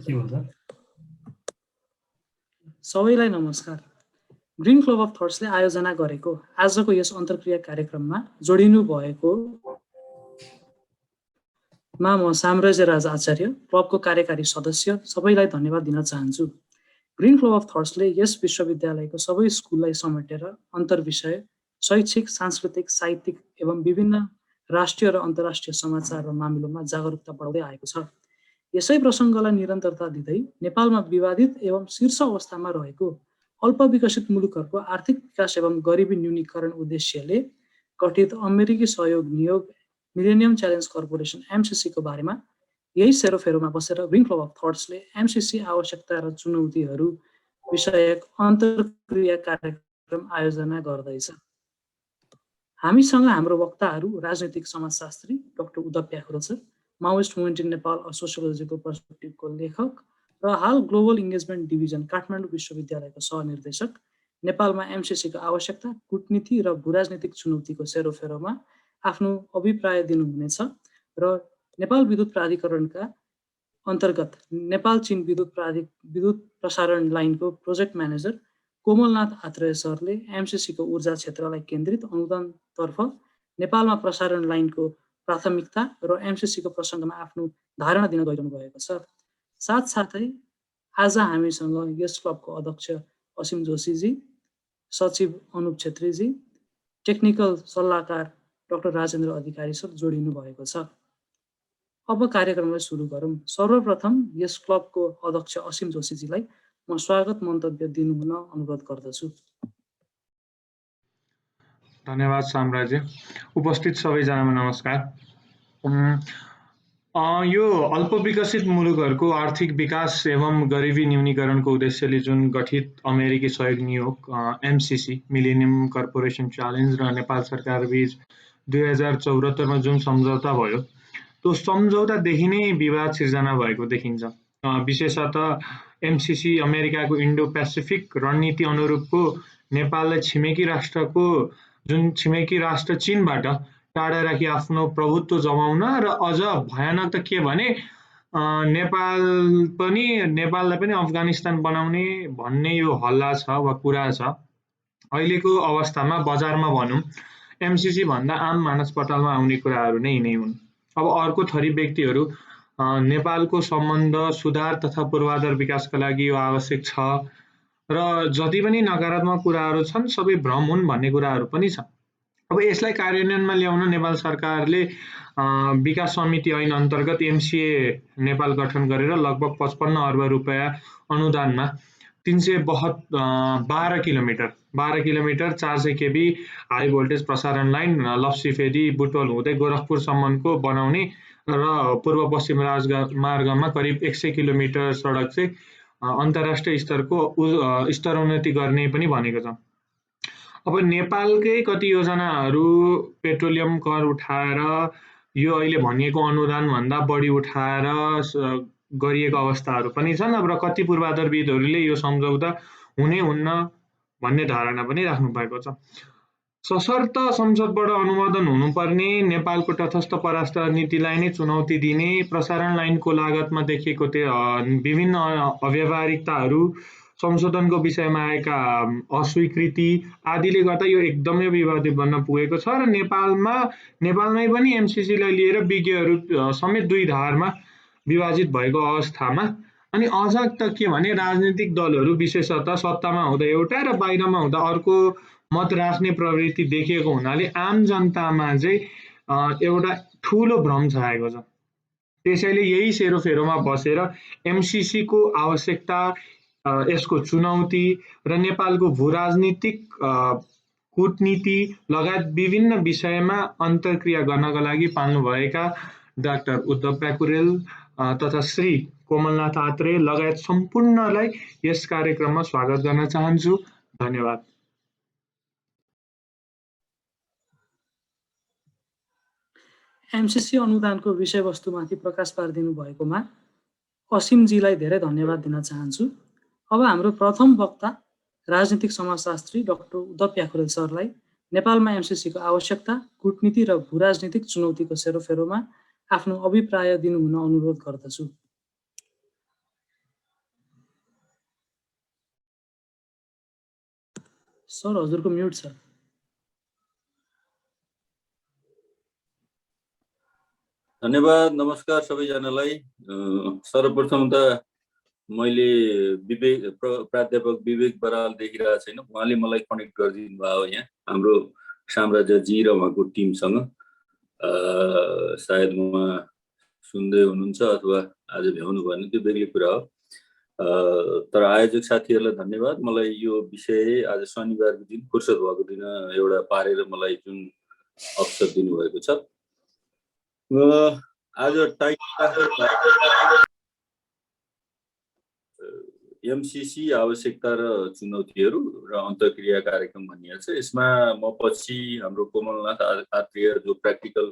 के हो त? सबैलाई नमस्कार। ग्रीन क्लब अफ थट्सले आयोजना गरेको आजको यस अन्तर्क्रिया कार्यक्रममा जोडिनु भएको म साम्राज्य राज आचार्य, क्लबको कार्यकारी सदस्य सबैलाई धन्यवाद दिन चाहन्छु। ग्रीन क्लब अफ थट्सले यस विश्वविद्यालयको सबै स्कुललाई समेटेर अन्तर्विषय, शैक्षिक, सांस्कृतिक, साहित्यिक एवं विभिन्न राष्ट्रिय र अन्तर्राष्ट्रिय समाचार र मामिलोमा जागरुकता बढाउँदै आएको छ। यसै प्रसङ्गलाई निरन्तरता दिँदै नेपालमा विवादित एवं शीर्ष अवस्थामा रहेको अल्पविकसित मुलुकहरूको आर्थिक विकास एवं गरिबी न्यूनीकरण उद्देश्यले गठित अमेरिकी सहयोग नियोग मिलेनियम च्यालेन्ज कर्पोरेसन एमसीसी को बारेमा यही सेरोफेरोमा बसेर ग्रीन क्लब अफ थट्सले एमसीसी आवश्यकता र चुनौतीहरू विषयक अन्तर्क्रिया कार्यक्रम आयोजना गर्दैछ। हामीसँग हाम्रो वक्ताहरू राजनीतिक समाजशास्त्री doctor Uddhab Pyakurel sir, Maoist movement in Nepal सोसियोलोजीको पर्सपेक्टिभको लेखक र हाल ग्लोबल इङ्गेजमेन्ट डिभिजन काठमाडौँ विश्वविद्यालयको सहनिर्देशक, नेपालमा एमसीसीको आवश्यकता, कूटनीति र भूराजनीतिक चुनौतीको सेरोफेरोमा आफ्नो अभिप्राय दिनुहुनेछ र नेपाल विद्युत प्राधिकरणका अन्तर्गत नेपाल चीन विद्युत प्रसारण लाइनको प्रोजेक्ट म्यानेजर कोमलनाथ आत्रेय सरले एमसीसीको ऊर्जा क्षेत्रलाई केन्द्रित अनुदानतर्फ नेपालमा प्रसारण लाइनको प्राथमिकता र एमसीसीको प्रसङ्गमा आफ्नो धारणा दिन गइरहनु भएको छ। साथसाथै आज हामीसँग यस क्लबको अध्यक्ष असीम जोशीजी, सचिव अनुप छेत्रीजी, टेक्निकल सल्लाहकार डाक्टर राजेन्द्र अधिकारी सर जोडिनु भएको छ। अब कार्यक्रमलाई सुरु गरौँ। सर्वप्रथम यस क्लबको अध्यक्ष असीम जोशीजीलाई म स्वागत मन्तव्य दिनुहुन अनुरोध गर्दछु। धन्यवाद साम्राज्य। उपस्थित सबैजनामा नमस्कार। यो अल्पविकसित मुलुकहरूको आर्थिक विकास एवं गरिबी न्यूनीकरणको उद्देश्यले जुन गठित अमेरिकी सहयोग नियोग एमसीसी मिलेनियम कर्पोरेसन च्यालेन्ज र नेपाल सरकार बीच 2074मा जुन सम्झौता भयो, त्यो सम्झौतादेखि नै विवाद सिर्जना भएको देखिन्छ। विशेषतः एमसीसी अमेरिकाको इन्डो पेसिफिक रणनीति अनुरूपको नेपाललाई छिमेकी राष्ट्र चीनबाट टाढा राखी आफ्नो प्रभुत्व जमाउन र अझ भयानक त के भने नेपाललाई पनि अफगानिस्तान बनाउने भन्ने यो हल्ला छ वा कुरा छ। अहिलेको अवस्थामा बजारमा भनौँ एमसीसी भन्दा आम मानसपटलमा आउने कुराहरू नै यिनै हुन्। अब अर्को थरी व्यक्तिहरू नेपालको सम्बन्ध सुधार तथा पूर्वाधार विकासका लागि यो आवश्यक छ र जति पनि नकारात्मक कुराहरू छन् सबै भ्रम हुन् भन्ने कुराहरू पनि छ। अब यसलाई कार्यान्वयनमा ल्याउन नेपाल सरकारले विकास समिति ऐन अन्तर्गत एमसीए नेपाल गठन गरेर लगभग 55 अर्ब रुपियाँ अनुदानमा 312 किलोमिटर 400 केबी हाई भोल्टेज प्रसारण लाइन लप्सीफेदी बुटवल हुँदै गोरखपुरसम्मको बनाउने र पूर्व पश्चिम राजमार्गमा करिब 100 किलोमिटर सडक चाहिँ अन्तर्राष्ट्रिय स्तरको स्तरोन्नति गर्ने पनि भनेको छ। अब नेपालकै कति योजनाहरू पेट्रोलियम कर उठाएर यो अहिले भनिएको अनुदान भन्दा बढी उठाएर गरिएको अवस्थाहरू पनि छन्। अब र कति पूर्वाधारविदहरूले यो सम्झौता हुने हुन्न भन्ने धारणा पनि राख्नु भएको छ। सशर्त संसदबाट अनुमोदन हुनुपर्ने नेपालको तटस्थ परराष्ट्र नीतिलाई नै चुनौती दिने, प्रसारण लाइनको लागतमा देखिएको विभिन्न अव्यावहारिकताहरू, संशोधनको विषयमा आएका अस्वीकृति आदिले गर्दा यो एकदमै विवादित बन्न पुगेको छ र नेपालमै पनि एमसीसीलाई लिएर विज्ञहरू समेत दुई धारमा विभाजित भएको अवस्थामा अनि अझ त के भने राजनीतिक दलहरू विशेषतः सत्तामा हुँदा एउटा र बाहिरमा हुँदा अर्को मत राख्ने प्रवृत्ति देखिएको हुनाले आम जनतामा चाहिँ एउटा ठुलो भ्रम छाएको छ। त्यसैले यही सेरोफेरोमा बसेर एमसीसीको आवश्यकता, यसको चुनौती र नेपालको भूराजनीतिक कूटनीति लगायत विभिन्न विषयमा अन्तर्क्रिया गर्नका लागि पाल्नुभएका डाक्टर उद्धव प्याकुरेल तथा श्री कोमलनाथ आत्रेय लगायत सम्पूर्णलाई यस कार्यक्रममा स्वागत गर्न चाहन्छु। धन्यवाद। एमसीसी अनुदानको विषयवस्तुमाथि प्रकाश पारिदिनु भएकोमा असीमजीलाई धेरै धन्यवाद दिन चाहन्छु। अब हाम्रो प्रथम वक्ता राजनीतिक समाजशास्त्री डाक्टर उद्धव प्याकुरेल सरलाई नेपालमा एमसीसीको आवश्यकता, कूटनीति र भूराजनीतिक चुनौतीको सेरोफेरोमा आफ्नो अभिप्राय दिनुहुन अनुरोध गर्दछु। सर हजुरको म्युट छ। धन्यवाद। नमस्कार सबैजनालाई। सर्वप्रथम त मैले प्राध्यापक विवेक बराल देखिरहेको छैन, उहाँले मलाई कनेक्ट गरिदिनु भयो यहाँ हाम्रो साम्राज्यजी र उहाँको टिमसँग। सायद उहाँ सुन्दै हुनुहुन्छ अथवा आज भ्याउनु भएन, त्यो बेग्लै कुरा हो। तर आयोजक साथीहरूलाई धन्यवाद। मलाई यो विषय आज शनिबारको दिन फुर्सद भएको दिन एउटा पारेर मलाई जुन अवसर दिनुभएको छ। आज एमसीसी आवश्यकता र चुनौतीहरू र अन्तर्क्रिया कार्यक्रम भनिएको छ। यसमा म पछि हाम्रो कोमलनाथ आत्रेय जो प्र्याक्टिकल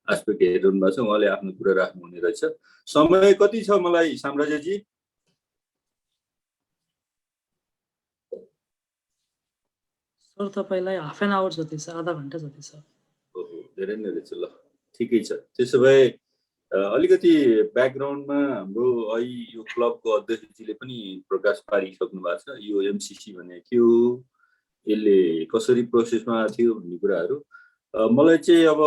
एस्पेक्ट हेरिरहनु भएको छ उहाँले आफ्नो कुरा राख्नुहुने रहेछ। समय कति छ मलाई साम्राज्यजी? सर तपाईलाई हाफ एन आवर जति छ, आधा घण्टा जति छ। ओहो, धेरै नै रहेछ। ल ठिकै छ। त्यसो भए अलिकति ब्याकग्राउन्डमा हाम्रो अहिले यो क्लबको अध्यक्षजीले पनि प्रकाश पारिसक्नु भएको छ। यो एमसीसी भने के हो, यसले कसरी प्रोसेसमा थियो भन्ने कुराहरू। मलाई चाहिँ अब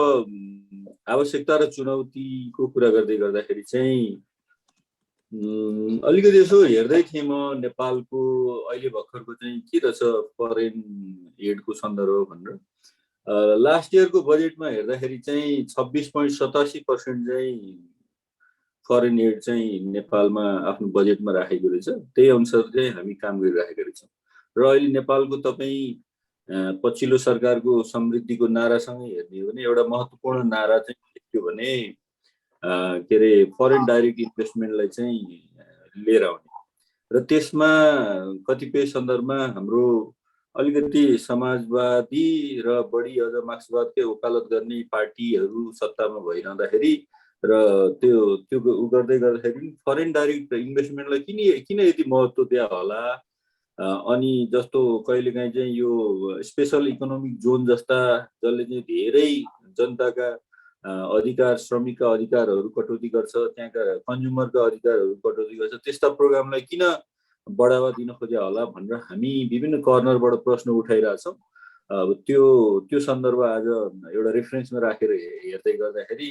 आवश्यकता र चुनौतीको कुरा गर्दै गर्दाखेरि चाहिँ अलिकति यसो हेर्दै थिएँ म नेपालको अहिले भर्खरको चाहिँ के रहेछ फरेन एडको सन्दर्भ भनेर। लास्ट इयरको बजेटमा हेर्दाखेरि चाहिँ 26.87% चाहिँ फरेन एड चाहिँ नेपालमा आफ्नो बजेटमा राखेको रहेछ। त्यही अनुसार चाहिँ हामी काम गरिराखेका रहेछौँ। र अहिले नेपालको तपाईँ पछिल्लो सरकारको समृद्धिको नारासँगै हेर्ने हो भने एउटा महत्त्वपूर्ण नारा चाहिँ के थियो भने के अरे फरेन डाइरेक्ट इन्भेस्टमेन्टलाई चाहिँ लिएर आउने र त्यसमा कतिपय सन्दर्भमा हाम्रो अलिकति समाजवादी र बढी अझ मार्क्सवादकै वकालत गर्ने पार्टीहरू सत्तामा भइरहँदाखेरि र त्यो गर्दै गर्दाखेरि फरेन डाइरेक्ट इन्भेस्टमेन्टलाई किन यति महत्त्व दिया होला। अनि जस्तो कहिलेकाहीँ चाहिँ यो स्पेसल इकोनोमिक जोन जस्ता जसले चाहिँ धेरै जनताका अधिकार, श्रमिकका अधिकारहरू कटौती गर्छ, त्यहाँका कन्ज्युमरका अधिकारहरू कटौती गर्छ, त्यस्ता प्रोग्रामलाई किन बढावा दिन खोज्या होला भनेर हामी विभिन्न कर्नरबाट प्रश्न उठाइरहेछौँ। अब त्यो सन्दर्भ आज एउटा रेफरेन्समा राखेर हेर्दै गर्दाखेरि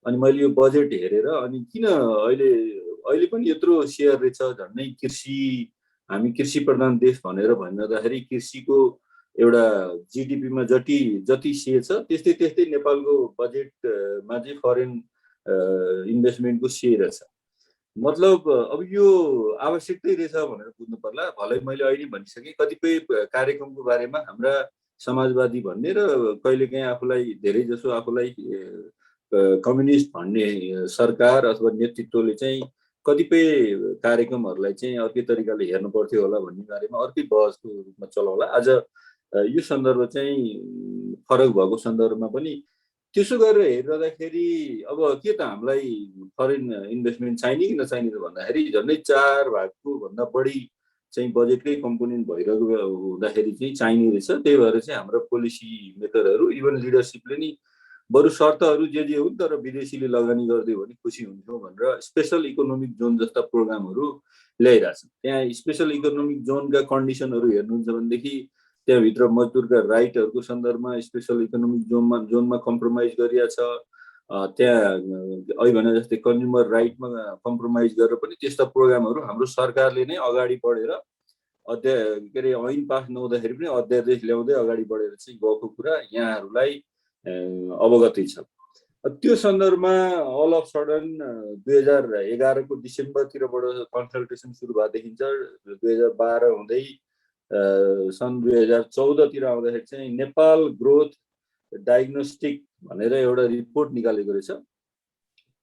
अनि मैले यो बजेट हेरेर अनि किन अहिले पनि यत्रो सेयर रहेछ, झन्डै हामी कृषि प्रधान देश भनेर भन्दाखेरि कृषिको एउटा जिडिपीमा जति सेयर छ त्यस्तै नेपालको बजेटमा चाहिँ फरेन इन्भेस्टमेन्टको सेयर छ। मतलब अब यो आवश्यकै रहेछ भनेर बुझ्नु पर्ला। भलै मैले अहिले भनिसकेँ कतिपय कार्यक्रमको बारेमा हाम्रा समाजवादी भन्ने र कहिलेकाहीँ आफूलाई कम्युनिस्ट भन्ने सरकार अथवा नेतृत्वले चाहिँ कतिपय कार्यक्रमहरूलाई चाहिँ अर्कै तरिकाले हेर्नु पर्थ्यो होला भन्ने बारेमा अर्कै बहसको रूपमा चलाउला। आज यो सन्दर्भ चाहिँ फरक भएको सन्दर्भमा पनि त्यसो गरेर हेरिरहँदाखेरि अब के त हामीलाई फरेन इन्भेस्टमेन्ट चाहिने कि नचाहिने भन्दाखेरि झन्डै 4 भागको भन्दा बढी चाहिँ बजेटकै कम्पोनेन्ट भइरहेको हुँदाखेरि चाहिँ चाहिने रहेछ। त्यही भएर चाहिँ हाम्रो पोलिसी मेकरहरू इभन लिडरसिपले नि बरु शर्तहरू जे हुन् तर विदेशीले लगानी गर्दै हो भने खुसी हुन्थ्यौँ भनेर स्पेसल इकोनोमिक जोन जस्ता प्रोग्रामहरू ल्याइरहेछ। त्यहाँ स्पेसल इकोनोमिक जोनका कन्डिसनहरू हेर्नुहुन्छ भनेदेखि त्यहाँभित्र मजदुरका राइटहरूको सन्दर्भमा स्पेसल इकोनोमिक जोनमा कम्प्रोमाइज गरिएको छ। त्यहाँ अहिले भने जस्तै कन्ज्युमर राइटमा कम्प्रोमाइज गरेर पनि त्यस्ता प्रोग्रामहरू हाम्रो सरकारले नै अगाडि बढेर ऐन पास नहुँदाखेरि पनि अध्यादेश ल्याउँदै अगाडि बढेर चाहिँ गएको कुरा यहाँहरूलाई अवगतै छ। त्यो सन्दर्भमा अल अफ सडन 2011 को डिसेम्बरतिरबाट कन्सल्टेसन सुरु भएदेखि 2012 हुँदै सन् 2014 तिर आउँदाखेरि चाहिँ नेपाल ग्रोथ डायग्नोस्टिक भनेर एउटा रिपोर्ट निकालेको रहेछ।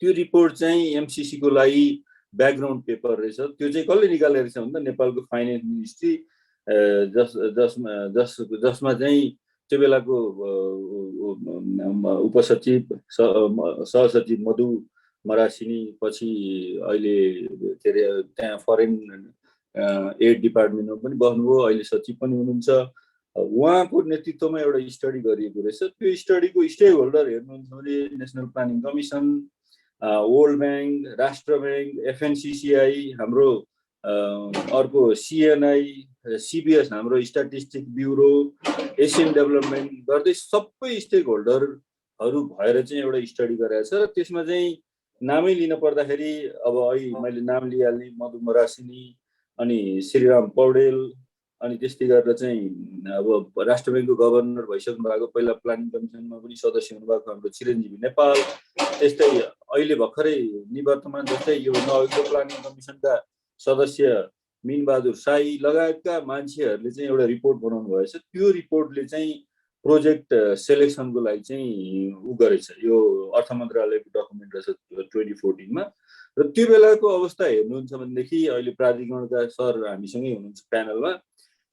त्यो रिपोर्ट चाहिँ एमसीसी को लागि ब्याकग्राउन्ड पेपर रहेछ। त्यो चाहिँ कसले निकालेको रहेछ भन्दा नेपालको फाइनेन्स मिनिस्ट्री, जसमा चाहिँ त्यो बेलाको उपसचिव सहसचिव मधु मरासिनी, पछि अहिले के अरे त्यहाँ फरेन एड डिपार्टमेन्टमा पनि बस्नुभयो, अहिले सचिव पनि हुनुहुन्छ। उहाँको नेतृत्वमा एउटा स्टडी गरिएको रहेछ। त्यो स्टडीको स्टेक होल्डर हेर्नुहुन्छ भने national planning commission, world bank, राष्ट्र ब्याङ्क, एफएनसिसिआई, हाम्रो अर्को सिएनआई, सिबिएस हाम्रो स्ट्याटिस्टिक ब्युरो, एसियन डेभलपमेन्ट गर्दै सबै स्टेक होल्डरहरू भएर चाहिँ एउटा स्टडी गरेको छ। र त्यसमा चाहिँ नामै लिन पर्दाखेरि अब अहिले मैले नाम लिइहालेँ, मधु मरासिनी, अनि श्रीराम पौडेल, अनि त्यस्तै गरेर चाहिँ अब राष्ट्र ब्याङ्कको गभर्नर भइसक्नु भएको, पहिला प्लानिङ कमिसनमा पनि सदस्य हुनुभएको हाम्रो चिरञ्जीवी नेपाल, त्यस्तै अहिले भर्खरै निवर्तमान जस्तै यो अघिल्लो प्लानिङ कमिसनका सदस्य मिनबहादुर साई लगायतका मान्छेहरूले चाहिँ एउटा रिपोर्ट बनाउनु भएछ। त्यो रिपोर्टले चाहिँ प्रोजेक्ट सेलेक्सनको लागि चाहिँ गरेछ। यो अर्थ मन्त्रालयको डकुमेन्ट रहेछ 2014 मा। र त्यो बेलाको अवस्था हेर्नुहुन्छ भनेदेखि अहिले प्राधिकरणका सर हामीसँगै हुनुहुन्छ प्यानलमा,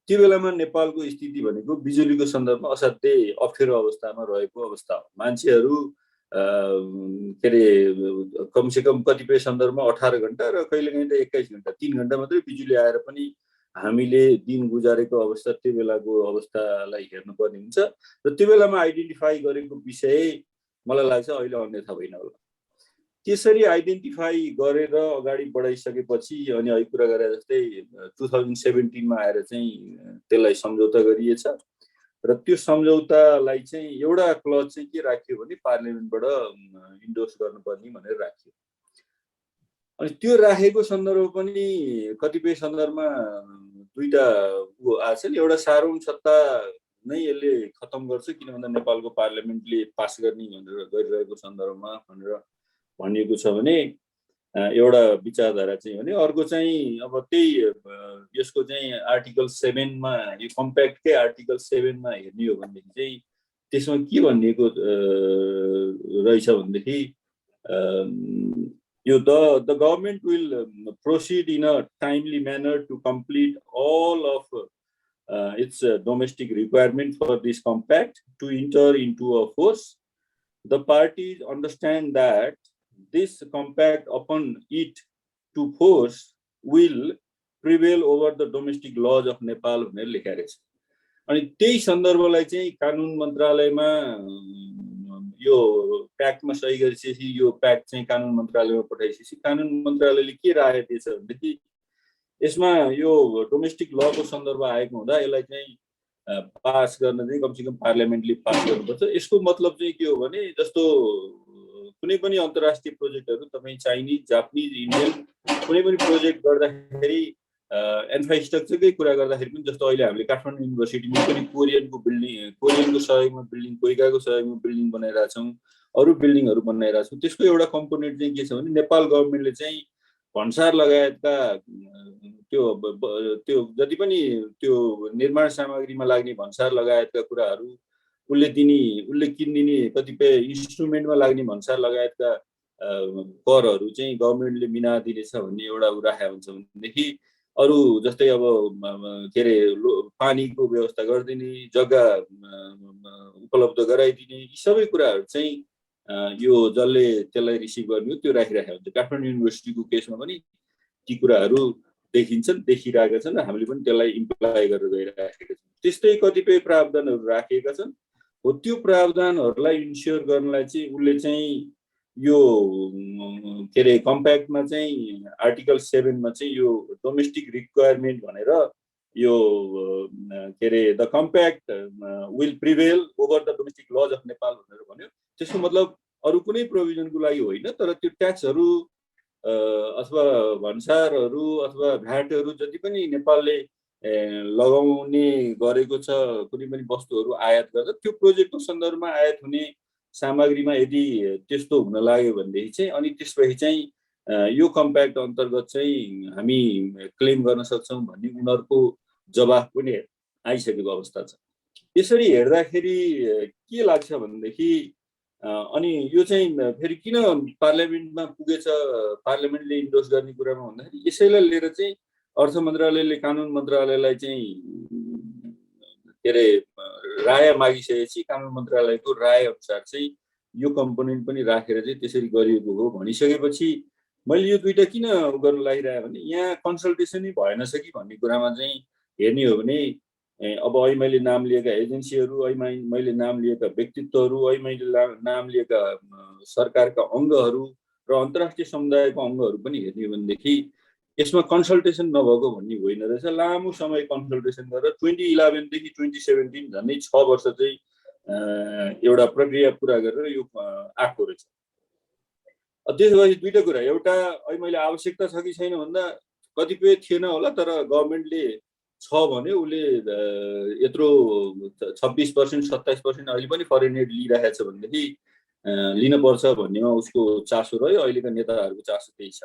त्यो बेलामा नेपालको स्थिति भनेको बिजुलीको सन्दर्भमा असाध्यै अप्ठ्यारो अवस्थामा रहेको अवस्था हो। मान्छेहरू के अरे कमसेकम कतिपय सन्दर्भमा 18 घण्टा र कहिलेकाहीँ त 21 घण्टा 3 घण्टा मात्रै बिजुली आएर पनि हामीले दिन गुजारेको अवस्था, त्यो बेलाको अवस्थालाई हेर्नुपर्ने हुन्छ। र त्यो बेलामा आइडेन्टिफाई गरेको विषय मलाई लाग्छ अहिले अन्यथा होइन होला। त्यसरी आइडेन्टिफाई गरेर अगाडि बढाइसकेपछि अनि अहिले कुरा गरे जस्तै 2017 मा आएर चाहिँ त्यसलाई सम्झौता गरिएछ। र त्यो सम्झौतालाई चाहिँ एउटा क्लज चाहिँ के राखियो भने पार्लियामेन्टबाट इन्डोर्स गर्नुपर्ने भनेर राखियो। अनि त्यो राखेको सन्दर्भ पनि कतिपय सन्दर्भमा दुईटा आछ नि। एउटा सार्वभौम सत्ता नै यसले खतम गर्छ, किन भन्दा नेपालको पार्लियामेन्टले पास गर्ने भनेर गरिरहेको सन्दर्भमा भनेर भनिएको छ भने एउटा विचारधारा चाहिँ भने, अर्को चाहिँ अब त्यही यसको चाहिँ आर्टिकल 7 मा, यो कम्प्याक्टकै आर्टिकल 7 मा हेर्ने हो भनेदेखि चाहिँ त्यसमा के भनिएको रहेछ भनेदेखि यो the government will proceed in a timely manner to complete all of its domestic requirement for this compact to enter into a force. The parties understand that this compact upon it to force will prevail over the domestic laws of Nepal भनेर लेखेको रहेछ। अनि त्यही सन्दर्भलाई चाहिँ कानुन मन्त्रालयमा यो प्याक्टमा सही गरिसकेपछि यो प्याक्ट चाहिँ कानुन मन्त्रालयमा पठाइसकेपछि कानुन मन्त्रालयले के राय दिएछ भनेदेखि यसमा यो डोमेस्टिक लको सन्दर्भ आएको हुँदा यसलाई चाहिँ पास गर्न चाहिँ कमसेकम पार्लियामेन्टले पास गर्नुपर्छ। यसको मतलब चाहिँ के हो भने जस्तो कुनै पनि अन्तर्राष्ट्रिय प्रोजेक्टहरू तपाईँ चाइनिज, जापानिज, इन्डियन कुनै पनि प्रोजेक्ट गर्दाखेरि इन्फ्रास्ट्रक्चरकै कुरा गर्दाखेरि पनि जस्तो अहिले हामीले काठमाडौँ युनिभर्सिटीमा पनि कोरियनको सहयोगमा बिल्डिङ, कोइकाको सहयोगमा बिल्डिङ बनाइरहेका छौँ, अरू बिल्डिङहरू बनाइरहेका छौँ। त्यसको एउटा कम्पोनेन्ट चाहिँ के छ भने नेपाल गभर्मेन्टले चाहिँ भन्सार लगायतका त्यो जति पनि त्यो निर्माण सामग्रीमा लाग्ने भन्सार लगायतका कुराहरू उसले किनिदिने कतिपय इन्स्ट्रुमेन्टमा लाग्ने भन्सार लगायतका करहरू चाहिँ गभर्मेन्टले मिना दिनेछ भन्ने एउटा राखेको हुन्छ भनेदेखि अरू जस्तै अब के अरे पानीको व्यवस्था गरिदिने, जग्गा उपलब्ध गराइदिने, यी सबै कुराहरू चाहिँ यो जसले त्यसलाई रिसिभ गर्ने हो त्यो राखिरहेको हुन्छ। काठमाडौँ युनिभर्सिटीको केसमा पनि ती कुराहरू देखिरहेका छन् र हामीले पनि त्यसलाई इम्प्लाइ गरेर गइरहेका छौँ। त्यस्तै कतिपय प्रावधानहरू राखिएका छन्। हो त्यो प्रावधानहरूलाई इन्स्योर गर्नलाई चाहिँ उसले चाहिँ यो के अरे कम्प्याक्टमा चाहिँ आर्टिकल 7 मा चाहिँ यो डोमेस्टिक रिक्वायरमेन्ट भनेर यो के अरे the compact will prevail over the domestic lodge of Nepal भनेर भन्यो। त्यसको मतलब अरू कुनै प्रोभिजनको लागि होइन, तर त्यो ट्याक्सहरू अथवा भन्सारहरू अथवा भ्याटहरू जति पनि नेपालले लगाउने गरेको छ कुनै पनि वस्तुहरू आयात गर्दा त्यो प्रोजेक्टको सन्दर्भमा आयात हुने सामग्रीमा यदि त्यस्तो हुन लाग्यो भनेदेखि चाहिँ अनि त्यसपछि चाहिँ यो कम्प्याक्ट अन्तर्गत चाहिँ हामी क्लेम गर्न सक्छौँ भन्ने उनीहरूको जवाफ पनि आइसकेको अवस्था छ। यसरी हेर्दाखेरि के लाग्छ भनेदेखि अनि यो चाहिँ फेरि किन पार्लियामेन्टमा पुगेछ, पार्लियामेन्टले इन्डोर्स गर्ने कुरामा भन्दाखेरि यसैलाई लिएर चाहिँ अर्थ मन्त्रालयले कानुन मन्त्रालयलाई चाहिँ के अरे राय मागिसकेपछि कानुन मन्त्रालयको राय अनुसार चाहिँ यो कम्पोनेन्ट पनि राखेर चाहिँ त्यसरी गरिएको हो भनिसकेपछि मैले यो दुईटा किन गर्न लागिरहेँ भने यहाँ कन्सल्टेसनै भएन कि भन्ने कुरामा चाहिँ हेर्ने हो भने अब अहिले मैले नाम लिएका एजेन्सीहरू, अहिले मैले नाम लिएका व्यक्तित्वहरू, अहिले मैले नाम लिएका सरकारका अङ्गहरू र अन्तर्राष्ट्रिय समुदायको अङ्गहरू पनि हेर्ने हो भनेदेखि यसमा कन्सल्टेसन नभएको भन्ने होइन रहेछ। लामो समय कन्सल्टेसन गरेर 2011 देखि 2017 झन्डै 6 वर्ष चाहिँ एउटा प्रक्रिया पुरा गरेर यो आएको रहेछ। त्यसपछि दुईटा कुरा, एउटा अहिले मैले आवश्यकता छ कि छैन भन्दा कतिपय थिएन होला, तर गभर्मेन्टले छ भने उसले यत्रो 26% 27% अहिले पनि फरेन एड लिइरहेको छ भनेदेखि लिनुपर्छ भन्नेमा उसको चासो रह्यो। अहिलेका नेताहरूको चासो त्यही छ।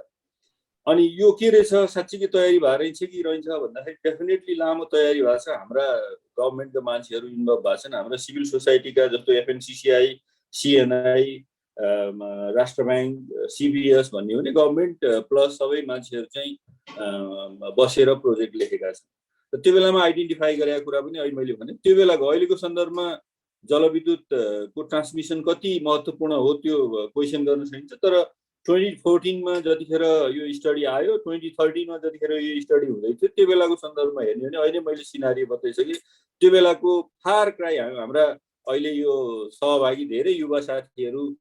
अनि यो के रहेछ, साँच्चीकै तयारी भएर छ कि रहन्छ भन्दाखेरि डेफिनेटली लामो तयारी भएको छ। हाम्रा गभर्मेन्टका मान्छेहरू इन्भल्भ भएको छन्। हाम्रा सिभिल सोसाइटीका जस्तो एफएनसिसिआई, सिएनआई, राष्ट्र ब्याङ्क, सिबिएस भन्ने हो नि, गभर्मेन्ट प्लस सबै मान्छेहरू चाहिँ बसेर प्रोजेक्ट लेखेका छन्। र त्यो बेलामा आइडेन्टिफाई गरेका कुरा पनि अहिले मैले भने त्यो बेलाको अहिलेको सन्दर्भमा जलविद्युतको ट्रान्समिसन कति महत्त्वपूर्ण हो त्यो क्वेसन गर्न सकिन्छ। तर 2014 जतिखेर यो स्टडी आयो, 2013 जतिखेर यो स्टडी हुँदै थियो, त्यो बेलाको सन्दर्भमा हेर्ने हो भने अहिले मैले सिनारियो बताइसकेँ। त्यो बेलाको फार क्राई हाम्रा अहिले यो सहभागी धेरै युवा साथीहरू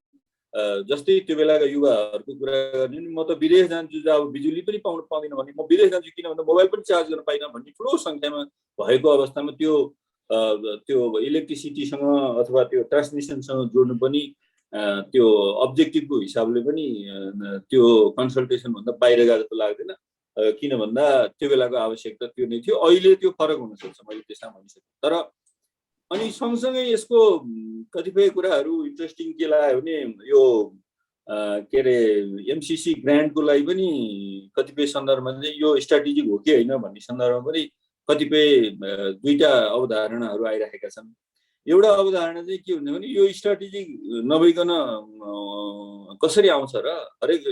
जस्तै त्यो बेलाका युवाहरूको कुरा गर्ने, म त विदेश जान्छु, अब बिजुली पनि पाउँदिनँ भने म विदेश जान्छु, किन भन्दा मोबाइल पनि चार्ज गर्न पाइनँ भन्ने ठुलो सङ्ख्यामा भएको अवस्थामा त्यो इलेक्ट्रिसिटीसँग अथवा त्यो ट्रान्समिसनसँग जोड्नु पनि त्यो अब्जेक्टिभको हिसाबले पनि त्यो कन्सल्टेसन भन्दा बाहिर गएको जस्तो लाग्दैन। किन भन्दा त्यो बेलाको आवश्यकता त्यो नै थियो। अहिले त्यो फरक हुनसक्छ, मैले त्यसमा भनिसकेँ। तर अनि सँगसँगै यसको कतिपय कुराहरू इन्ट्रेस्टिङ के लाग्यो भने यो के अरे एमसिसी ग्रान्टको लागि पनि कतिपय सन्दर्भमा चाहिँ यो स्ट्राटेजिक हो कि होइन भन्ने सन्दर्भमा पनि कतिपय दुईटा अवधारणाहरू आइरहेका छन्। एउटा अवधारणा चाहिँ के हुन्छ भने यो स्ट्राटेजिक नभइकन कसरी आउँछ र हरेक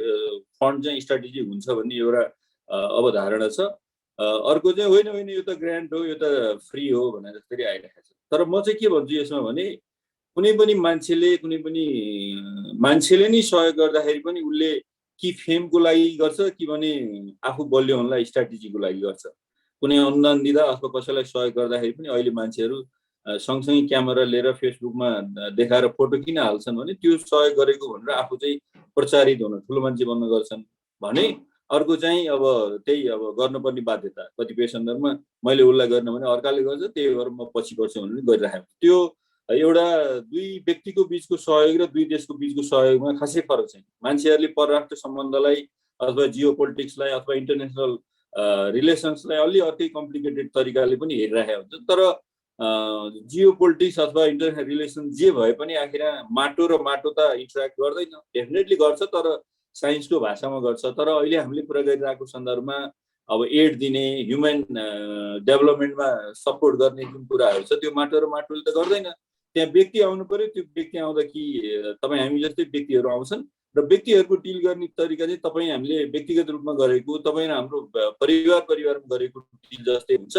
फन्ड चाहिँ स्ट्राटेजिक हुन्छ भन्ने एउटा अवधारणा छ। अर्को चाहिँ होइन यो त ग्रान्ट हो, यो त फ्री हो भनेर जसरी आइरहेको छ। तर म चाहिँ के भन्छु यसमा भने कुनै पनि मान्छेले नै सहयोग गर्दाखेरि पनि उसले कि फेमको लागि गर्छ कि भने आफू बलियो हुनलाई स्ट्राटेजीको लागि गर्छ। कुनै अनुदान दिँदा अथवा कसैलाई सहयोग गर्दाखेरि पनि अहिले मान्छेहरू सँगसँगै क्यामेरा लिएर फेसबुकमा देखाएर फोटो किन हाल्छन् भने त्यो सहयोग गरेको भनेर आफू चाहिँ प्रचारित हुन, ठुलो मान्छे बन्न गर्छन् भने। अर्को चाहिँ अब त्यही अब गर्नुपर्ने बाध्यता कतिपय सन्दर्भमा मैले उसलाई गर्न भने अर्काले गर्छ, त्यही भएर म पछि पर्छु भनेर गरिरहेको। त्यो एउटा दुई व्यक्तिको बिचको सहयोग र दुई देशको बिचको सहयोगमा खासै फरक छैन। मान्छेहरूले परराष्ट्र सम्बन्धलाई अथवा जियो पोलिटिक्सलाई अथवा इन्टरनेसनल रिलेसन्सलाई अलि अर्कै कम्प्लिकेटेड तरिकाले पनि हेरिरहेको हुन्छ। तर जियो पोलिटिक्स अथवा इन्टरनेसनल रिलेसन जे भए पनि आखिर माटो र माटो त इन्टरेक्ट गर्दैन, डेफिनेटली गर्छ, तर साइन्सको भाषामा गर्छ। तर अहिले हामीले कुरा गरिरहेको सन्दर्भमा अब एड दिने, ह्युमन डेभलपमेन्टमा सपोर्ट गर्ने जुन कुराहरू छ त्यो माटो र माटोले त गर्दैन। त्यहाँ व्यक्ति आउनु पर्यो। त्यो व्यक्ति आउँदा कि तपाईँ हामी जस्तै व्यक्तिहरू आउँछन् र व्यक्तिहरूको डिल गर्ने तरिका चाहिँ तपाईँ हामीले व्यक्तिगत रूपमा गरेको, तपाईँ हाम्रो परिवारमा गरेको डिल जस्तै हुन्छ।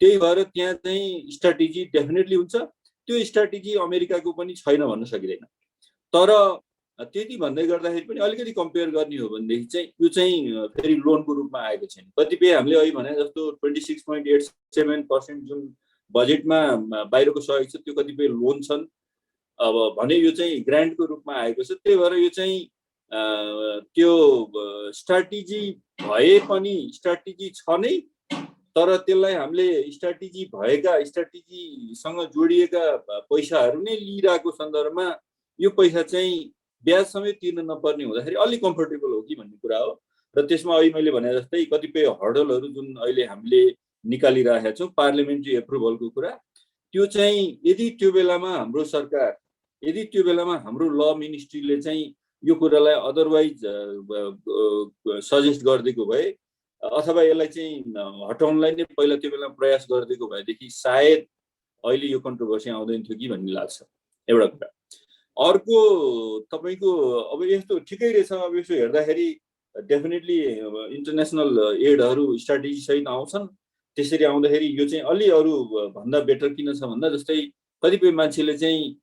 त्यही भएर त्यहाँ चाहिँ स्ट्राटेजी डेफिनेटली हुन्छ। त्यो स्ट्राटेजी अमेरिकाको पनि छैन भन्न सकिँदैन। तर त्यति भन्दै गर्दाखेरि पनि अलिकति कम्पेयर गर्ने हो भनेदेखि चाहिँ यो चाहिँ फेरि लोनको रूपमा आएको छैन। कतिपय हामीले अहिले भने जस्तो 26.87% जुन बजेटमा बाहिरको सहयोग छ त्यो कतिपय लोन छन्। अब भने यो चाहिँ ग्रान्टको रूपमा आएको छ। त्यही भएर यो चाहिँ त्यो स्ट्राटेजी भए पनि स्ट्राटेजी छ नै, तर त्यसलाई हामीले स्ट्राटेजीसँग जोडिएका पैसाहरू नै लिइरहेको सन्दर्भमा यो पैसा चाहिँ ब्याज समेत तिर्न नपर्ने हुँदाखेरि अलि कम्फर्टेबल हो कि भन्ने कुरा हो। र त्यसमा अहिले मैले भने जस्तै कतिपय हर्डलहरू जुन अहिले हामीले निकालिरहेका छौँ पार्लियामेन्ट्री एप्रुभलको कुरा, त्यो चाहिँ यदि त्यो बेलामा हाम्रो सरकार, यदि त्यो बेलामा हाम्रो ल मिनिस्ट्रीले चाहिँ यो कुरालाई अदरवाइज सजेस्ट गरिदिएको भए अथवा यसलाई चाहिँ हटाउनलाई नै पहिला त्यो बेला प्रयास गरिदिएको भएदेखि सायद अहिले यो कन्ट्रोभर्सी आउँदैन थियो कि भन्ने लाग्छ। एउटा कुरा। अर्को तपाईँको अब यस्तो ठिकै रहेछ। अब यसो हेर्दाखेरि डेफिनेटली इन्टरनेसनल एडहरू स्ट्राटेजी सहित आउँछन्। त्यसरी आउँदाखेरि यो चाहिँ अलि अरू भन्दा बेटर किन छ भन्दा जस्तै कतिपय मान्छेले चाहिँ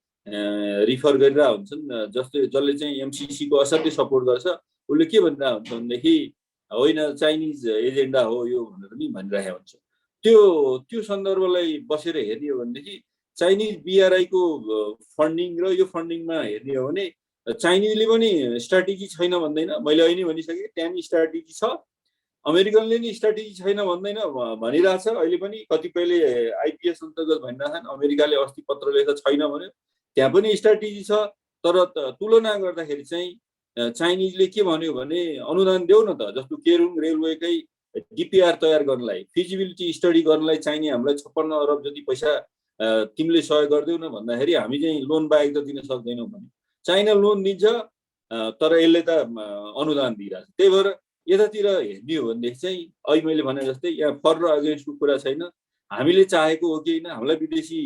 रिफर गरिरहेको हुन्छन्, जसले चाहिँ एमसिसीको असाध्यै सपोर्ट गर्छ। उसले के भनिरहेको हुन्छ भनेदेखि होइन चाइनिज एजेन्डा हो यो भनेर पनि भनिरहेको हुन्छ। त्यो सन्दर्भलाई बसेर हेर्ने हो भनेदेखि चाइनिज बिआरआईको फन्डिङ र यो फन्डिङमा हेर्ने हो भने चाइनिजले पनि स्ट्राटेजी छैन भन्दैन। मैले अहिले भनिसकेँ त्यहाँ नि स्ट्राटेजी छ। अमेरिकनले नि स्ट्राटेजी छैन भन्दैन भनिरहेछ अहिले पनि कतिपयले आइपिएस अन्तर्गत भनिरहेछन् अमेरिकाले अस्ति पत्र लेखेर छैन भन्यो त्यहाँ पनि स्ट्राटेजी छ तर तुलना गर्दाखेरि चाहिँ चाइनिजले के भन्यो भने अनुदान देऊ न त जस्तो केरुङ रेलवेकै डिपिआर तयार गर्नलाई फिजिबिलिटी स्टडी गर्नलाई चाहिने हामीलाई 56 अरब जति पैसा तिमीले सहयोग गर्दैनौ न भन्दाखेरि हामी चाहिँ लोन बाहेक त दिन सक्दैनौ भने चाइना लोन दिन्छ तर यसले त अनुदान दिइरहेछ त्यही भएर यतातिर हेर्ने हो भनेदेखि चाहिँ अहिले मैले भने जस्तै यहाँ फर र अगेन्स्टको कुरा छैन हामीले चाहेको हो कि होइन हामीलाई विदेशी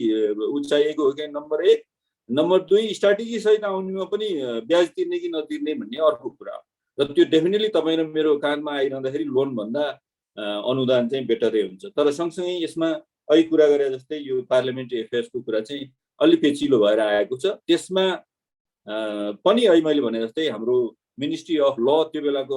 चाहिएको हो कि नम्बर 1 नम्बर 2 स्ट्राटेजी सहित आउनेमा पनि ब्याज तिर्ने कि नतिर्ने भन्ने अर्को कुरा हो र त्यो डेफिनेटली तपाईँ र मेरो कानमा आइरहँदाखेरि लोन भन्दा अनुदान चाहिँ बेटरै हुन्छ तर सँगसँगै यसमा अहिले कुरा गरे जस्तै यो पार्लियामेन्ट्री एफेयर्सको कुरा चाहिँ अलि पेचिलो भएर आएको छ त्यसमा पनि अहिले मैले भने जस्तै हाम्रो मिनिस्ट्री अफ ल त्यो बेलाको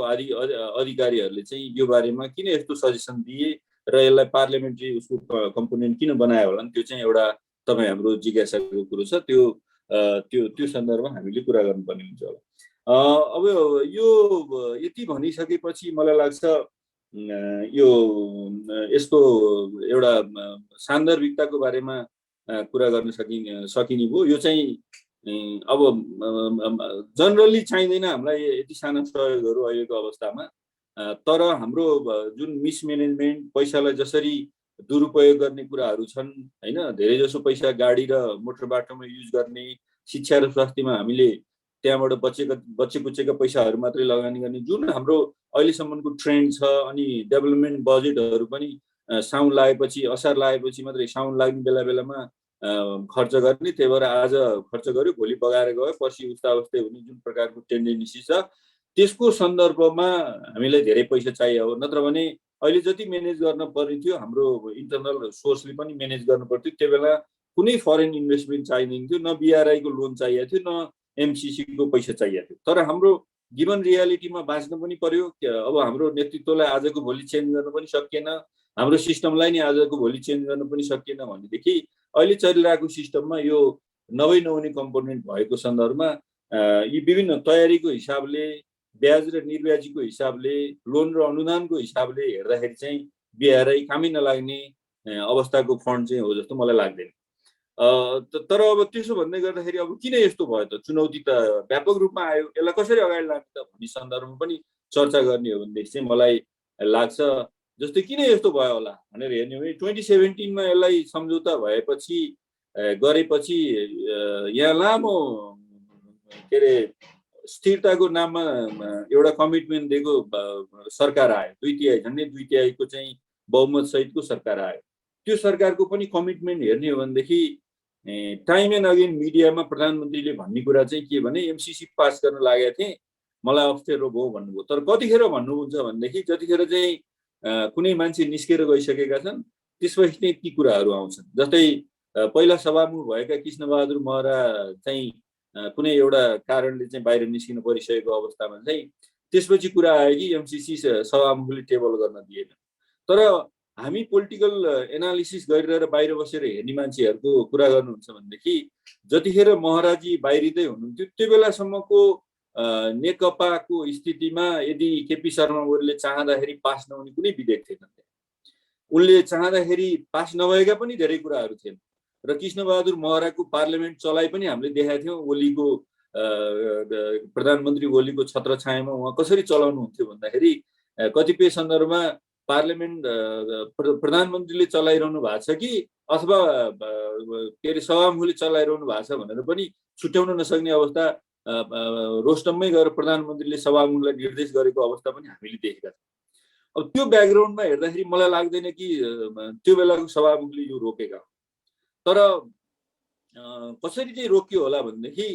अधिकारीहरूले चाहिँ यो बारेमा किन यस्तो सजेसन दिए र यसलाई पार्लियामेन्ट्री उसको कम्पोनेन्ट किन बनायो होला त्यो चाहिँ एउटा तपाईँ हाम्रो जिज्ञासाको कुरो छ त्यो सन्दर्भमा हामीले कुरा गर्नुपर्ने हुन्छ होला अब यो यति भनिसकेपछि मलाई लाग्छ यो यसको एउटा सान्दर्भिकताको बारेमा कुरा गर्न सकिने भयो यो चाहिँ अब जनरली चाहिँदैन हामीलाई यति साना सहयोगहरू अहिलेको अवस्थामा तर हाम्रो जुन मिसम्यानेजमेन्ट पैसालाई जसरी दुरुपयोग गर्ने कुराहरू छन् हैन धेरै जसो पैसा गाडी र मोटर बाटोमा युज गर्ने शिक्षा र स्वास्थ्यमा हामीले त्यहाँबाट बचेकुचेका पैसाहरू मात्रै लगानी गर्ने जुन हाम्रो अहिलेसम्मको ट्रेन्ड छ अनि डेभलपमेन्ट बजेटहरू पनि साउन लागेपछि असार लागेपछि मात्रै साउन लाग्ने बेलामा खर्च गर्ने त्यही भएर आज खर्च गर्यो भोलि बगाएर गयो पर्सि उस्ता उस्तै हुने जुन प्रकारको टेन्डेन्सी छ त्यसको सन्दर्भमा हामीलाई धेरै पैसा चाहियो हो नत्र भने अहिले जति म्यानेज गर्न पर्ने थियो हाम्रो इन्टरनल सोर्सले पनि म्यानेज गर्नु पर्थ्यो त्यो बेला कुनै फरेन इन्भेस्टमेन्ट चाहिँदैन थियो न बीआरआई को लोन चाहिएको थियो न एमसीसी को पैसा चाहिएको थियो तर हाम्रो गिभन रियालिटीमा बाँच्न पनि पर्यो अब हाम्रो नेतृत्वलाई आजको भोलि चेन्ज गर्न पनि सकिएन हाम्रो सिस्टमलाई नि आजको भोलि चेन्ज गर्न पनि सकिएन भनेदेखि अहिले चलिरहेको सिस्टममा यो नहुने कम्पोनेन्ट भएको सन्दर्भमा यी विभिन्न तयारीको हिसाबले ब्याज र निर्ब्याजीको हिसाबले लोन र अनुदानको हिसाबले हेर्दाखेरि चाहिँ बीआरआई कामै नलाग्ने अवस्थाको फन्ड चाहिँ हो जस्तो मलाई लाग्दैन तर अब त्यसो भन्दै गर्दाखेरि अब किन यस्तो भयो त चुनौती त व्यापक रूपमा आयो यसलाई कसरी अगाडि लाने त भन्ने सन्दर्भमा पनि चर्चा गर्ने हो भनेदेखि चाहिँ मलाई लाग्छ जस्तै किन यस्तो भयो होला भनेर हेर्ने हो भने 2017 मा यसलाई सम्झौता भएपछि गरेपछि यहाँ लामो के अरे स्थिरताको नाममा एउटा कमिटमेन्ट दिएको सरकार आयो 2/3 झन्डै 2/3 को चाहिँ बहुमत सहितको सरकार आयो त्यो सरकारको पनि कमिटमेन्ट हेर्ने हो भनेदेखि टाइम एन्ड अगेन मिडियामा प्रधानमन्त्रीले भन्ने कुरा चाहिँ के भने एमसीसी पास गर्न लागेको थिएँ मलाई अप्ठ्यारो भयो भन्नुभयो तर कतिखेर भन्नुहुन्छ भनेदेखि जतिखेर चाहिँ कुनै मान्छे निस्केर गइसकेका छन् त्यसपछि नै ती कुराहरू आउँछन् जस्तै पहिला सभामुख भएका कृष्णबहादुर महरा चाहिँ कुनै एउटा कारणले चाहिँ बाहिर निस्किन परिसकेको अवस्थामा चाहिँ त्यसपछि कुरा आयो कि एमसीसी सभामुखले टेबल गर्न दिएन तर हामी पोलिटिकल एनालिसिस गरिरहेर बाहिर बसेर हेर्ने मान्छेहरूको कुरा गर्नुहुन्छ भनेदेखि जतिखेर महराजी बाहिरिँदै हुनुहुन्थ्यो त्यो बेलासम्मको नेकपाको स्थितिमा यदि केपी शर्मा ओलीले चाहँदाखेरि पास नहुने कुनै विधेयक थिएन उनले चाहँदाखेरि पास नभएका पनि धेरै कुराहरू थिएन र कृष्णबहादुर महराको पार्लियामेन्ट चलाइ पनि हामीले देखाएको थियौँ ओलीको प्रधानमन्त्री ओलीको छत्रछायामा उहाँ कसरी चलाउनुहुन्थ्यो भन्दाखेरि कतिपय सन्दर्भमा पार्लियामेन्ट प्रधानमन्त्रीले चलाइरहनु भएको छ कि अथवा के अरे सभामुखले चलाइरहनु भएको छ भनेर पनि छुट्याउन नसक्ने अवस्था रोस्टममै गएर प्रधानमन्त्रीले सभामुखलाई निर्देश गरेको अवस्था पनि हामीले देखेका छौँ अब त्यो ब्याकग्राउन्डमा हेर्दाखेरि मलाई लाग्दैन कि त्यो बेलाको सभामुखले यो रोकेका हो तर कसरी चाहिँ रोकियो होला भनेदेखि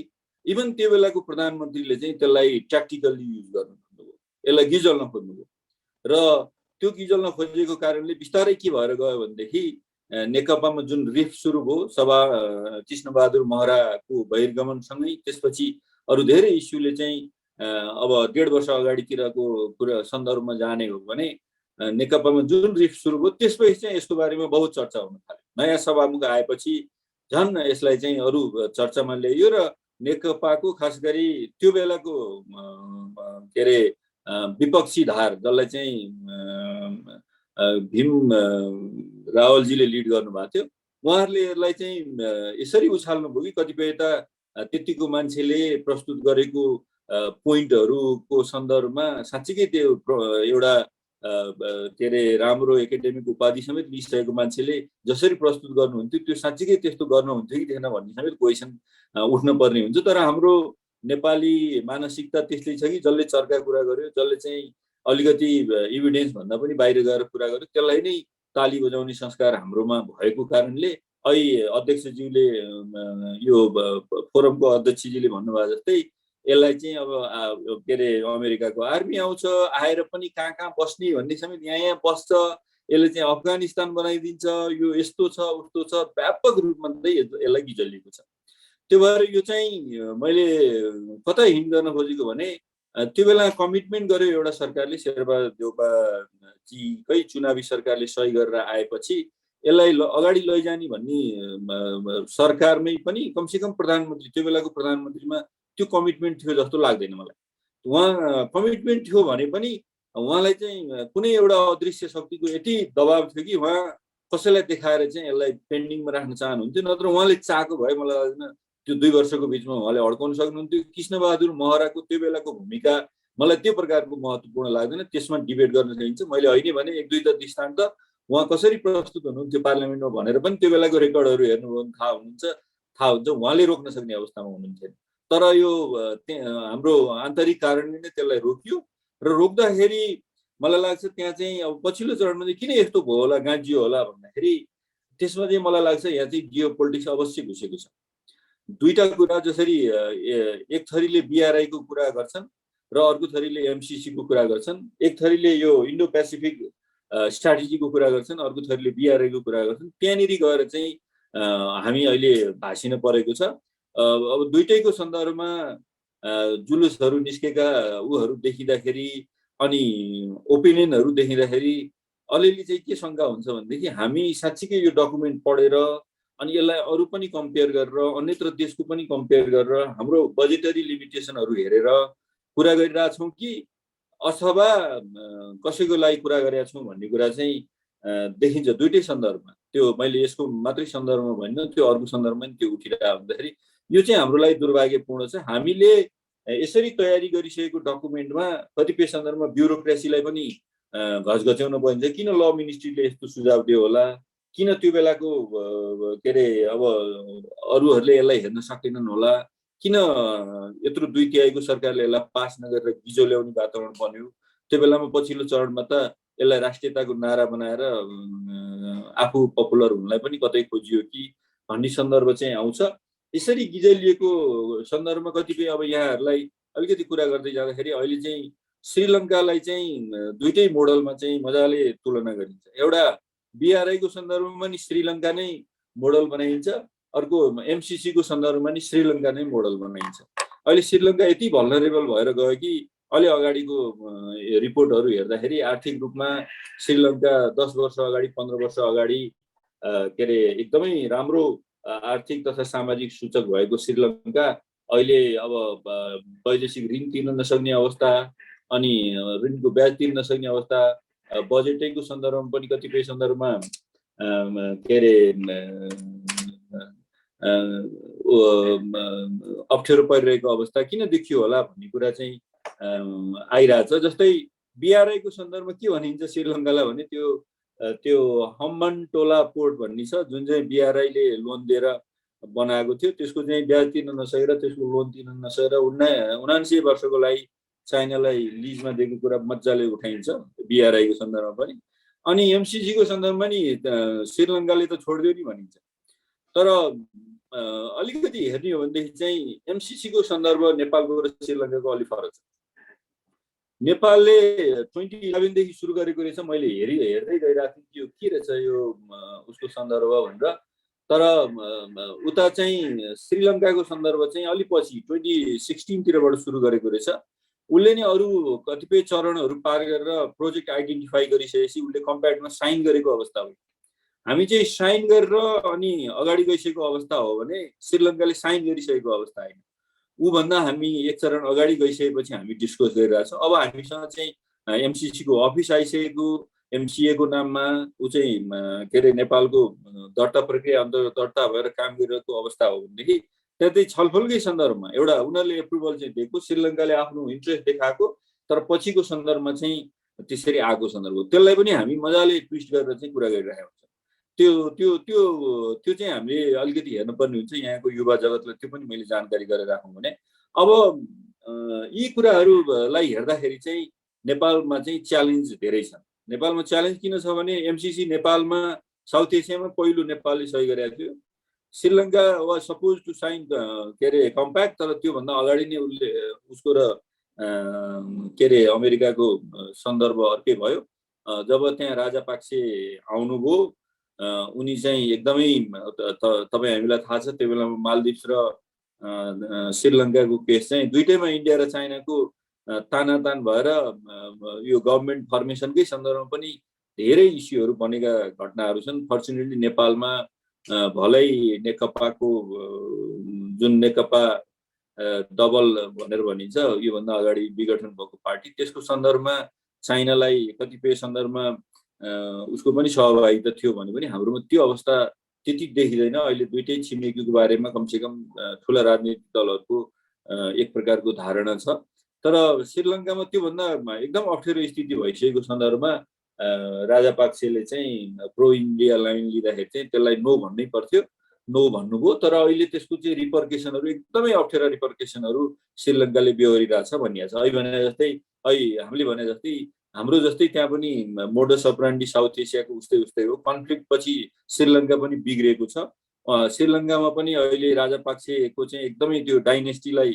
इभन त्यो बेलाको प्रधानमन्त्रीले चाहिँ त्यसलाई ट्याक्टिकली युज गर्नु खोज्नुभयो यसलाई गिजल्न खोज्नुभयो र त्यो गिजल्न खोजेको कारणले बिस्तारै के भएर गयो भनेदेखि नेकपामा जुन रिफ सुरु भयो कृष्णबहादुर महराको बहिर्गमनसँगै त्यसपछि अरू धेरै इस्युले चाहिँ अब 1.5 वर्ष अगाडितिरको कुरा सन्दर्भमा जाने हो भने नेकपामा जुन रिफ सुरु भयो त्यसपछि चाहिँ यसको बारेमा बहुत चर्चा हुन थाल्यो नयाँ सभामुख आएपछि झन् यसलाई चाहिँ अरू चर्चामा ल्याइयो र नेकपाको खास गरी त्यो बेलाको के अरे विपक्षी धार जसलाई चाहिँ भीम रावलजीले लिड गर्नुभएको थियो, उहाँहरूले यसलाई चाहिँ यसरी उछाल्नुभयो कि कतिपय त त्यतिको मान्छेले प्रस्तुत गरेको पोइन्टहरूको सन्दर्भमा साँच्चीकै त्यो एउटा के अरे राम्रो एकाडेमिक उपाधि समेत लिइसकेको मान्छेले जसरी प्रस्तुत गर्नुहुन्थ्यो त्यो साँच्चीकै त्यस्तो गर्नुहुन्थ्यो कि थिएन भन्ने समेत क्वेसन उठ्न पर्ने हुन्छ। तर हाम्रो नेपाली मानसिकता त्यस्तै छ कि जसले चर्का कुरा गर्यो, जसले चाहिँ अलिकति इभिडेन्स भन्दा पनि बाहिर गएर कुरा गर्यो, त्यसलाई नै ताली बजाउने संस्कार हाम्रोमा भएको कारणले अहिले अध्यक्षज्यूले यो फोरमको अध्यक्षजीले भन्नुभयो जस्तै यसलाई चाहिँ अब के अरे अमेरिकाको आर्मी आउँछ, आएर पनि कहाँ कहाँ बस्ने भन्ने समेत यहाँ बस्छ, यसले चाहिँ अफगानिस्तान बनाइदिन्छ, यो यस्तो छ उस्तो छ, व्यापक रूपमा चाहिँ यसलाई गिजलिएको छ। त्यो भएर यो चाहिँ मैले कता हिन्ट गर्न खोजेको भने त्यो बेला कमिटमेन्ट गर्यो एउटा सरकारले, शेरबा देउपाजीकै चुनावी सरकारले सही गरेर आएपछि यसलाई अगाडि लैजाने भन्ने सरकारमै पनि कमसेकम प्रधानमन्त्री, त्यो बेलाको प्रधानमन्त्रीमा त्यो कमिटमेन्ट थियो जस्तो लाग्दैन मलाई। उहाँ कमिटमेन्ट थियो भने पनि उहाँलाई चाहिँ कुनै एउटा अदृश्य शक्तिको यति दबाब थियो कि उहाँ कसैलाई देखाएर चाहिँ यसलाई पेन्डिङमा राख्न चाहनुहुन्थ्यो, नत्र उहाँले चाहेको भए मलाई लाग्दैन त्यो 2 वर्षको बिचमा उहाँले अड्काउन सक्नुहुन्थ्यो। कृष्णबहादुर महराको त्यो बेलाको भूमिका मलाई त्यो प्रकारको महत्त्वपूर्ण लाग्दैन, त्यसमा डिबेट गर्न सकिन्छ। मैले होइन भने 1-2 त दृष्टान्त उहाँ कसरी प्रस्तुत हुनुहुन्थ्यो पार्लियामेन्टमा भनेर पनि त्यो बेलाको रेकर्डहरू हेर्नुभयो भने थाहा हुन्छ उहाँले रोक्न सक्ने अवस्थामा हुनुहुन्थ्यो। तर यो हाम्रो आन्तरिक कारणले नै त्यसलाई रोकियो र रोक्दाखेरि मलाई लाग्छ त्यहाँ चाहिँ अब पछिल्लो चरणमा चाहिँ किन यस्तो भयो होला, गाँजियो होला भन्दाखेरि त्यसमा चाहिँ मलाई लाग्छ यहाँ चाहिँ जियो पोलिटिक्स अवश्य घुसेको छ। दुईटा कुरा, जसरी एक थरीले बिआरआईको कुरा गर्छन् र अर्को थरीले एमसिसीको कुरा गर्छन्, एक थरीले यो इन्डो पेसिफिक स्ट्राटेजीको कुरा गर्छन्, अर्को थरीले बिआरआईको कुरा गर्छन्, त्यहाँनिर गएर चाहिँ हामी अहिले भाँसिन परेको छ। अब दुईटैको सन्दर्भमा जुलुसहरू निस्केका उहरू देखिँदाखेरि अनि ओपिनियनहरू देखिँदाखेरि अलिअलि चाहिँ के शङ्का हुन्छ भनेदेखि हामी साँच्चीकै यो डकुमेन्ट पढेर अनि यसलाई अरू पनि कम्पेयर गरेर, अन्यत्र देशको पनि कम्पेयर गरेर, हाम्रो बजेटरी लिमिटेसनहरू हेरेर कुरा गरिरहेछौँ कि अथवा कसैको लागि कुरा गरेका छौँ भन्ने कुरा चाहिँ देखिन्छ दुईटै सन्दर्भमा। त्यो मैले यसको मात्रै सन्दर्भमा भन्न, त्यो अर्को सन्दर्भमा पनि त्यो उठिरहेको हुँदाखेरि यो चाहिँ हाम्रो लागि दुर्भाग्यपूर्ण छ। हामीले यसरी तयारी गरिसकेको डकुमेन्टमा कतिपय सन्दर्भमा ब्युरोक्रेसीलाई पनि घचघच्याउन पाइन्छ। किन ल मिनिस्ट्रीले यस्तो सुझाव दियो होला, किन त्यो बेलाको के अरे अब अरूहरूले यसलाई हेर्न सकेनन् होला, किन यत्रो 2/3 सरकारले यसलाई पास नगरेर गिजो ल्याउने वातावरण बन्यो। त्यो बेलामा पछिल्लो चरणमा त यसलाई राष्ट्रियताको नारा बनाएर आफू पपुलर हुनलाई पनि कतै खोजियो कि भन्ने सन्दर्भ चाहिँ आउँछ। यसरी गिजलिएको सन्दर्भमा कतिपय अब यहाँहरूलाई अलिकति कुरा गर्दै जाँदाखेरि अहिले चाहिँ श्रीलङ्कालाई चाहिँ दुईटै मोडलमा चाहिँ मजाले तुलना गरिन्छ। एउटा बिआरआईको सन्दर्भमा पनि श्रीलङ्का नै मोडल बनाइन्छ, अर्को एमसिसीको सन्दर्भमा नि श्रीलङ्का नै मोडल बनाइन्छ। अहिले श्रीलङ्का यति भल्नरेबल भएर गयो कि अलि अगाडिको रिपोर्टहरू हेर्दाखेरि आर्थिक रूपमा श्रीलङ्का 10 वर्ष अगाडि 15 वर्ष अगाडि के अरे एकदमै राम्रो आर्थिक तथा सामाजिक सूचक भएको श्रीलङ्का अहिले अब वैदेशिक ऋण तिर्न नसक्ने अवस्था, अनि ऋणको ब्याज तिर्न नसक्ने अवस्था, बजेटैको सन्दर्भमा पनि कतिपय सन्दर्भमा के अरे अप्ठ्यारो परिरहेको अवस्था किन देखियो होला भन्ने कुरा चाहिँ आइरहेछ। जस्तै बिआरआईको सन्दर्भमा के भनिन्छ श्रीलङ्कालाई भने त्यो हम्बनटोला पोर्ट भन्ने छ, जुन चाहिँ बिआरआईले लोन दिएर बनाएको थियो, त्यसको चाहिँ ब्याज तिर्न नसकेर, त्यसको लोन तिर्न नसकेर 79 वर्षको लागि चाइनालाई लिजमा दिएको कुरा मजाले उठाइन्छ बिआरआईको सन्दर्भमा पनि। अनि एमसिसीको सन्दर्भमा नि श्रीलङ्काले त छोडिदियो नि भनिन्छ। तर अलिकति हेर्ने हो भनेदेखि चाहिँ एमसिसीको सन्दर्भ नेपालको र श्रीलङ्काको अलि फरक छ। नेपालले 2011 देखि सुरु गरेको रहेछ, मैले हेर्दै गइरहेको थिएँ के रहेछ यो उसको सन्दर्भ भनेर। तर उता चाहिँ श्रीलङ्काको सन्दर्भ चाहिँ अलि पछि 2016 तिरबाट सुरु गरेको रहेछ। उसले नि अरू कतिपय चरणहरू पार गरेर प्रोजेक्ट आइडेन्टिफाई गरिसकेपछि उसले कम्प्याक्टमा साइन गरेको अवस्था हो। हामी चाहिँ साइन गरेर अनि अगाडि गइसकेको अवस्था हो भने श्रीलङ्काले साइन गरिसकेको अवस्था होइन। ऊभन्दा हामी एक चरण अगाडि गइसकेपछि हामी डिस्कस गरिरहेछौँ। अब हामीसँग चाहिँ एमसिसीको अफिस आइसकेको, एमसिएको नाममा ऊ चाहिँ के अरे नेपालको दर्ता प्रक्रिया अन्तर्गत दर्ता भएर काम गरिरहेको अवस्था हो भनेदेखि त्यही छलफलकै सन्दर्भमा एउटा उनीहरूले एप्रुभल चाहिँ दिएको, श्रीलङ्काले आफ्नो इन्ट्रेस्ट देखाएको, तर पछिको सन्दर्भमा चाहिँ त्यसरी आएको सन्दर्भ हो। त्यसलाई पनि हामी मजाले ट्विस्ट गरेर चाहिँ कुरा गरिरहेको हुन्छ। त्यो त्यो त्यो त्यो चाहिँ हामीले अलिकति हेर्नुपर्ने हुन्छ। यहाँको युवा जगतलाई त्यो पनि मैले जानकारी गरेर राखौँ भने अब यी कुराहरूलाई हेर्दाखेरि चाहिँ नेपालमा चाहिँ च्यालेन्ज धेरै छन्। नेपालमा च्यालेन्ज किन छ भने एमसिसी नेपालमा साउथ एसियामा पहिलो नेपालले सही गरेको थियो। Sri Lanka was suppose to sign के अरे कम्प्याक्ट, तर त्योभन्दा अगाडि नै उसको र के अरे अमेरिकाको सन्दर्भ अर्कै भयो। जब त्यहाँ राजापाक्से आउनुभयो उनी चाहिँ एकदमै तपाईँ हामीलाई थाहा छ त्यो बेलामा मालदिप्स र श्रीलङ्काको केस चाहिँ दुइटैमा इन्डिया र चाइनाको तानातान भएर यो गभर्मेन्ट फर्मेसनकै सन्दर्भमा पनि धेरै इस्युहरू बनेका घटनाहरू छन्। फर्चुनेटली नेपालमा भलै नेकपाको जुन नेकपा डबल भनेर भनिन्छ योभन्दा अगाडि विघटन भएको पार्टी, त्यसको सन्दर्भमा चाइनालाई कतिपय सन्दर्भमा उसको पनि सहभागिता थियो भने पनि हाम्रोमा त्यो अवस्था त्यति देखिँदैन। अहिले दुइटै छिमेकीको बारेमा कमसेकम ठुला राजनीतिक दलहरूको एक प्रकारको धारणा छ। तर श्रीलङ्कामा त्योभन्दा एकदम अप्ठ्यारो स्थिति भइसकेको सन्दर्भमा राजापाक्सेले चाहिँ प्रो इन्डिया लाइन लिँदाखेरि चाहिँ त्यसलाई नो भन्नै पर्थ्यो, नो भन्नुभयो। तर अहिले त्यसको चाहिँ रिपर्केसनहरू एकदमै अप्ठ्यारा रिपर्केसनहरू श्रीलङ्काले बेहोरिरहेछ भनिएको छ। अहिले भने जस्तै हामीले भने जस्तै हाम्रो जस्तै त्यहाँ पनि मोडस अपरान्डी साउथ एसियाको उस्तै हो। कन्फ्लिक्ट पछि श्रीलङ्का पनि बिग्रेको छ। श्रीलङ्कामा पनि अहिले राजापाक्सेको चाहिँ एकदमै त्यो डाइनेस्टीलाई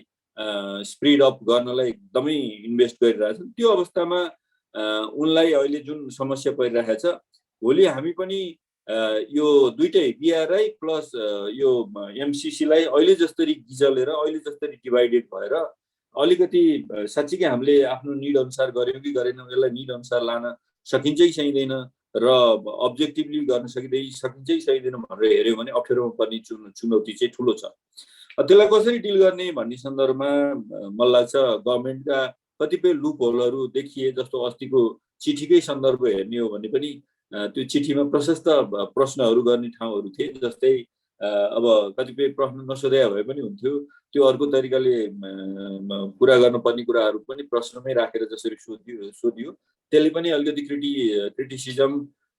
स्प्रिड अप गर्नलाई एकदमै इन्भेस्ट गरिरहेछन्। त्यो अवस्थामा उनलाई अहिले जुन समस्या परिरहेको छ, भोलि हामी पनि यो दुइटै बिआरआई प्लस यो एमसिसीलाई अहिले जसरी गिजलेर अहिले जसरी डिभाइडेड भएर अलिकति साँच्चीकै हामीले आफ्नो निड अनुसार गऱ्यौँ कि गरेनौँ, यसलाई निड अनुसार लान सकिन्छ कि सकिँदैन र अब्जेक्टिभली गर्न सकिन्छ कि सकिँदैन भनेर हेऱ्यौँ भने अप्ठ्यारोमा पर्ने चुनौती चाहिँ ठुलो छ। त्यसलाई कसरी डिल गर्ने भन्ने सन्दर्भमा मलाई लाग्छ गभर्मेन्टका कतिपय लुप होलहरू देखिए। जस्तो अस्तिको चिठीकै सन्दर्भ हेर्ने हो भने पनि त्यो चिठीमा प्रशस्त प्रश्नहरू गर्ने ठाउँहरू थिए। जस्तै अब कतिपय प्रश्न नसोधे भए पनि हुन्थ्यो, त्यो अर्को तरिकाले कुरा गर्नुपर्ने कुराहरू पनि प्रश्नमै राखेर जसरी सोधियो त्यसले पनि अलिकति क्रिटिसिजम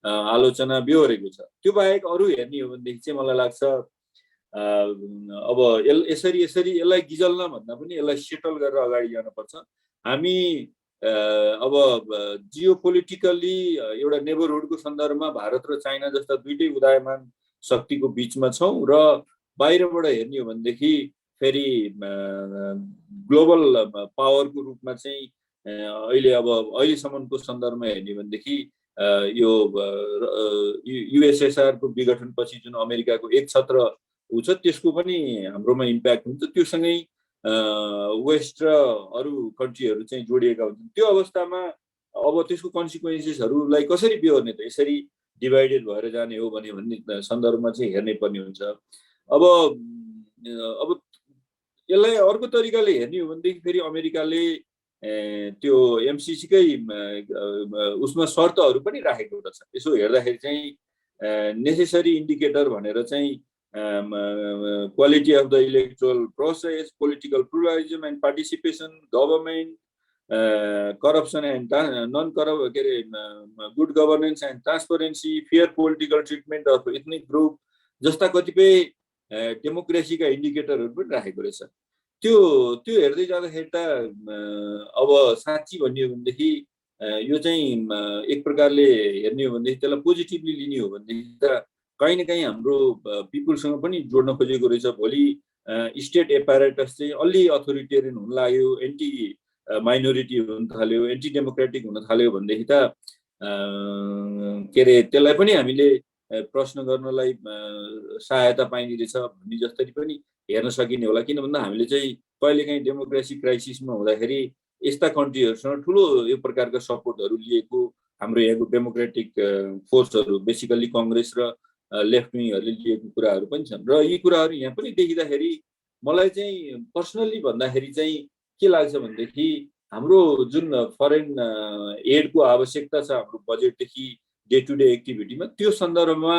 आलोचना बेहोरेको छ। त्यो बाहेक अरू हेर्ने हो भनेदेखि चाहिँ मलाई लाग्छ अब यसरी यसलाई गिजल्न भन्दा पनि यसलाई सेटल गरेर अगाडि जानुपर्छ। हामी अब जियो पोलिटिकल्ली एउटा नेबरहुडको सन्दर्भमा भारत र चाइना जस्ता दुइटै उदयमान शक्तिको बिचमा छौँ र बाहिरबाट हेर्ने हो भनेदेखि फेरि ग्लोबल पावरको रूपमा चाहिँ अहिले अब अहिलेसम्मको सन्दर्भमा हेर्ने हो भनेदेखि यो युएसएसआरको विघटनपछि जुन अमेरिकाको एक छत्र ऊ छ त्यसको पनि हाम्रोमा इम्प्याक्ट हुन्छ। त्योसँगै वेस्ट र अरू कन्ट्रीहरू चाहिँ जोडिएका हुन्छन्। त्यो अवस्थामा अब त्यसको कन्सिक्वेन्सेसहरूलाई कसरी बेहोर्ने त, यसरी डिभाइडेड भएर जाने हो भन्ने सन्दर्भमा चाहिँ हेर्नै पर्ने हुन्छ। अब यसलाई अर्को तरिकाले हेर्ने हो भनेदेखि फेरि अमेरिकाले त्यो एमसिसीकै उसमा शर्तहरू पनि राखेको रहेछ। यसो हेर्दाखेरि चाहिँ नेसेसरी इन्डिकेटर भनेर चाहिँ quality of the electoral process, political pluralism and participation, government, corruption and good governance and transparency, fair political treatment of ethnic group जस्ता कतिपय डेमोक्रेसीका इन्डिकेटरहरू पनि राखेको रहेछ। त्यो हेर्दै जाँदाखेरि त अब साँच्ची भन्ने हो भनेदेखि यो चाहिँ एक प्रकारले हेर्ने हो भनेदेखि त्यसलाई पोजिटिभली लिने हो भनेदेखि त कहीँ न कहीँ हाम्रो पिपुलसँग पनि जोड्न खोजेको रहेछ। भोलि स्टेट एपारेटस चाहिँ अलि अथोरिटेरियन हुन लाग्यो, एन्टी माइनोरिटी हुन थाल्यो, एन्टी डेमोक्रेटिक हुन थाल्यो भनेदेखि त के अरे त्यसलाई पनि हामीले प्रश्न गर्नलाई सहायता पाइने रहेछ भन्ने जस्तै पनि हेर्न सकिने होला। किन भन्दा हामीले चाहिँ कहिलेकाहीँ डेमोक्रेसी क्राइसिसमा हुँदाखेरि यस्ता कन्ट्रीहरूसँग ठुलो यो प्रकारका सपोर्टहरू लिएको हाम्रो यहाँको डेमोक्रेटिक फोर्सहरू बेसिकल्ली कङ्ग्रेस र लेफ्ट विङहरूले लिएको कुराहरू पनि छन्। र यी कुराहरू यहाँ पनि देखिँदाखेरि मलाई चाहिँ पर्सनली भन्दाखेरि चाहिँ के लाग्छ भनेदेखि हाम्रो जुन फरेन एडको आवश्यकता छ हाम्रो बजेटदेखि डे टु डे एक्टिभिटीमा त्यो सन्दर्भमा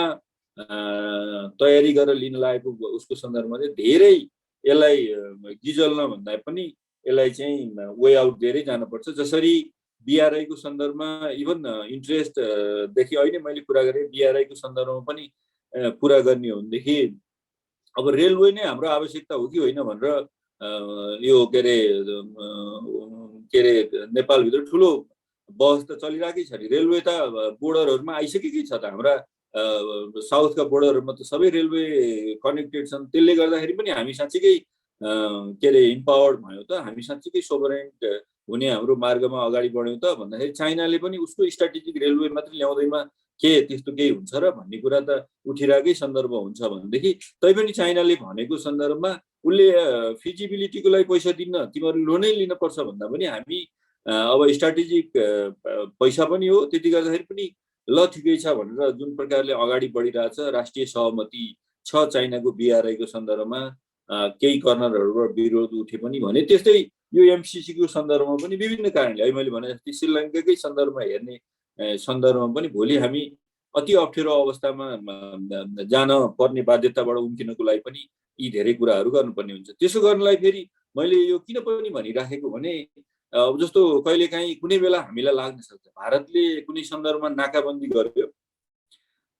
तयारी गरेर लिन लागेको उसको सन्दर्भमा चाहिँ धेरै यसलाई गिजल्न भन्दा पनि यसलाई चाहिँ वे आउट धेरै जानुपर्छ। जसरी बिआरआईको सन्दर्भमा इभन इन्ट्रेस्टदेखि अहिले मैले कुरा गरेँ, बिआरआईको सन्दर्भमा पनि कुरा गर्ने हो भनेदेखि अब रेलवे नै हाम्रो आवश्यकता हो कि होइन भनेर यो के अरे नेपालभित्र ठुलो बहस त चलिरहेकै छ नि। रेलवे त बोर्डरहरूमा आइसकेकै छ त, हाम्रा साउथका बोर्डरहरूमा त सबै रेलवे कनेक्टेड छन्। त्यसले गर्दाखेरि पनि हामी साँच्चीकै के अरे इम्पावर्ड भयौँ त, हामी साँच्चीकै सोभरेन्ट हुने हाम्रो मार्गमा अगाडि बढ्यौँ त भन्दाखेरि चाइनाले पनि उसको स्ट्राटेजिक रेलवे मात्रै ल्याउँदैमा के त्यस्तो केही हुन्छ र भन्ने कुरा त उठिरहेकै सन्दर्भ हुन्छ भनेदेखि तैपनि चाइनाले भनेको सन्दर्भमा उसले फिजिबिलिटीको लागि पैसा दिन्न, तिमीहरू लोनै लिनुपर्छ भन्दा पनि हामी अब स्ट्राटेजिक पैसा पनि हो, त्यति गर्दाखेरि पनि ल ठिकै छ भनेर जुन प्रकारले अगाडि बढिरहेछ, राष्ट्रिय सहमति छ चाइनाको बिआरआईको सन्दर्भमा, केही कर्नरहरूबाट विरोध उठे पनि भने त्यस्तै यो एमसिसीको सन्दर्भमा पनि विभिन्न कारणले अहिले मैले भने जस्तै श्रीलङ्काकै सन्दर्भमा हेर्ने सन्दर्भमा पनि भोलि हामी अति अप्ठ्यारो अवस्थामा जान पर्ने बाध्यताबाट उम्किनको लागि पनि यी धेरै कुराहरू गर्नुपर्ने हुन्छ। त्यसो गर्नलाई फेरि मैले यो किन पनि भनिराखेको भने अब जस्तो कहिलेकाहीँ कुनै बेला हामीलाई लाग्न सक्छ भारतले कुनै सन्दर्भमा नाकाबन्दी गर्यो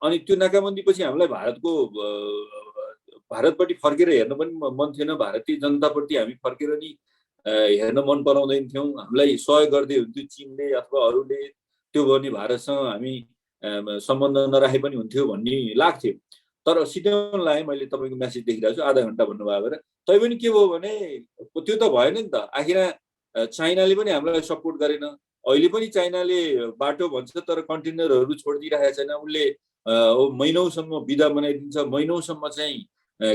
अनि त्यो नाकाबन्दी पछि हामीलाई भारतपट्टि फर्केर हेर्न पनि मन थिएन, भारतीय जनताप्रति हामी फर्केर नि हेर्न मन पराउँदैन थियौँ, हामीलाई सहयोग गर्दै हुन्थ्यो चिनले अथवा अरूले, त्यो गर्ने भारतसँग हामी सम्बन्ध नराखे पनि हुन्थ्यो भन्ने लाग्थ्यो। तर सिध्याउन लाएँ, मैले तपाईँको म्यासेज देखिरहेको छु आधा घन्टा भन्नुभयो भएर, तैपनि के भयो भने त्यो त भएन नि त। आखिर चाइनाले पनि हामीलाई सपोर्ट गरेन, अहिले पनि चाइनाले बाटो भन्छ तर कन्टेनरहरू छोडिदिइरहेको छैन, उसले महिनौसम्म बिदा बनाइदिन्छ, महिनौसम्म चाहिँ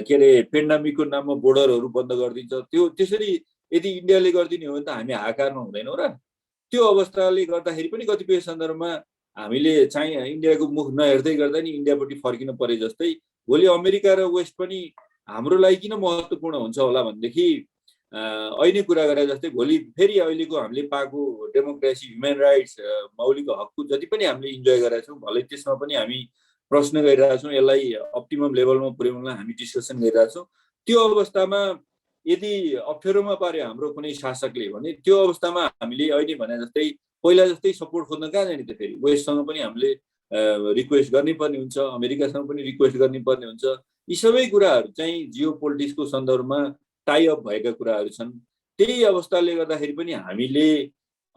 के अरे पेन्डामिकको नाममा बोर्डरहरू बन्द गरिदिन्छ। त्यो त्यसरी यदि इन्डियाले गरिदिने हो भने त हामी हाहाकारमा हुँदैनौँ र। त्यो अवस्थाले गर्दाखेरि पनि कतिपय सन्दर्भमा हामीले चाहिँ इन्डियाको मुख नहेर्दै गर्दा नि इन्डियापट्टि फर्किन परे जस्तै भोलि अमेरिका र वेस्ट पनि हाम्रो लागि किन महत्त्वपूर्ण हुन्छ होला भनेदेखि अहिले कुरा गरे जस्तै भोलि फेरि अहिलेको हामीले पाएको डेमोक्रेसी, ह्युमन राइट्स, मौलिक हकको जति पनि हामीले इन्जोय गरेका छौँ भलै त्यसमा पनि हामी प्रश्न गरिरहेका छौँ, यसलाई अप्टिमम लेभलमा पुर्याउनलाई हामी डिस्कसन गरिरहेका छौँ। त्यो अवस्थामा यदि अप्ठ्यारोमा पार्यो हाम्रो कुनै शासकले भने त्यो अवस्थामा हामीले अहिले भने जस्तै पहिला जस्तै सपोर्ट खोज्न कहाँ जाने त, फेरि वेस्टसँग पनि हामीले रिक्वेस्ट गर्नै पर्ने हुन्छ, अमेरिकासँग पनि रिक्वेस्ट गर्नै पर्ने हुन्छ। यी सबै कुराहरू चाहिँ जियो पोलिटिक्सको सन्दर्भमा टाई अप भएका कुराहरू छन्। त्यही अवस्थाले गर्दाखेरि पनि हामीले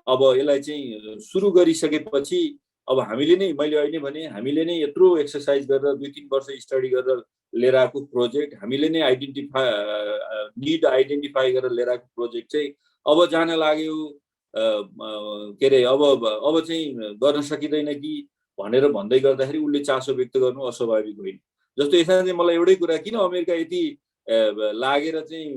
अब यसलाई चाहिँ सुरु गरिसकेपछि अब हामीले नै, मैले अहिले भने हामीले नै यत्रो एक्सर्साइज गरेर 2-3 वर्ष स्टडी गरेर लिएर आएको प्रोजेक्ट, हामीले नै निड आइडेन्टिफाई गरेर लिएर आएको प्रोजेक्ट चाहिँ अब जान लाग्यो के अरे अब चाहिँ गर्न सकिँदैन कि भनेर भन्दै गर्दाखेरि उसले चासो व्यक्त गर्नु अस्वाभाविक होइन। जस्तो यसमा चाहिँ मलाई एउटै कुरा, किन अमेरिका यति लागेर चाहिँ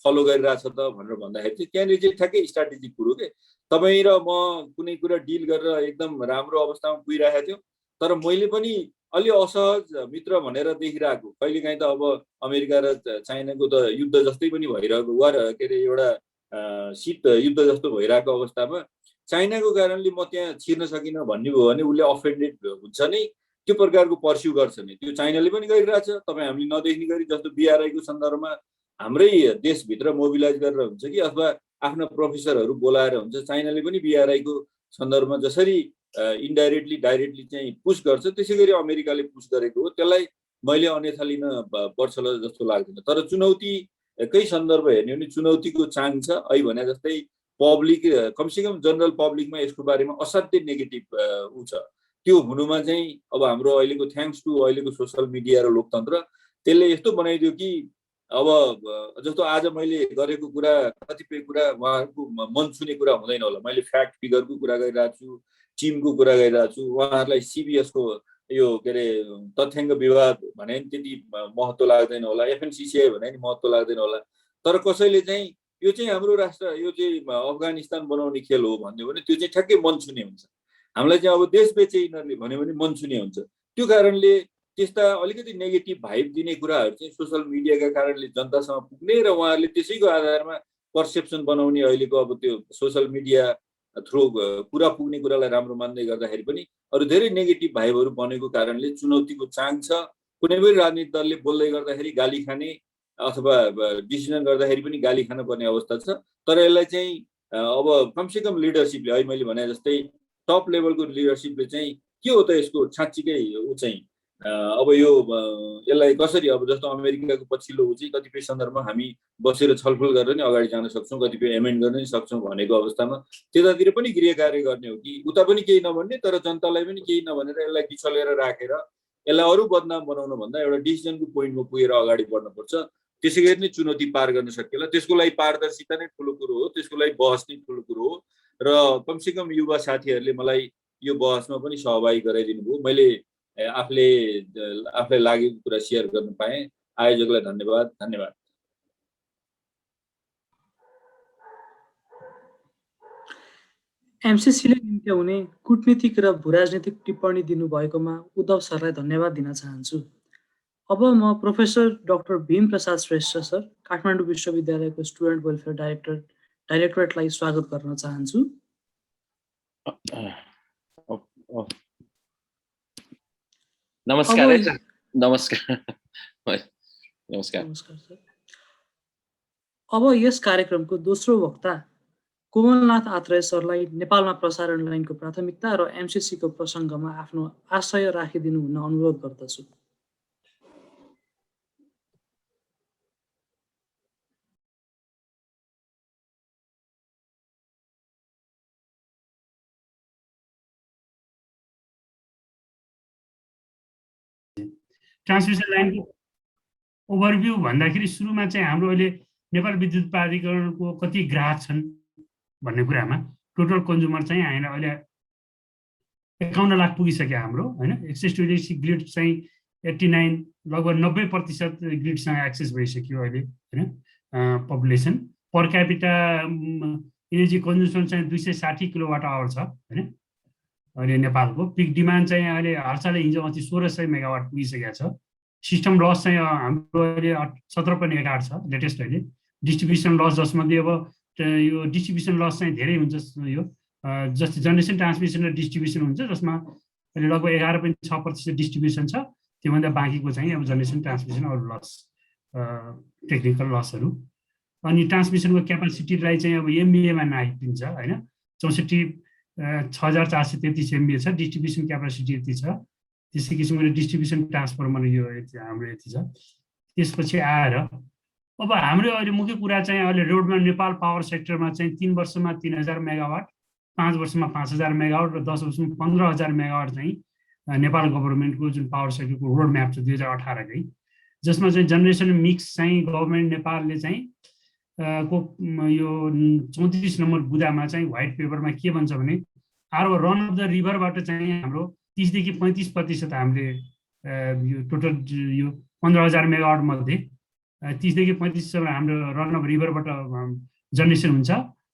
फलो गरिरहेछ त भनेर भन्दाखेरि चाहिँ त्यहाँनिर चाहिँ ठ्याक्कै स्ट्राटेजिक कुरो के, तपाईँ र म कुनै कुरा डिल गरेर एकदम राम्रो अवस्थामा पुगिरहेको थियौँ तर मैले पनि अलि असहज मित्र भनेर देखिरहेको, कहिलेकाहीँ त अब अमेरिका र चाइनाको त युद्ध जस्तै पनि भइरहेको, वार के अरे एउटा शीत युद्ध जस्तो भइरहेको अवस्थामा चाइनाको कारणले म त्यहाँ छिर्न सकिनँ भन्ने भयो भने उसले अफेन्डेड हुन्छ नै, त्यो प्रकारको पर्स्यु गर्छ नि। त्यो चाइनाले पनि गरिरहेछ, तपाईँ हामीले नदेख्ने गरी। जस्तो बिआरआईको सन्दर्भमा हाम्रै देशभित्र मोबिलाइज गरेर हुन्छ कि अथवा आफ्ना प्रोफेसरहरू बोलाएर हुन्छ, चाइनाले पनि बिआरआईको सन्दर्भमा जसरी इन्डाइरेक्टली डाइरेक्टली चाहिँ पुस गर्छ त्यसै गरी अमेरिकाले पुस गरेको हो। त्यसलाई मैले अन्यथा लिन पर्छ जस्तो लाग्दैन। तर चुनौतीकै सन्दर्भ हेर्ने हो भने चुनौतीको चाङ छ। अहिले भने जस्तै पब्लिक, कमसेकम जनरल पब्लिकमा यसको बारेमा असाध्यै नेगेटिभ ऊ छ। त्यो हुनुमा चाहिँ अब हाम्रो अहिलेको थ्याङ्क्स टु अहिलेको सोसल मिडिया र लोकतन्त्र त्यसले यस्तो बनाइदियो कि अब जस्तो आज मैले गरेको कुरा कतिपय कुरा उहाँहरूको मन छुने कुरा हुँदैन होला। मैले फ्याक्ट फिगरको कुरा गरिरहेको छु, टिमको कुरा गरिरहेको छु, उहाँहरूलाई सिबिएसको यो के अरे तथ्याङ्क विवाद भने नि त्यति महत्त्व लाग्दैन होला, एफएनसिसिआई भने नि महत्त्व लाग्दैन होला। तर कसैले चाहिँ यो चाहिँ हाम्रो राष्ट्र, यो चाहिँ अफगानिस्तान बनाउने खेल हो भन्यो भने त्यो चाहिँ ठ्याक्कै मन छुने हुन्छ। हामीलाई चाहिँ अब देश बेचे यिनीहरूले भन्यो भने मन छुने हुन्छ। त्यो कारणले त्यस्ता अलिकति नेगेटिभ भाइब दिने कुराहरू चाहिँ सोसल मिडियाका कारणले जनतासँग पुग्ने र उहाँहरूले त्यसैको आधारमा पर्सेप्सन बनाउने अहिलेको अब त्यो सोसल मिडिया थ्रु कुरा पुग्ने कुरालाई राम्रो मान्दै गर्दाखेरि पनि अरू धेरै नेगेटिभ भाइबहरू बनेको कारणले चुनौतीको चाङ छ। कुनै पनि राजनीतिक दलले बोल्दै गर्दाखेरि गाली खाने अथवा डिसिजन गर्दाखेरि पनि गाली खान पर्ने अवस्था छ। तर यसलाई चाहिँ अब कमसेकम लिडरसिपले अहिले मैले भने जस्तै टप लेभलको लिडरसिपले चाहिँ के हो त यसको साँच्चीकै ऊ चाहिँ अब यो यसलाई कसरी अब जस्तो अमेरिकाको पछिल्लो ऊ चाहिँ कतिपय सन्दर्भमा हामी बसेर छलफल गरेर नै अगाडि जान सक्छौँ, कतिपय एमेन्ड गर्न नि सक्छौँ भनेको अवस्थामा त्यतातिर पनि गृह कार्य गर्ने हो कि उता पनि केही नभन्ने तर जनतालाई पनि केही नभनेर यसलाई बिछलेर राखेर यसलाई अरू बदनाम बनाउनु भन्दा एउटा डिसिजनको पोइन्टमा पुगेर अगाडि बढ्नुपर्छ। त्यसै गरी नै चुनौती पार गर्न सकिएला। त्यसको लागि पारदर्शिता नै ठुलो कुरो हो, त्यसको लागि बहस नै ठुलो कुरो हो र कमसेकम युवा साथीहरूले मलाई यो बहसमा पनि सहभागी गराइदिनु भयो। मैले आफूलाई लागेको कुरा सेयर गर्न पाएँ। आयोजकलाई धन्यवाद। एमसीसीले निम्त्याउने कूटनीतिक र भूराजनीतिक टिप्पणी दिनुभएकोमा उद्धव सरलाई धन्यवाद दिन चाहन्छु। अब म professor doctor Bhim Prasad Shrestha sir, Kathmandu विश्वविद्यालयको स्टुडेन्ट वेलफेयर डाइरेक्टरेटलाई स्वागत गर्न चाहन्छु। नमस्कार सर। अब यस कार्यक्रमको दोस्रो वक्ता कोमलनाथ आत्रेय सरलाई नेपालमा प्रसारण लाइनको प्राथमिकता र एमसीसीको प्रसङ्गमा आफ्नो आशय राखिदिनु हुन अनुरोध गर्दछु। ट्रान्समिसन लाइनको ओभरभ्यू भन्दाखेरि सुरुमा चाहिँ हाम्रो अहिले नेपाल विद्युत प्राधिकरणको कति ग्राहक छन् भन्ने कुरामा टोटल कन्ज्युमर चाहिँ होइन अहिले 51 लाख पुगिसक्यो हाम्रो होइन। एक्सेस टु इलेक्ट्रिसिटी ग्रिड चाहिँ 89 लगभग 90% ग्रिडसँग एक्सेस भइसक्यो अहिले होइन। पपुलेसन पर क्यापिटा इनर्जी कन्ज्युसन चाहिँ 260 किलोवाट आवर छ होइन अहिले नेपालको। पिक डिमान्ड चाहिँ अहिले हालसालै हिजो अस्ति 1600 मेगावाट पुगिसकेको छ। सिस्टम लस चाहिँ हाम्रो अहिले 17.8 छ लेटेस्ट अहिले। डिस्ट्रिब्युसन लस जसमध्ये अब यो डिस्ट्रिब्युसन लस चाहिँ धेरै हुन्छ, यो जस्तै जेनेरेसन ट्रान्समिसन र डिस्ट्रिब्युसन हुन्छ जसमा अहिले लगभग 11.6% डिस्ट्रिब्युसन छ, त्योभन्दा बाँकीको चाहिँ अब जेनेरेसन ट्रान्समिसन अरू लस टेक्निकल लसहरू। अनि ट्रान्समिसनको क्यापासिटीलाई चाहिँ अब एमबिएमा नापिन्छ होइन। 64,433 एमबी छ। डिस्ट्रिब्युसन क्यापासिटी यति छ। त्यसै किसिमको डिस्ट्रिब्युसन ट्रान्सफर्मर यो हाम्रो यति छ। त्यसपछि आएर अब हाम्रो अहिले मुख्य कुरा चाहिँ अहिले रोडमा नेपाल पावर सेक्टरमा चाहिँ 3 वर्षमा 3000 मेगावाट, 5 वर्षमा 5000 मेगावाट र 10 वर्षमा 15000 मेगावाट चाहिँ नेपाल गभर्मेन्टको जुन पावर सेक्टरको रोड म्याप छ 2018 कै, जसमा चाहिँ जेनेरेसन मिक्स चाहिँ गभर्मेन्ट नेपालले चाहिँ को यो 34 नम्बर बुदामा चाहिँ व्हाइट पेपरमा के भन्छ भने रन अफ द रिभरबाट चाहिँ हाम्रो 30 देखि 35% हामीले यो टोटल यो 15000 मेगावाट मध्ये 30 देखि 35% हाम्रो रन अफ रिभरबाट जेनेरेसन हुन्छ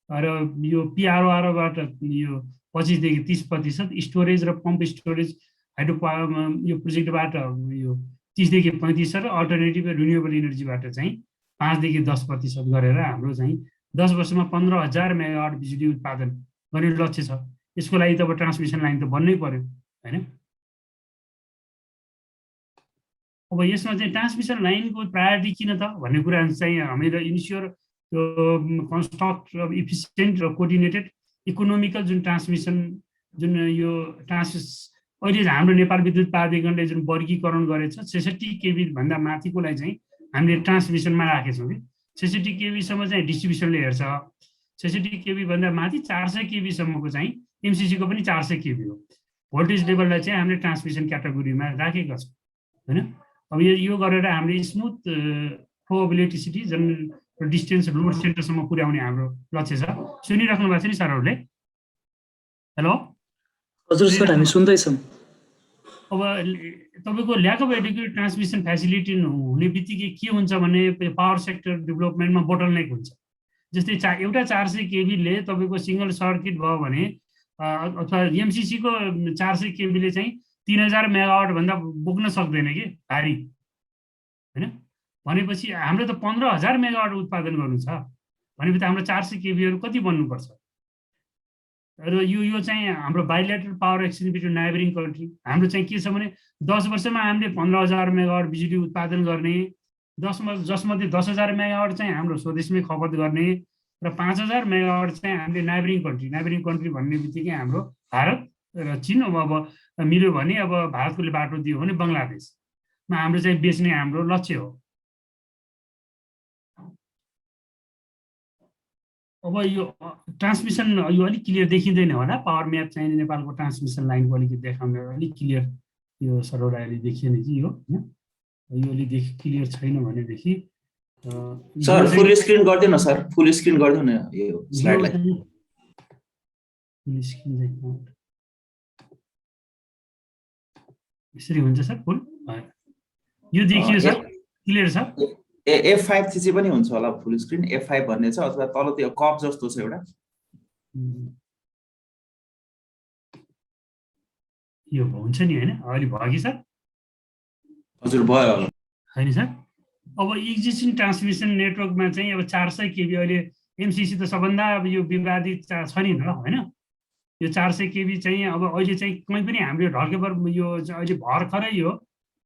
र यो पिआरओआरबाट यो 25 देखि 30% स्टोरेज र पम्प स्टोरेज हाइड्रो यो प्रोजेक्टबाट यो 30 देखि 35 र अल्टरनेटिभ रिन्युएबल इनर्जीबाट चाहिँ 5 देखि 10% गरेर हाम्रो चाहिँ 10 वर्षमा 15000 मेगावाट बिजुली उत्पादन गर्ने लक्ष्य छ। यसको लागि त अब ट्रान्समिसन लाइन त बन्नै पर्यो हैन। अब यसमा चाहिँ ट्रान्समिसन लाइनको प्रायोरिटी किन त भन्ने कुरा चाहिँ हामीले इनिसियर कन्स्ट्रक्ट इफिसिएन्ट र कोअर्डिनेटेड इकोनोमिकल जुन ट्रान्समिसन जुन यो अहिले हाम्रो नेपाल विद्युत प्राधिकरणले जुन वर्गीकरण गरेछ 66 केबी भन्दा माथिकोलाई चाहिँ हामीले ट्रान्समिसनमा राखेछौँ कि 66 केबीसम्म चाहिँ डिस्ट्रिब्युसनले हेर्छ। 66 केबी भन्दा माथि 400 केबीसम्मको चाहिँ एमसीसीको पनि 400 केबी हो। भोल्टेज लेभललाई चाहिँ हामीले ट्रान्समिसन क्याटेगोरीमा राखेका छौँ होइन। अब यो गरेर हामीले स्मुथ फ्लो अफ इलेक्ट्रिसिटी जुन डिस्टेन्स लोड सेन्टरसम्म पुर्याउने हाम्रो लक्ष्य छ। सुनिराख्नु भएको छ नि सरहरूले? हेलो हजुर सर, हामी सुन्दैछौँ। अब तपाईँको lack of adequate transmission facility हुने बित्तिकै के हुन्छ भने पावर सेक्टर डेभलपमेन्टमा बोटलनेक हुन्छ। जस्तै एउटा 400 केबीले तपाईँको सिङ्गल सर्किट भयो भने अथवा एमसीसीको 400 केबीले चाहिँ 3000 मेगावाट भन्दा बोक्न सक्दैन कि भारी हैन। भनेपछि हाम्रो त 15000 मेगावाट उत्पादन गर्नु छ भनेपछि हाम्रो 400 केभीहरू कति बन्नुपर्छ र यो चाहिँ हाम्रो bilateral power exchange between neighbouring country. हाम्रो चाहिँ के छ भने 10 वर्षमा हामीले 15000 मेगावाट बिजुली उत्पादन गर्ने, जसमध्ये 10000 मेगावाट चाहिँ हाम्रो स्वदेशमै खपत गर्ने र 5000 मेगावाट चाहिँ हामीले नाइबरिङ कन्ट्री भन्ने बित्तिकै हाम्रो भारत र चीन, अब मिल्यो भने अब भारतले बाटो दियो भने बङ्गलादेशमा हाम्रो चाहिँ बेच्ने हाम्रो लक्ष्य हो। अब यो ट्रान्समिसन यो अलिक क्लियर देखिँदैन होला, पावर म्याप चाहिँ नेपालको ट्रान्समिसन लाइनको अलिकति देखाउने अलिक क्लियर यो सरौरा अहिले देखिएन कि यो हैन, यो अलि क्लियर छैन भनेदेखि सर फुल स्क्रिन गरिदिनु सर, फुल स्क्रिन गरिदिनु यो स्लाइडलाई। फुल स्क्रिन चाहिँ यसरी हुन्छ सर फुल, यो देखियो सर क्लियर छ। F5 चाहिँ पनि हुन्छ होला फुल स्क्रिन, F5 भन्ने छ अथवा तल त्यो कप जस्तो छ एउटा, यो हुन्छ नि हैन, अहिले भयो कि सर? हजुर भयो हैन सर। अब एक्जिस्टिङ ट्रान्समिसन नेटवर्कमा चाहिँ अब 400 केबी अहिले एमसिसी त सबभन्दा अब यो विवादित छ नि त हैन। यो 400 केबी चाहिँ अब अहिले चाहिँ कहीँ पनि हाम्रो ढल्केबर यो अहिले भर्खरै यो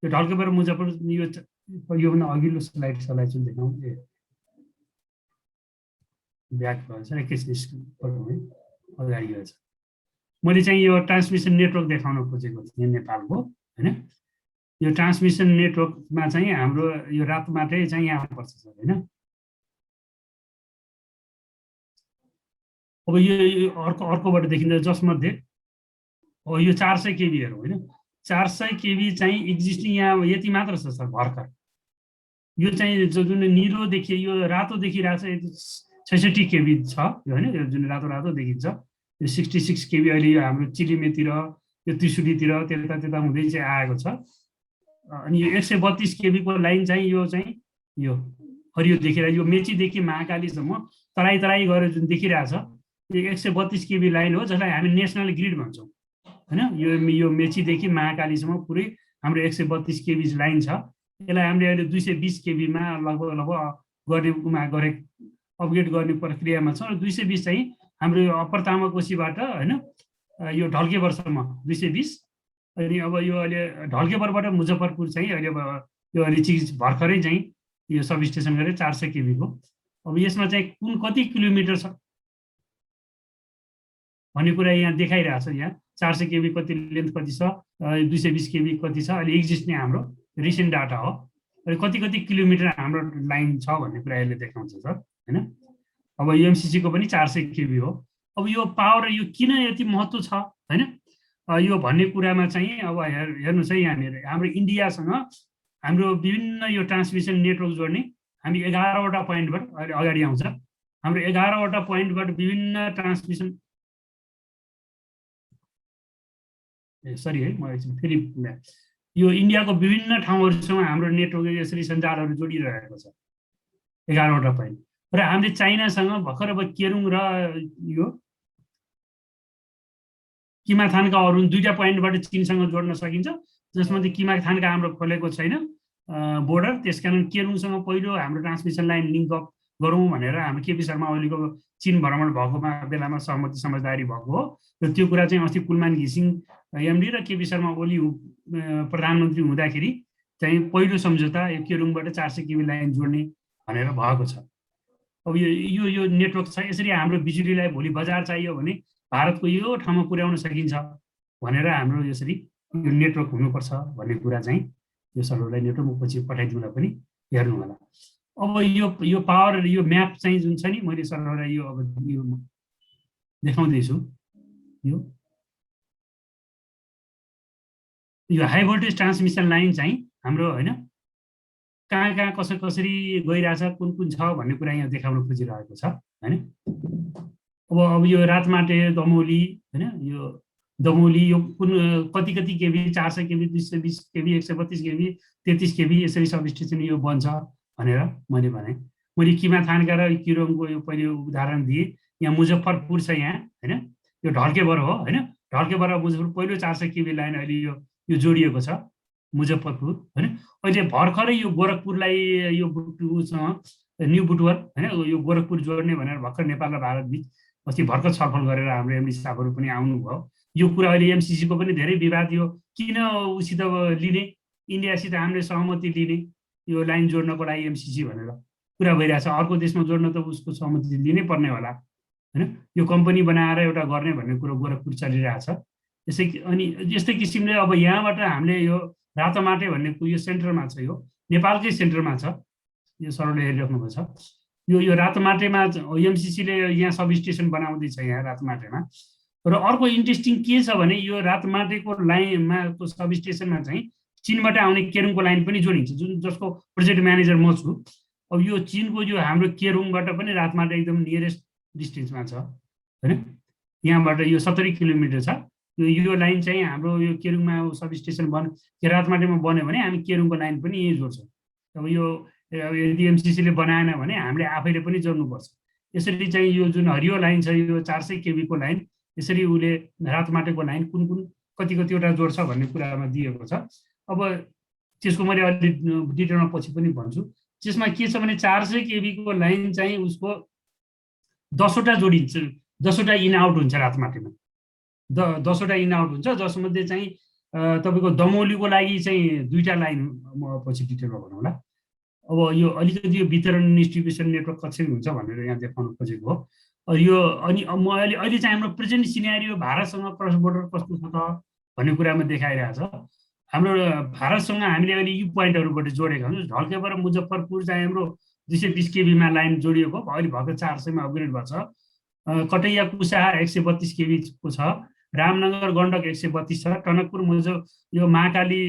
ढल्केबर मुजफ्फर योभन्दा अघिल्लो स्लाइड चाहिँ देखाउँ। ब्याक भयो सर, एकैछिन अगाडि गएछ। मैले चाहिँ यो ट्रान्समिसन नेटवर्क देखाउन खोजेको थिएँ नेपालको हैन। यो ट्रान्समिसन नेटवर्कमा चाहिँ हाम्रो यो रातोमाटै चाहिँ यहाँ पर्छ सर हैन। अब यो अर्कोबाट देखिन्छ, जसमध्ये यो 400 केबीहरू होइन, 400 केबी चाहिँ एक्जिस्टिङ यहाँ यति मात्र छ सर भर्खर। यो चाहिँ जुन निलो देखियो, यो रातो देखिरहेको छ 66 केबी छ यो होइन, यो जुन रातो देखिन्छ यो 66 केबी अहिले यो हाम्रो चिलिमेतिर यो त्रिशुलीतिर त्यता हुँदै चाहिँ आएको छ। अनि यो 132 केबीको लाइन चाहिँ यो हरियो देखिरहेको, यो मेचीदेखि महाकालीसम्म तराई गरेर जुन देखिरहेछ यो 132 केबी लाइन हो, जसलाई हामी नेसनल ग्रिड भन्छौँ हैन। यो मेचीदेखि महाकालीसम्म पुरै हाम्रो 132 केबी लाइन छ। यसलाई हामीले अहिले 220 केबीमा लगभग अपग्रेड गर्ने प्रक्रियामा छ। 220 चाहिँ हाम्रो अप्पर तामाकोसीबाट हैन यो ढल्केबरसम्म 220। अनि अब यो अहिले ढल्केबरबाट मुजफ्फरपुर चाहिँ अहिले अब यो अहिले चिज भर्खरै चाहिँ यो सब स्टेसन गरेर 400 केबीको। अब यसमा चाहिँ कुन कति किलोमिटर छ भन्ने कुरा यहाँ देखाइरहेछ। यहाँ 400 केबी कति लेन्थ कति छ, 220 केबी कति छ, अहिले एक्जिस्टिङ हाम्रो रिसेन्ट डाटा हो। अनि कति किलोमिटर हाम्रो लाइन छ भन्ने कुरा यसले देखाउँछ सर हैन। अब एमसिसीको पनि 400 केबी हो। अब यो पावर यो किन यति महत्त्व छ हैन यो भन्ने कुरामा चाहिँ अब हेर्नुहोस् है, यहाँनिर हाम्रो इन्डियासँग हाम्रो विभिन्न यो ट्रान्समिसन नेटवर्क जोड्ने हामी 11वटा पोइन्टबाट अहिले अगाडि आउँछ। हाम्रो 11वटा पोइन्टबाट विभिन्न ट्रान्समिसन सरी है म एकछिन फेरि यो इन्डियाको विभिन्न ठाउँहरूसँग हाम्रो नेटवर्क यसरी सञ्जालहरू जोडिरहेको छ 11वटा पोइन्ट। र हामीले चाइनासँग भर्खर अब केरुङ र यो किमाथानका अरू 2टा पोइन्टबाट चीनसँग जोड्न सकिन्छ, जसमध्ये किमाथानका हाम्रो खोलेको छैन बोर्डर। त्यसकारण केरुङसँग पहिलो हाम्रो ट्रान्समिसन लाइन लिङ्क अप गरौँ भनेर हाम्रो केपी शर्मा ओलीको चीन भ्रमण भएकोमा बेलामा सहमति समझदारी भएको हो। र त्यो कुरा चाहिँ अस्ति कुलमान घिसिङ एमडी र केपी शर्मा ओली प्रधानमन्त्री हुँदाखेरि चाहिँ पहिलो सम्झौता यो केरुङबाट 400 केबी लाइन जोड्ने भनेर भएको छ। अब यो नेटवर्क छ। यसरी हाम्रो बिजुलीलाई भोलि बजार चाहियो भने भारतको यो ठाउँमा पुर्याउन सकिन्छ भनेर हाम्रो यसरी यो नेटवर्क हुनुपर्छ भन्ने कुरा चाहिँ यो सर्भरलाई नेटवर्क म पछि पठाइदिउँला पनि हेर्नु होला। अब यो पावर यो म्याप चाहिँ जुन छ नि, मैले सर्भरलाई यो अब यो देखाउँदैछु। यो हाई भोल्टेज ट्रान्समिसन लाइन चाहिँ हाम्रो होइन कहाँ कसरी गइरहेछ, कुन छ भन्ने कुरा यहाँ देखाउन खोजिरहेको छ हैन। अब यो रातमाटे दमौली हैन, यो दमौली यो कुन कति KB 400 KB 220 KB 132 KB 33 KB यसरी सब स्टेसन यो बन्छ भनेर मैले भने। मैले किमाथानका र किरोङको यो पहिले उदाहरण दिएँ। यहाँ मुजफ्फरपुर छ यहाँ हैन, यो ढल्केबर हो हैन। ढल्केबर मुजफ्फरपुर पहिलो 400 केबी लाइन अहिले यो यो जोडिएको छ मुजफ्फरपुर होइन। अहिले भर्खरै यो गोरखपुरलाई यो बुटुसँग न्यू बुटवल होइन यो गोरखपुर जोड्ने भनेर भर्खर नेपाल र भारत बिच अस्ति भर्खर छलफल गरेर हाम्रो एमडी साहबहरू पनि आउनुभयो। यो कुरा अहिले एमसिसीको पनि धेरै विवाद, यो किन उसित लिने, इन्डियासित हामीले सहमति लिने यो लाइन जोड्नको लागि एमसिसी भनेर कुरा भइरहेछ। अर्को देशमा जोड्न त उसको सहमति लिनै पर्ने होला होइन। यो कम्पनी बनाएर एउटा गर्ने भन्ने कुरो गोरखपुर चलिरहेछ। यसै अनि यस्तै किसिमले अब यहाँबाट हामीले यो रातोमाटे भन्ने यो सेन्टरमा छ, यो नेपालकै सेन्टरमा छ, यो सरले हेरिराख्नुभएको छ। यो रातोमाटेमा एमसिसीले यहाँ सब स्टेसन बनाउँदैछ यहाँ रातोमाटेमा। र अर्को इन्ट्रेस्टिङ के छ भने यो रातोमाटेको लाइनमा को सब स्टेसनमा चाहिँ चीनबाट आउने केरुङको लाइन पनि जोडिन्छ, जसको प्रोजेक्ट म्यानेजर म छु। अब यो चीनको यो हाम्रो केरुङबाट पनि रातमाटे एकदम नियरेस्ट डिस्टेन्समा छ होइन। यहाँबाट यो 70 किलोमिटर छ। यो लाइन चाहिँ हाम्रो यो केरुङमा सब स्टेसन रातमाटेमा बन्यो भने हामी केरुङको लाइन पनि यहीँ जोड्छौँ। अब यो यदि एमसिसीले बनाएन भने हामीले आफैले पनि जोड्नुपर्छ। यसरी चाहिँ यो जुन हरियो लाइन छ यो 400 केबी को लाइन, यसरी उसले रातमाटेको लाइन कुन कतिवटा जोड्छ भन्ने कुरामा दिएको छ। अब त्यसको मैले अलि डिटेलमा पछि पनि भन्छु। त्यसमा के छ भने 400 केबी को लाइन चाहिँ उसको 10वटा जोडिन्छ, 10वटा इन आउट हुन्छ रातमाटेमा, 10वटा इन आउट हुन्छ, जसमध्ये चाहिँ तपाईँको दमौलीको लागि चाहिँ 2टा लाइन म पछि डिटेलमा भनौँला। अब यो अलिकति यो वितरण डिस्ट्रिब्युसन नेटवर्क कसरी हुन्छ भनेर यहाँ देखाउन खोजेको हो। यो अनि म अहिले चाहिँ हाम्रो प्रेजेन्ट सिनेरियो भारतसँग क्रस बोर्डर कस्तो छ त भन्ने कुरामा देखाइरहेछ। हाम्रो भारतसँग हामीले अहिले यी पोइन्टहरूबाट जोडेका छौँ। ढल्केबाट मुजफ्फरपुर चाहिँ हाम्रो 220 केबीमा लाइन जोडिएको, अहिले भर्खर 400 मा अपग्रेड भएको छ। कटैया कुसाहा 132 केबी को छ, रामनगर गण्डक 132 छ, टनकपुर यो महाकाली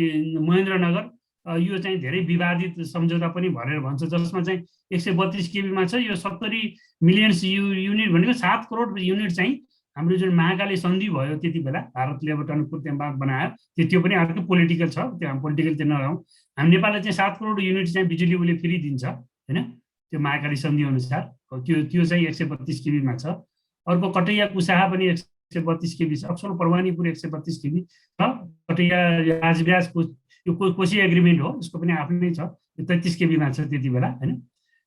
महेन्द्रनगर यो चाहिँ धेरै विवादित सम्झौता पनि भनेर भन्छ, जसमा चाहिँ 132 केबीमा छ। यो 70 मिलियन युनिट भनेको 7 करोड युनिट चाहिँ हाम्रो जुन महाकाली सन्धि भयो त्यति बेला भारतले अब टनकपुर त्यहाँ बाँध बनायो, त्यो पनि अर्को पोलिटिकल छ, त्यो पोलिटिकल चाहिँ नरहौँ। हामी नेपालले चाहिँ 7 करोड युनिट चाहिँ बिजुली उसले फ्री दिन्छ होइन, त्यो महाकाली सन्धि अनुसार। त्यो चाहिँ 132 केबीमा छ। अर्को कटैया कुसाहा पनि 132 केबी छ। अक्सर परवानीपुर 132 केबी छ। कटैया राजब्याजको यो कोशी एग्रिमेन्ट हो, यसको पनि आफ्नै छ, यो 33 केबीमा छ त्यति बेला होइन।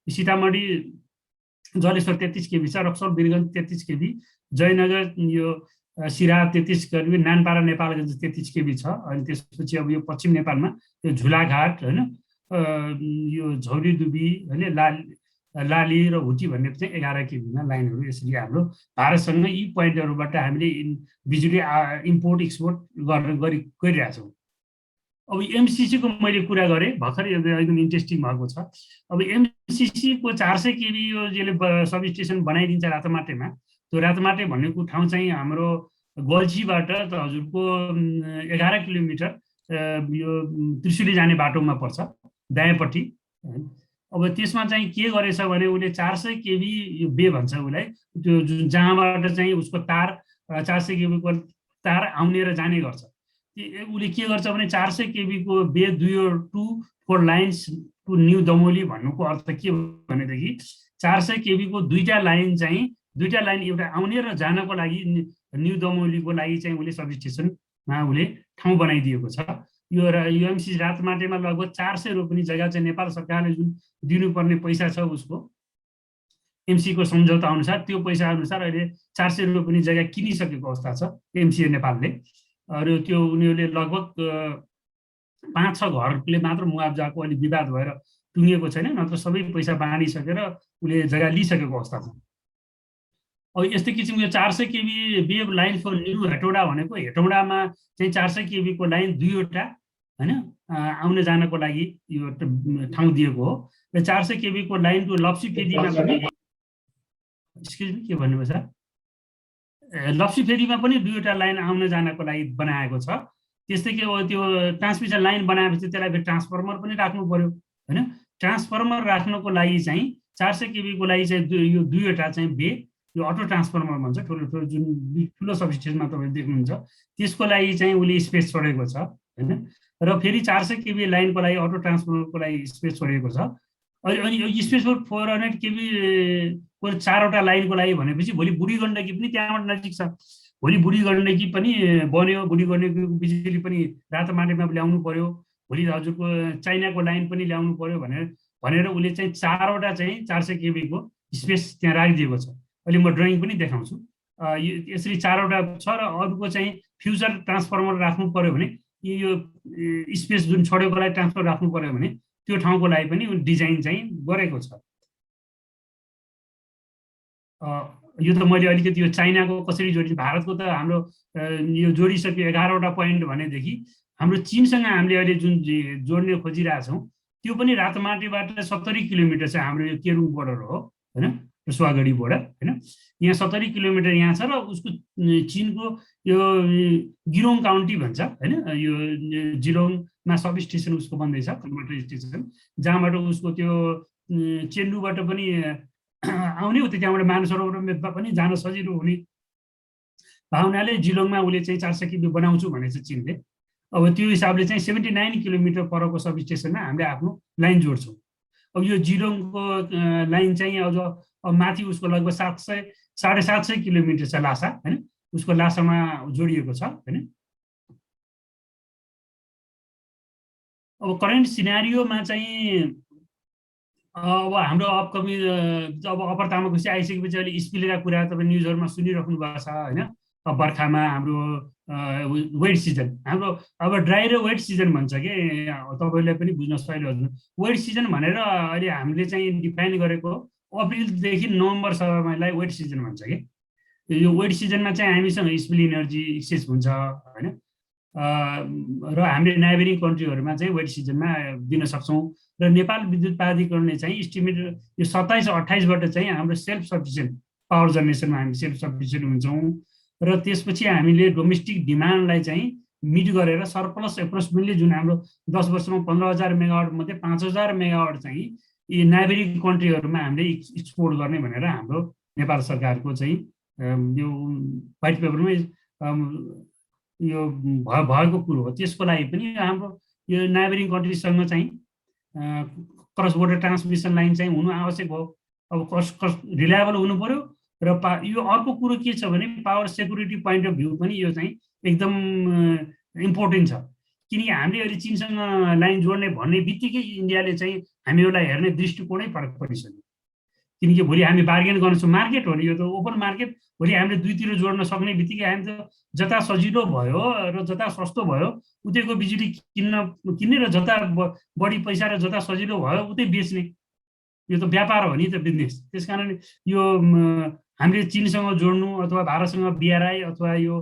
सीतामढी जलेश्वर 33 केबी छ, रक्सौल वीरगञ्ज 33 केबी, जयनगर यो सिरा 33 केबी, नानपाडा नेपालगञ्ज 33 केबी छ। अनि त्यसपछि अब यो पश्चिम नेपालमा यो झुलाघाट होइन, यो झौरीदुबी होइन, लाली र हुटी भन्ने चाहिँ 11 केबीमा लाइनहरू। यसरी हाम्रो भारतसँग यी पोइन्टहरूबाट हामीले बिजुली इम्पोर्ट एक्सपोर्ट गरिरहेछौँ। अब एमसिसीको मैले कुरा गरेँ भर्खर, एकदम इन्ट्रेस्टिङ भएको छ। अब एमसिसीको 400 केबी यो जसले सब स्टेसन बनाइदिन्छ रातोमाटेमा, त्यो रातोमाटे भनेको ठाउँ चाहिँ हाम्रो गल्छीबाट त हजुरको 11 किलोमिटर यो त्रिशुली जाने बाटोमा पर्छ दायाँपट्टि। अब त्यसमा चाहिँ के गरेछ भने उसले 400 केबी यो बे भन्छ उसलाई, त्यो जुन जहाँबाट चाहिँ उसको तार 400 केबीको तार आउने र जाने गर्छ। उसले के गर्छ भने 400 केबीको बे 2 4 लाइन्स टु न्यू दमोली भन्नुको अर्थ के भनेदेखि 400 केबीको 2टा लाइन चाहिँ 2टा लाइन एउटा आउने र जानको लागि न्यू दमोलीको लागि चाहिँ उसले सब स्टेसनमा उसले ठाउँ बनाइदिएको छ। यो एमसी रातमाटेमा लगभग 400 रोपनी जग्गा चाहिँ नेपाल सरकारले जुन दिनुपर्ने पैसा छ उसको एमसीको सम्झौता अनुसार, त्यो पैसा अनुसार अहिले 400 रोपनी जग्गा किनिसकेको अवस्था छ एमसी नेपालले। अरू त्यो उनीहरूले लगभग 5-6 घरले मात्र मुआब्जाको अलि विवाद भएर टुङ्गिएको छैन, नत्र सबै पैसा बाँडिसकेर उसले जग्गा लिइसकेको अवस्था छ। अब यस्तै किसिमको 400 केबी बे लाइन फर न्यू हेटौडा भनेको हेटौडामा चाहिँ 400 केबीको लाइन 2वटा होइन आउने जानको लागि यो ठाउँ दिएको हो। र 400 केबीको लाइन टु लप्सीफेदीमा पनि के भन्नुभएछ, लप्सीफेदीमा पनि 2वटा लाइन आउन जानको लागि बनाएको छ। त्यस्तै के हो, त्यो ट्रान्समिसन लाइन बनाएपछि त्यसलाई फेरि ट्रान्सफर्मर पनि राख्नु पर्यो होइन। ट्रान्सफर्मर राख्नको लागि चाहिँ 400 केबीको लागि चाहिँ यो 2वटा चाहिँ बे, यो अटो ट्रान्सफर्मर भन्छ, ठुलो जुन ठुलो सबस्टेसनमा तपाईँले देख्नुहुन्छ त्यसको लागि चाहिँ उसले स्पेस छोडेको छ होइन। र फेरि 400 केबी लाइनको लागि अटो ट्रान्सफर्मरको लागि स्पेस छोडेको छ। अनि यो स्पेस फर 400 केबी को 4वटा लाइनको लागि भनेपछि भोलि बुढी गण्डकी पनि त्यहाँबाट नजिक छ। भोलि बुढी गण्डकी पनि बन्यो, बुढी गण्डकीको बिजुली पनि रातमाटेमा ल्याउनु पर्यो, भोलि हजुरको चाइनाको लाइन पनि ल्याउनु पर्यो भनेर उसले चाहिँ 4वटा चाहिँ 400 केबीको स्पेस त्यहाँ राखिदिएको छ। अहिले म ड्रइङ पनि देखाउँछु। यसरी 4वटा छ र अरूको चाहिँ फ्युचर ट्रान्सफर्मर राख्नु पर्यो भने यो स्पेस जुन छोडेकोलाई ट्रान्सफर राख्नु पर्यो भने त्यो ठाउँको लागि पनि डिजाइन चाहिँ गरेको छ। यो त मैले अलिकति यो चाइनाको कसरी जोडिन्छ, भारतको त हाम्रो यो जोडिसक्यो 11वटा पोइन्ट भनेदेखि हाम्रो चीनसँग हामीले अहिले जुन जोड्ने खोजिरहेछौँ त्यो पनि रातमाटेबाट 70 किलोमिटर छ। हाम्रो यो केरुङ बोर्डर हो होइन, सुवागढी बोर्डर होइन, यहाँ 70 किलोमिटर यहाँ छ र उसको चीनको यो गिरोङ काउन्टी भन्छ होइन, यो जिलोङमा सब स्टेसन उसको बन्दैछ, कन्भर्टर स्टेसन, जहाँबाट उसको त्यो चेन्डुबाट पनि आउने हो, त्यहाँबाट मानसरोवरमा पनि जान सजिलो हुने भावनाले जिलोङमा उसले चाहिँ 400 किलो बनाउँछु भनेछ चीनले। अब त्यो हिसाबले चाहिँ 79 किलोमिटर परको सब स्टेसनमा हामीले आफ्नो लाइन जोड्छौँ। अब यो जिलोङको लाइन चाहिँ अझ माथि उसको लगभग 700-750 किलोमिटर छ लासा होइन, उसको लासामा जोडिएको छ होइन। अब करेन्ट सिनारियोमा चाहिँ अब हाम्रो अपकमिङ अब अप्पर तामाकोसी आइसकेपछि अहिले स्पिलका कुरा तपाईँ न्युजहरूमा सुनिराख्नु भएको छ होइन। अब बर्खामा हाम्रो वेट सिजन, हाम्रो अब ड्राई र वेट सिजन भन्छ कि तपाईँलाई पनि बुझ्न सजिलो हुन्छ। वेट सिजन भनेर अहिले हामीले चाहिँ डिफाइन गरेको अप्रिलदेखि नोभेम्बरसम्मलाई वेट सिजन भन्छ कि। यो वेट सिजनमा चाहिँ हामीसँग स्पिल इनर्जी एक्सेस हुन्छ होइन, र हामीले नाइबरिङ कन्ट्रीहरूमा चाहिँ वेट सिजनमा दिन सक्छौँ। र नेपाल विद्युत प्राधिकरणले चाहिँ इस्टिमेट यो 27-28बाट चाहिँ हाम्रो सेल्फ सफिसियन्ट पावर जेनेरेसनमा हामी सेल्फ सफिसियन्ट हुन्छौँ र त्यसपछि हामीले डोमेस्टिक डिमान्डलाई चाहिँ मिट गरेर सरप्लस एप्रोक्सिमेटली जुन हाम्रो 10 वर्षमा 15,000 मेगावाट मध्ये 5,000 मेगावाट चाहिँ यी नाइबरिङ कन्ट्रीहरूमा हामीले एक्सपोर्ट गर्ने भनेर हाम्रो नेपाल सरकारको चाहिँ यो व्हाइट पेपरमै यो भएको कुरो हो। त्यसको लागि पनि हाम्रो यो नाइबरिङ कन्ट्रीसँग चाहिँ क्रस बोर्डर ट्रान्समिसन लाइन चाहिँ हुनु आवश्यक हो। अब कस्ट रिलायबल हुनु पर्यो र यो अर्को कुरो के छ भने power security point of view पनि यो चाहिँ एकदम इम्पोर्टेन्ट छ। किनकि हामीले अहिले चीनसँग लाइन जोड्ने भन्ने बित्तिकै इन्डियाले चाहिँ हामीहरूलाई हेर्ने दृष्टिकोणै फरक परिसक्यो। किनकि भोलि हामी बार्गेन गर्छौँ, मार्केट हो नि यो त ओपन मार्केट, भोलि हामीले दुईतिर जोड्न सक्ने बित्तिकै हामी त जता सजिलो भयो र जता सस्तो भयो उतैको बिजुली किन्ने र जता बढी पैसा र जता सजिलो भयो उतै बेच्ने, यो त व्यापार हो नि त, बिजनेस। त्यसकारण यो हामीले चीनसँग जोड्नु अथवा भारतसँग बिआरआई अथवा यो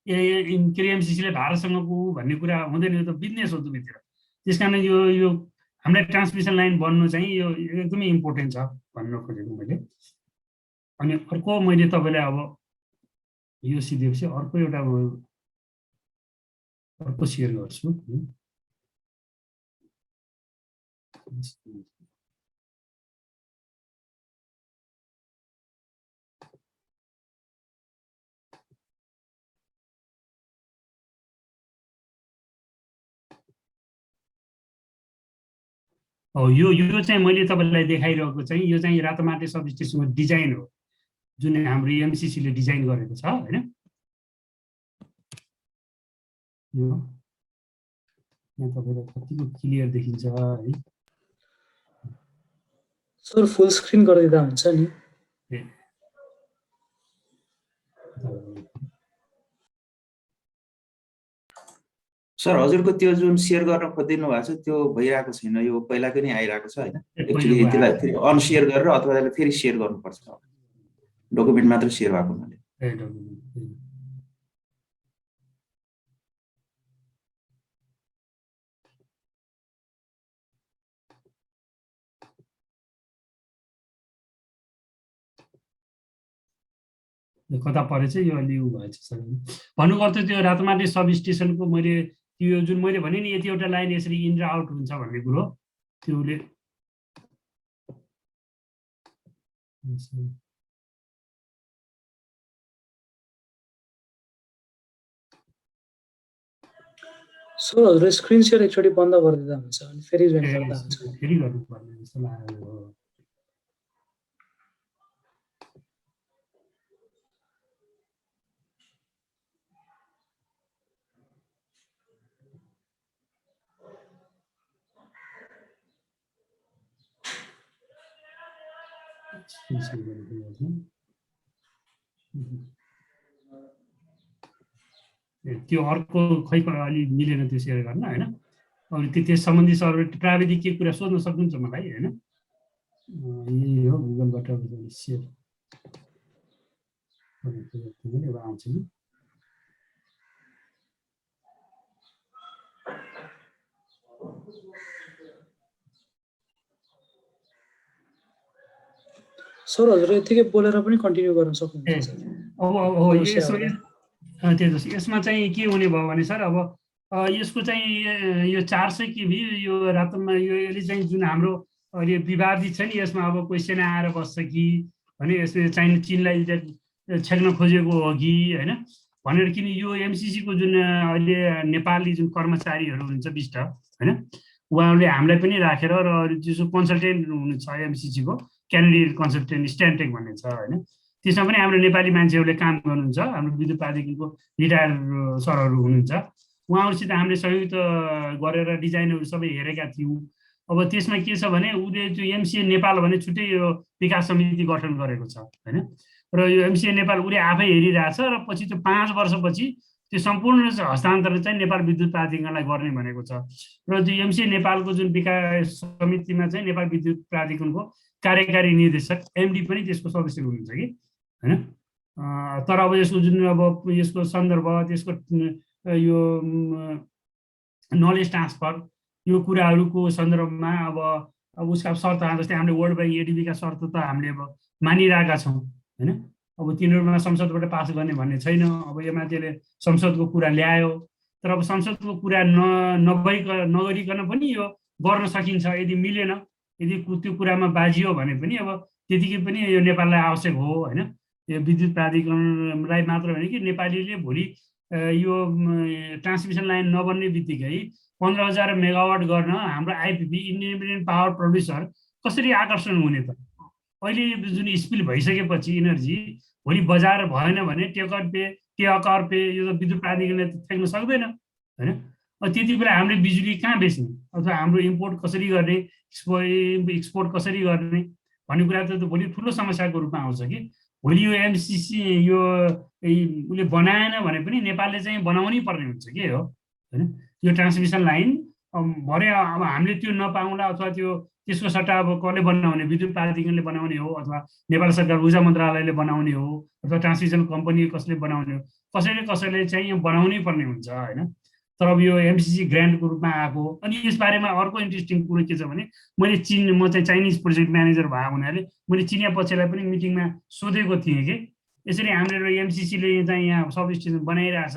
के अरे एमसिसीले भारतसँगको भन्ने कुरा हुँदैन, यो त बिजनेस हो दुवैतिर। त्यसकारण यो हामीलाई ट्रान्समिसन लाइन बन्नु चाहिँ यो एकदमै इम्पोर्टेन्ट छ भन्न खोजेको मैले। अनि अर्को मैले तपाईँलाई अब यो सिधेपछि अर्को एउटा अर्को सेयर गर्छु। यो चाहिँ मैले तपाईँलाई देखाइरहेको चाहिँ यो चाहिँ रातमाटे सब स्टेसनको डिजाइन हो जुन हाम्रो एमसिसीले डिजाइन गरेको छ होइन। यो यहाँ तपाईँलाई कतिको क्लियर देखिन्छ है सर? फुल स्क्रिन गरिदिँदा हुन्छ नि। सर हजुरको त्यो जुन सेयर गर्न खोजिदिनु भएको छ त्यो भइरहेको छैन, यो पहिलाको नै आइरहेको छ होइन। एक्चुअली त्यसलाई फेरि अनसेयर गरेर अथवा त्यसलाई फेरि सेयर गर्नुपर्छ, डकुमेन्ट मात्र सेयर भएको हुनाले। कता परेछ यो अलि उ भएछ सर। भन्नुको अर्थ त्यो रातमाटे सब स्टेसनको मैले त्यो जुन मैले भने नि यतिवटा लाइन यसरी इन र आउट हुन्छ भन्ने कुरो त्योले सर हजुर स्क्रिन सेयर एकचोटि बन्द गरिदिँदा हुन्छ अनि फेरि जोइन गर्दा हुन्छ। फेरि गर्नुपर्ने जस्तो लाग्यो। त्यो अर्को खै अलि मिलेन त्यो सेयर गर्न होइन। अब त्यस सम्बन्धी सरहरू प्राविधिक के कुरा सोध्न सक्नुहुन्छ मलाई होइन। यही हो गुगलबाट सेयर अब आउँछ नि। सर हजुर यतिकै बोलेर पनि कन्टिन्यू गर्न सक्नुहुन्छ। यसमा चाहिँ के हुने भयो भने सर अब यसको चाहिँ यो 400 केबी यो रातोमा यसले चाहिँ जुन हाम्रो अहिले विवादित छ नि, यसमा अब कोही सेना आएर बस्छ कि भने यसले चाहिँ चीनलाई छेक्न खोजेको हो कि होइन भनेर, किन यो एमसिसीको जुन अहिले नेपाली जुन कर्मचारीहरू हुनुहुन्छ 20 होइन, उहाँहरूले हामीलाई पनि राखेर र जसो कन्सल्टेन्ट हुनुहुन्छ एमसिसीको क्यानेडियन कन्सल्टेन्ट स्ट्यान्टेक भन्ने छ होइन, त्यसमा पनि हाम्रो नेपाली मान्छेहरूले काम गर्नुहुन्छ। हाम्रो विद्युत प्राधिकरणको रिटायर सरहरू हुनुहुन्छ, उहाँहरूसित हामीले संयुक्त गरेर डिजाइनहरू सबै हेरेका थियौँ। अब त्यसमा के छ भने उसले त्यो एमसिए नेपाल भने छुट्टै यो विकास समिति गठन गरेको छ होइन, र यो एमसिए नेपाल उसले आफै हेरिरहेछ र पछि त्यो 5 वर्षपछि त्यो सम्पूर्ण हस्तान्तरण चाहिँ नेपाल विद्युत प्राधिकरणलाई गर्ने भनेको छ। र त्यो एमसिए नेपालको जुन विकास समितिमा चाहिँ नेपाल विद्युत प्राधिकरणको कार्यकारी निर्देशक एमडी पनि त्यसको सदस्य हुनुहुन्छ कि होइन। तर अब यसको जुन अब यसको सन्दर्भ, त्यसको यो नलेज ट्रान्सफर यो कुराहरूको सन्दर्भमा अब उसका शर्त जस्तै हामीले वर्ल्ड ब्याङ्क एडिबीका शर्त त हामीले अब मानिरहेका छौँ होइन। अब तिनीहरूमा संसदबाट पास गर्ने भन्ने छैन। अब एमाले संसदको कुरा ल्यायो, तर अब संसदको कुरा नगरिकन पनि यो गर्न सकिन्छ। यदि मिलेन, यदि त्यो कुरामा बाजियो भने पनि अब त्यतिकै पनि यो नेपाललाई आवश्यक हो होइन। यो विद्युत प्राधिकरणलाई मात्र होइन कि नेपालीले भोलि यो ट्रान्समिसन लाइन नबन्ने बित्तिकै 15,000 मेगावाट गर्न हाम्रो आइपिपी इन्डिपेन्डेन्ट पावर प्रोड्युसर कसरी आकर्षण हुने त? अहिले जुन स्पिल भइसकेपछि इनर्जी भोलि बजार भएन भने टेकर पे यो विद्युत प्राधिकरणले फ्याँक्न सक्दैन होइन। त्यति बेला हामीले बिजुली कहाँ बेच्ने अथवा हाम्रो इम्पोर्ट कसरी गर्ने, एक्सपोर्ट कसरी गर्ने भन्ने कुरा त भोलि ठुलो समस्याको रूपमा आउँछ कि भोलि यो एमसिसी यो उसले बनाएन भने पनि नेपालले चाहिँ बनाउनै पर्ने हुन्छ के हो होइन। यो ट्रान्समिसन लाइन भरे अब हामीले त्यो नपाउँला अथवा त्यसको सट्टा अब कसले बनाउने, विद्युत प्राधिकरणले बनाउने हो अथवा नेपाल सरकार ऊर्जा मन्त्रालयले बनाउने हो अथवा ट्रान्समिसन कम्पनी कसले बनाउने हो, कसैले चाहिँ यो बनाउनै पर्ने हुन्छ होइन। तर अब यो एमसिसी ग्रान्टको रूपमा आएको। अनि यसबारेमा अर्को इन्ट्रेस्टिङ कुरो के छ भने म चाहिँ चाइनिज प्रोजेक्ट म्यानेजर भएको हुनाले मैले चिनिया पक्षलाई पनि मिटिङमा सोधेको थिएँ कि यसरी हाम्रो एमसिसीले चाहिँ यहाँ सब स्टेसन बनाइरहेछ,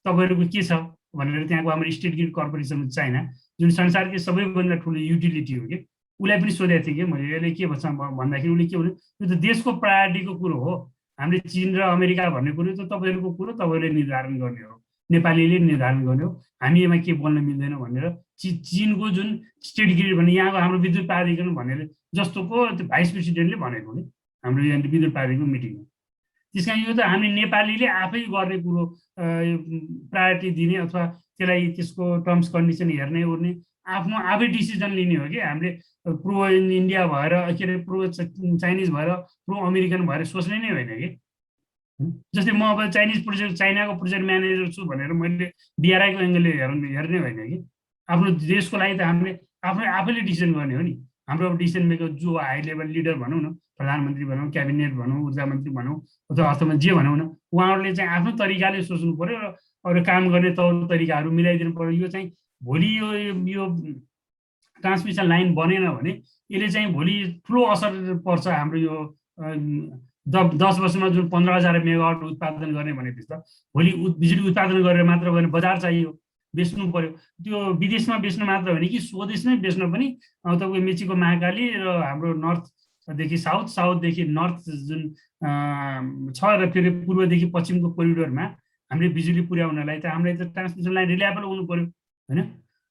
तपाईँहरूको के छ भनेर। त्यहाँको हाम्रो स्टेट ग्रिड कर्पोरेसन चाइना जुन संसारकै सबैभन्दा ठुलो युटिलिटी हो कि, उसलाई पनि सोधेको थिएँ कि मैले यसले के भन्छ भन्दाखेरि उसले के भन्यो, यो त देशको प्रायोरिटीको कुरो हो। हामीले चिन र अमेरिका भन्ने कुरो त तपाईँहरूको कुरो तपाईँहरूले निर्धारण गर्ने हो, नेपालीले निर्धारण गर्ने हो, हामी यसमा के बोल्न मिल्दैन भनेर चिनको जुन स्टेट ग्रिड भन्ने यहाँको हाम्रो विद्युत प्राधिकरण भनेर जस्तोको त्यो भाइस प्रेसिडेन्टले भनेको नि हाम्रो यहाँ विद्युत प्राधिकरण मिटिङमा। त्यस कारण यो त हामी नेपालीले आफै गर्ने कुरो प्रायोरिटी दिने अथवा त्यसलाई त्यसको टर्म्स कन्डिसन हेर्ने ओर्ने आफ्नो आफै डिसिजन लिने हो कि हामीले प्रो इन्डिया भएर के अरे प्रो चाइनिज भएर प्रो अमेरिकन भएर सोच्ने नै होइन कि। जस्तै म अब चाइनाको प्रोजेक्ट म्यानेजर छु भनेर मैले बिआरआईको एङ्गलले हेर्ने होइन कि। आफ्नो देशको लागि त हामीले आफैले डिसिजन गर्ने हो नि। हाम्रो अब डिसिजन मेकर जो हाई लेभल लिडर भनौँ न, प्रधानमन्त्री भनौँ, क्याबिनेट भनौँ, ऊर्जा मन्त्री भनौँ अथवा अर्थमा जे भनौँ न, उहाँहरूले चाहिँ आफ्नो तरिकाले सोच्नु पर्यो र अरू काम गर्ने तौर तरिकाहरू मिलाइदिनु पर्यो। यो चाहिँ भोलि यो ट्रान्समिसन लाइन बनेन भने यसले चाहिँ भोलि ठुलो असर पर्छ हाम्रो यो 10 वर्षमा जुन 15,000 मेगावाट उत्पादन गर्ने भनेपछि त भोलि बिजुली उत्पादन गरेर मात्र भने बजार चाहियो, बेच्नु पर्यो। त्यो विदेशमा बेच्नु मात्र होइन कि स्वदेशमै बेच्न पनि तपाईँको मेचीको महाकाली र हाम्रो नर्थदेखि साउथ, साउथदेखि नर्थ जुन छ र फेरि पूर्वदेखि पश्चिमको कोरिडोरमा हामीले बिजुली पुर्याउनलाई त हामीलाई त ट्रान्समिसन लाइन रिलायबल हुनु पर्यो होइन।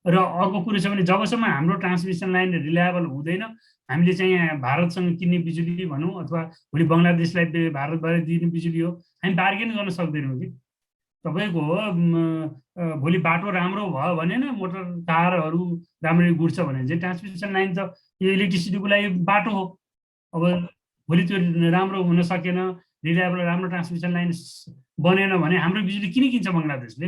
र अर्को कुरो छ भने जबसम्म हाम्रो ट्रान्समिसन लाइन रिलायबल हुँदैन, हामीले चाहिँ भारतसँग किन्ने बिजुली भनौँ अथवा भोलि बङ्गलादेशलाई भारतबाट दिने बिजुली हो, हामी बार्गेन गर्न सक्दैनौँ कि। तपाईँको भोलि बाटो राम्रो भयो भने न, मोटर कारहरू राम्ररी गुड्छ भने चाहिँ ट्रान्समिसन लाइन त यो इलेक्ट्रिसिटीको लागि बाटो हो। अब भोलि त्यो राम्रो हुन सकेन, रिलायबल राम्रो ट्रान्समिसन लाइन बनेन भने हाम्रो बिजुली किन किन्छ बङ्गलादेशले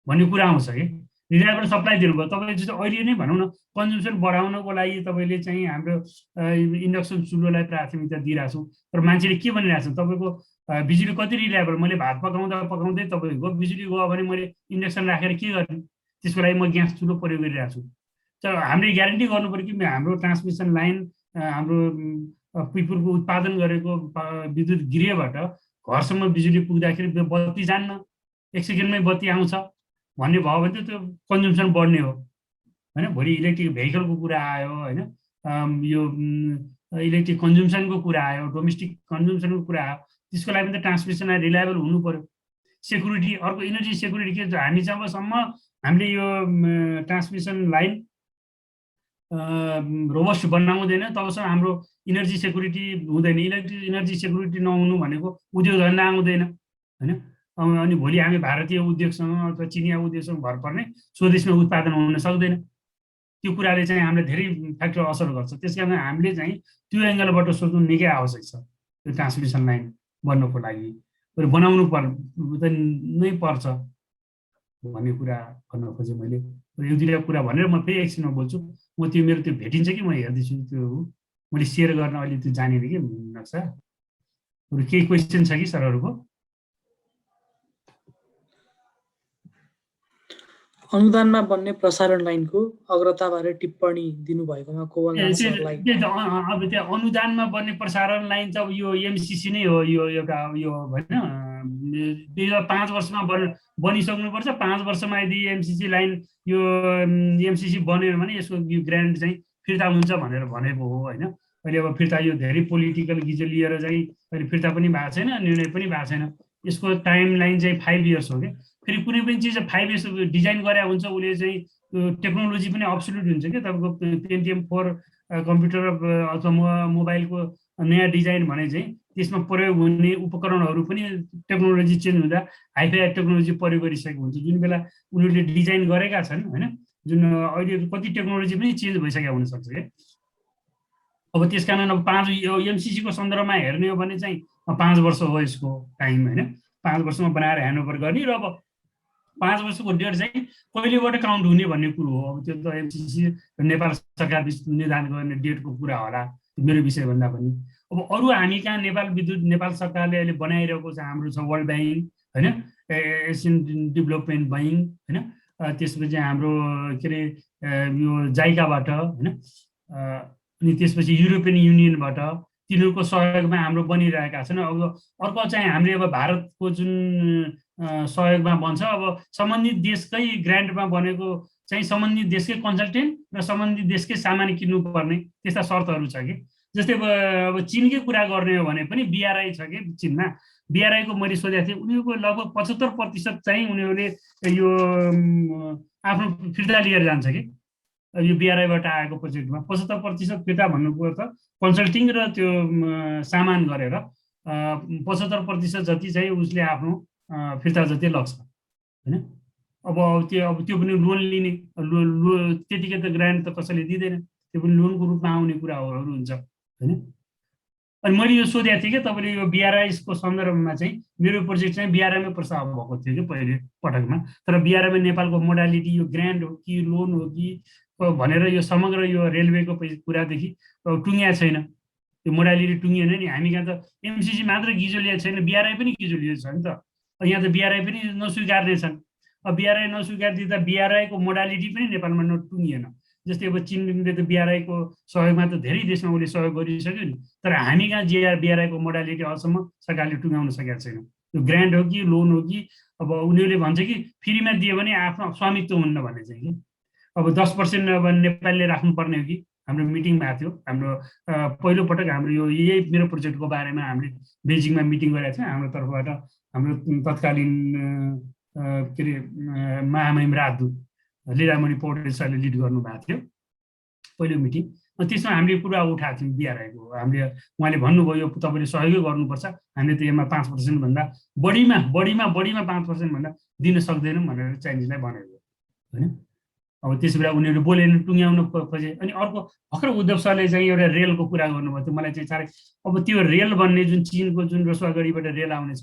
भन्ने कुरा आउँछ कि। रिलायबल सप्लाई दिनुभयो, तपाईँले जस्तो अहिले नै भनौँ न कन्जम्सन बढाउनको लागि तपाईँले चाहिँ हाम्रो इन्डक्सन चुलोलाई प्राथमिकता दिइरहेको छौँ, तर मान्छेले के भनिरहेको छ, तपाईँको बिजुली कति रिलायबल, मैले भात पकाउँदै तपाईँको बिजुली गयो भने मैले इन्डक्सन राखेर के गर्ने, त्यसको लागि म ग्यास चुलो प्रयोग गरिरहेको छु। तर हामीले ग्यारेन्टी गर्नु पऱ्यो कि हाम्रो ट्रान्समिसन लाइन हाम्रो पिपुलको उत्पादन गरेको विद्युत गृहबाट घरसम्म बिजुली पुग्दाखेरि बत्ती जान्न, 1 सेकेन्डमै बत्ती आउँछ भन्ने भयो भने त्यो कन्जम्सन बढ्ने हो होइन। भोलि इलेक्ट्रिक भेहिकलको कुरा आयो होइन, यो इलेक्ट्रिक कन्जम्सनको कुरा आयो, डोमेस्टिक कन्जम्सनको कुरा आयो, त्यसको लागि त ट्रान्समिसन रिलायबल हुनु पर्यो। सेक्युरिटी, अर्को इनर्जी सेक्युरिटी के, हामी जबसम्म हामीले यो ट्रान्समिसन लाइन रोबस्ट बनाउँदैन तबसम्म हाम्रो इनर्जी सेक्युरिटी हुँदैन। इनर्जी सेक्युरिटी नहुनु भनेको उद्योग धन्दा आउँदैन होइन। अनि भोलि हामी भारतीय उद्योगसँग अथवा चिनिया उद्योगसँग भर पर्ने, स्वदेशमा उत्पादन हुन सक्दैन। त्यो कुराले चाहिँ हामीलाई धेरै फ्याक्टर असर गर्छ। त्यस कारण हामीले चाहिँ त्यो एङ्गलबाट सोच्नु निकै आवश्यक छ। त्यो ट्रान्समिसन लाइन बन्नको लागि बनाउनु नै पर्छ भन्ने कुरा भन्न खोजेँ मैले। यो दुईवटा कुरा भनेर म फेरि एकछिनमा बोल्छु। म त्यो मेरो त्यो भेटिन्छ कि म हेर्दैछु, त्यो मैले सेयर गर्न अहिले त्यो जानेन कि नक्सा। केही क्वेसन छ कि सरहरूको? अनुदानमा बन्ने प्रसारण लाइनको अग्रताबारे टिप्पणी दिनुभएकोमा कोवल सरलाई अब त्यो अनुदानमा बन्ने प्रसारण लाइन त यो एमसिसी नै हो। यो एउटा यो होइन 5 वर्षमा बनिसक्नुपर्छ। 5 वर्षमा यदि एमसिसी लाइन यो एमसिसी बन्यो भने यसको यो ग्रान्ट चाहिँ फिर्ता हुन्छ भनेर भनेको हो होइन। अहिले अब फिर्ता यो धेरै पोलिटिकल गिजो लिएर चाहिँ अहिले फिर्ता पनि भएको छैन, निर्णय पनि भएको छैन। यसको टाइम लाइन चाहिँ 5 इयर्स हो क्या। फेरि कुनै पनि चिज 5 इयर्स डिजाइन गरे हुन्छ, उसले चाहिँ टेक्नोलोजी पनि अब्सोल्युट हुन्छ क्या। तपाईँको पेन्टियम 4 कम्प्युटर अथवा मोबाइलको नयाँ डिजाइन भने चाहिँ त्यसमा प्रयोग हुने उपकरणहरू पनि टेक्नोलोजी चेन्ज हुँदा हाइफाई टेक्नोलोजी प्रयोग गरिसकेको हुन्छ। जुन बेला उनीहरूले डिजाइन गरेका छन् होइन, जुन अहिले कति टेक्नोलोजी पनि चेन्ज भइसकेको हुनसक्छ क्या। अब त्यस कारण अब 5 एमसिसीको सन्दर्भमा हेर्ने हो भने चाहिँ 5 वर्ष हो यसको टाइम होइन। 5 वर्षमा बनाएर ह्यान्डओभर गर्ने र अब 5 वर्षको डेट चाहिँ कहिलेबाट काउन्ट हुने भन्ने कुरो हो। अब त्यो त एमसिसी नेपाल सरकार निर्धारण गर्ने डेटको कुरा होला, मेरो विषयभन्दा पनि। अब अरू हामी कहाँ नेपाल सरकारले अहिले बनाइरहेको छ, हाम्रो छ वर्ल्ड ब्याङ्क होइन, एसियन डेभलपमेन्ट ब्याङ्क होइन, त्यसपछि हाम्रो के अरे यो जाइकाबाट होइन, अनि त्यसपछि युरोपियन युनियनबाट तिनीहरूको सहयोगमा हाम्रो बनिरहेका छन्। अब अर्को चाहिँ हामीले अब भारतको जुन सहयोगमा बन्छ, अब सम्बन्धित देशकै ग्रान्टमा बनेको चाहिँ सम्बन्धित देशकै कन्सल्टेन्ट र सम्बन्धित देशकै सामान किन्नुपर्ने त्यस्ता शर्तहरू छ कि। जस्तै अब चिनकै कुरा गर्ने हो भने पनि बिआरआई छ कि चिनमा। बिआरआईको मैले सोधेको थिएँ, उनीहरूको लगभग 75% चाहिँ उनीहरूले यो आफ्नो फिर्ता लिएर जान्छ कि। यो बिआरआईबाट आएको प्रोजेक्टमा 75% फिर्ता भन्नुको त कन्सल्टिङ र त्यो सामान गरेर 75% जति चाहिँ उसले आफ्नो फिर्ता जति लाग्छ होइन। अब त्यो पनि लोन लिने, त्यतिकै त ग्रान्ट त कसैले दिँदैन, त्यो पनि लोनको रूपमा आउने कुराहरू हुन्छ होइन। अनि मैले यो सोधेको थिएँ कि तपाईँले यो बिआरआईको सन्दर्भमा चाहिँ मेरो प्रोजेक्ट चाहिँ बिआरआईमै प्रस्ताव भएको थियो कि पहिले पटकमा। तर बिआरआईमा नेपालको मोडालिटी यो ग्रान्ट हो कि लोन हो कि भनेर यो समग्र यो रेलवेको कुरादेखि टुङ्गिया छैन। त्यो मोडालिटी टुङ्गिएन नि। हामी कहाँ त एमसिसी मात्र गिजो लिएको छैन, बिआरआई पनि गिजो लिएको छ नि त। यहाँ त बिआरआई पनि नस्वीकार्ने छन्। अब बिआरआई नस्वीकार दिँदा बिआरआईको मोडालिटी पनि नेपालमा नटुङ्गिएन। जस्तै अब चिनले त बिआरआईको सहयोगमा त धेरै देशमा उसले सहयोग गरिसक्यो नि, तर हामी कहाँ बिआरआईको मोडालिटी अहिलेसम्म सरकारले टुङ्गाउन सकेको छैन। त्यो ग्रान्ट हो कि लोन हो कि अब उनीहरूले भन्छ कि फ्रीमा दियो भने आफ्नो स्वामित्व हुन्न भन्ने चाहिँ कि। अब 10% अब नेपालले राख्नुपर्ने हो कि। हाम्रो मिटिङ भएको थियो, हाम्रो पहिलोपटक हाम्रो यो यही मेरो प्रोजेक्टको बारेमा हामीले बेजिङमा मिटिङ गरेका थियौँ। हाम्रो तर्फबाट हाम्रो तत्कालीन के अरे महामहिम राजदूत लीलामणि पौडेल सरले लिड गर्नुभएको थियो पहिलो मिटिङ। त्यसमा हामीले कुरा उठाएको थियौँ बिआरआईको। उहाँले भन्नुभयो यो तपाईँले सहयोगै गर्नुपर्छ, हामीले त यसमा 5% भन्दा बढीमा 5% भन्दा दिन सक्दैनौँ भनेर चाइनिजलाई भनेको होइन। अब त्यसो बेला उनीहरू बोलेन, टुङ्ग्याउन खोजे। अनि अर्को भर्खर उद्धव सरले चाहिँ एउटा रेलको कुरा गर्नुभयो, त्यो मलाई चाहिँ साह्रै, अब त्यो रेल बन्ने जुन चिनको जुन रसुवागढीबाट रेल आउनेछ,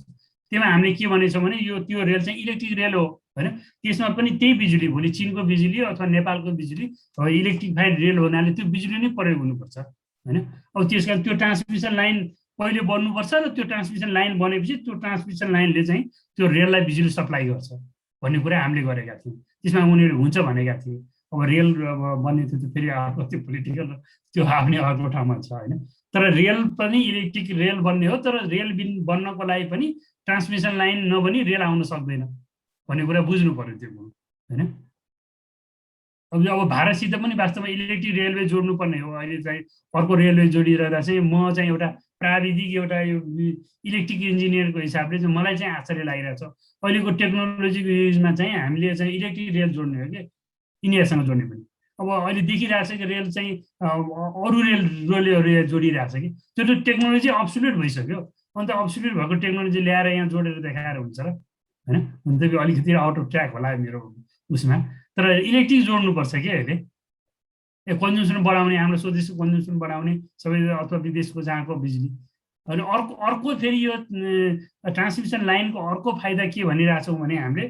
त्यसमा हामीले के भनेछौँ भने त्यो रेल चाहिँ इलेक्ट्रिक रेल हो होइन, त्यसमा पनि त्यही बिजुली, भोलि चिनको बिजुली अथवा नेपालको बिजुली इलेक्ट्रिफाइड रेल हुनाले त्यो बिजुली नै प्रयोग हुनुपर्छ होइन। अब त्यस कारण त्यो ट्रान्समिसन लाइन पहिले बन्नुपर्छ र त्यो ट्रान्समिसन लाइन बनेपछि त्यो ट्रान्समिसन लाइनले चाहिँ त्यो रेललाई बिजुली सप्लाई गर्छ भन्ने कुरा हामीले गरेका थियौँ। त्यसमा उनीहरू हुन्छ भनेका थिए। अब रेल बन्ने थियो त्यो फेरि अर्को, त्यो पोलिटिकल त्यो आफ्नै अर्को ठाउँमा छ होइन। तर रेल पनि इलेक्ट्रिक रेल बन्ने हो, तर रेल बन्नको लागि पनि ट्रान्समिसन लाइन नबनी रेल आउन सक्दैन भन्ने कुरा बुझ्नु पर्यो त्यो होइन। अब भारतसित पनि वास्तवमा इलेक्ट्रिक रेलवे जोड्नुपर्ने हो। अहिले चाहिँ अर्को रेलवे जोडिरहँदा चाहिँ म चाहिँ एउटा प्राविधिक एउटा यो इलेक्ट्रिक इन्जिनियरको हिसाबले चाहिँ मलाई चाहिँ आश्चर्य लागिरहेको छ। अहिलेको टेक्नोलोजीको युजमा चाहिँ हामीले चाहिँ इलेक्ट्रिक रेल जोड्ने हो कि इन्डियासँग जोड्ने पनि। अब अहिले देखिरहेको छ कि रेल चाहिँ अरू रेलहरू जोडिरहेको छ कि त्यो त टेक्नोलोजी अब्सोल्युट भइसक्यो। अन्त अब्सोल्युट भएको टेक्नोलोजी ल्याएर यहाँ जोडेर देखाएर हुन्छ र होइन। हुन त अलिकति आउट अफ ट्र्याक होला मेरो उसमा, तर इलेक्ट्रिक जोड्नुपर्छ कि अहिले। कन्जम्सन बढाउने, हाम्रो स्वदेशी कन्जम्सन बढाउने सबै अथवा विदेशको जहाँको बिजुली। अनि अर्को फेरि यो ट्रान्समिसन लाइनको अर्को फाइदा के भनिरहेछौँ भने हामीले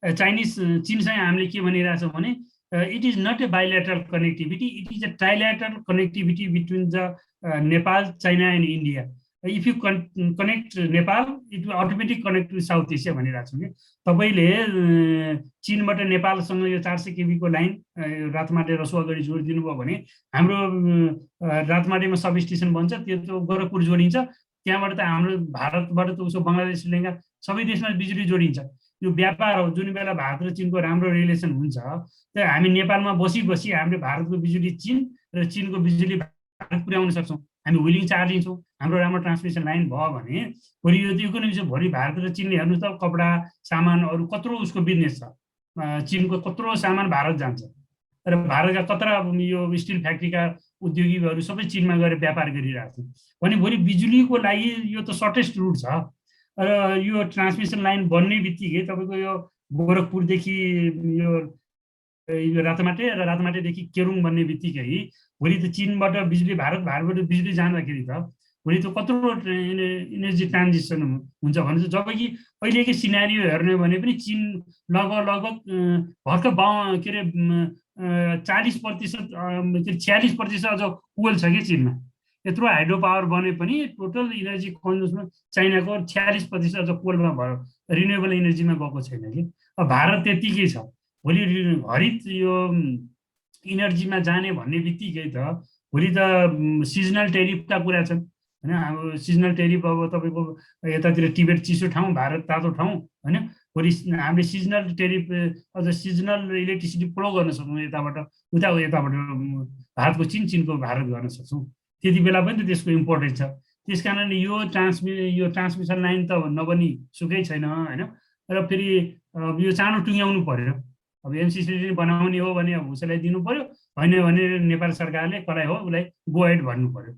चीनसँग हामीले के भनिरहेछौँ भने it is not a bilateral connectivity, it is a trilateral connectivity between the Nepal, China and India. If you connect Nepal it will automatic connect to South Asia भनिरहेको छौँ कि। तपाईँले चिनबाट नेपालसँग यो 400 kV को लाइन रातमाटे रसुवागढी जोडिदिनु भयो भने हाम्रो रातमाटेमा सब स्टेसन बन्छ, त्यो गोरखपुर जोडिन्छ, त्यहाँबाट त हाम्रो भारतबाट त उसको बङ्गलादेश, श्रीलङ्का सबै देशमा बिजुली जोडिन्छ। यो व्यापार हो। जुन बेला भारत र चिनको राम्रो रिलेसन हुन्छ त्यहाँ हामी नेपालमा बसी हामीले भारतको बिजुली चिन र चिनको बिजुली भारत पुर्याउन सक्छौँ। हामी विलिङ चार्जिङ छौँ। हाम्रो राम्रो ट्रान्समिसन लाइन भयो भने भोलि यो इकोनोमी चाहिँ भोलि भारत र चिनले हेर्नुहोस् त कपडा सामान अरू कत्रो उसको बिजनेस छ। चिनको कत्रो सामान भारत जान्छ र भारतका कत्रा यो स्टिल फ्याक्ट्रीका उद्योगीहरू सबै चिनमा गएर व्यापार गरिरहेको छन् भने भोलि बिजुलीको लागि यो त सर्टेस्ट रुट छ। र यो ट्रान्समिसन लाइन बन्ने बित्तिकै तपाईँको यो गोरखपुरदेखि यो रातमाटे र रातमाटेदेखि केरुङ बन्ने बित्तिकै भोलि त चिनबाट बिजुली भारतबाट बिजुली जाँदाखेरि त भोलि त कत्रो इनर्जी ट्रान्जिसन हुन्छ भने चाहिँ। जबकि अहिलेकै सिनारियो हेर्ने भने पनि चिन लगभग भर्खर के अरे 40% 46% अझ कोल छ कि चिनमा। यत्रो हाइड्रो पावर बने पनि टोटल इनर्जी कन्जम्सन चाइनाको 46% अझ कोलमा भयो, रिन्युएबल इनर्जीमा गएको छैन कि। अब भारत त्यतिकै छ। भोलि हरित यो इनर्जीमा जाने भन्ने बित्तिकै त भोलि त सिजनल टेरिफका कुरा छन् होइन। अब सिजनल टेरिफ अब तपाईँको यतातिर टिबेट चिसो ठाउँ, भारत तातो ठाउँ होइन। भोलि हामीले सिजनल टेरिफ अझ सिजनल इलेक्ट्रिसिटी फ्लो गर्न सक्छौँ यताबाट यताबाट भारतको चिनको भारत गर्न सक्छौँ। त्यति बेला पनि त त्यसको इम्पोर्टेन्ट छ। त्यस कारणले यो ट्रान्समिसन लाइन त नबनी सुकै छैन होइन। र फेरि यो चाँडो टुङ्ग्याउनु पर्यो। अब एमसिसी बनाउने हो भने अब उसैलाई दिनु पर्यो, होइन भने नेपाल सरकारले कसलाई हो उसलाई गो एड भन्नु पर्यो।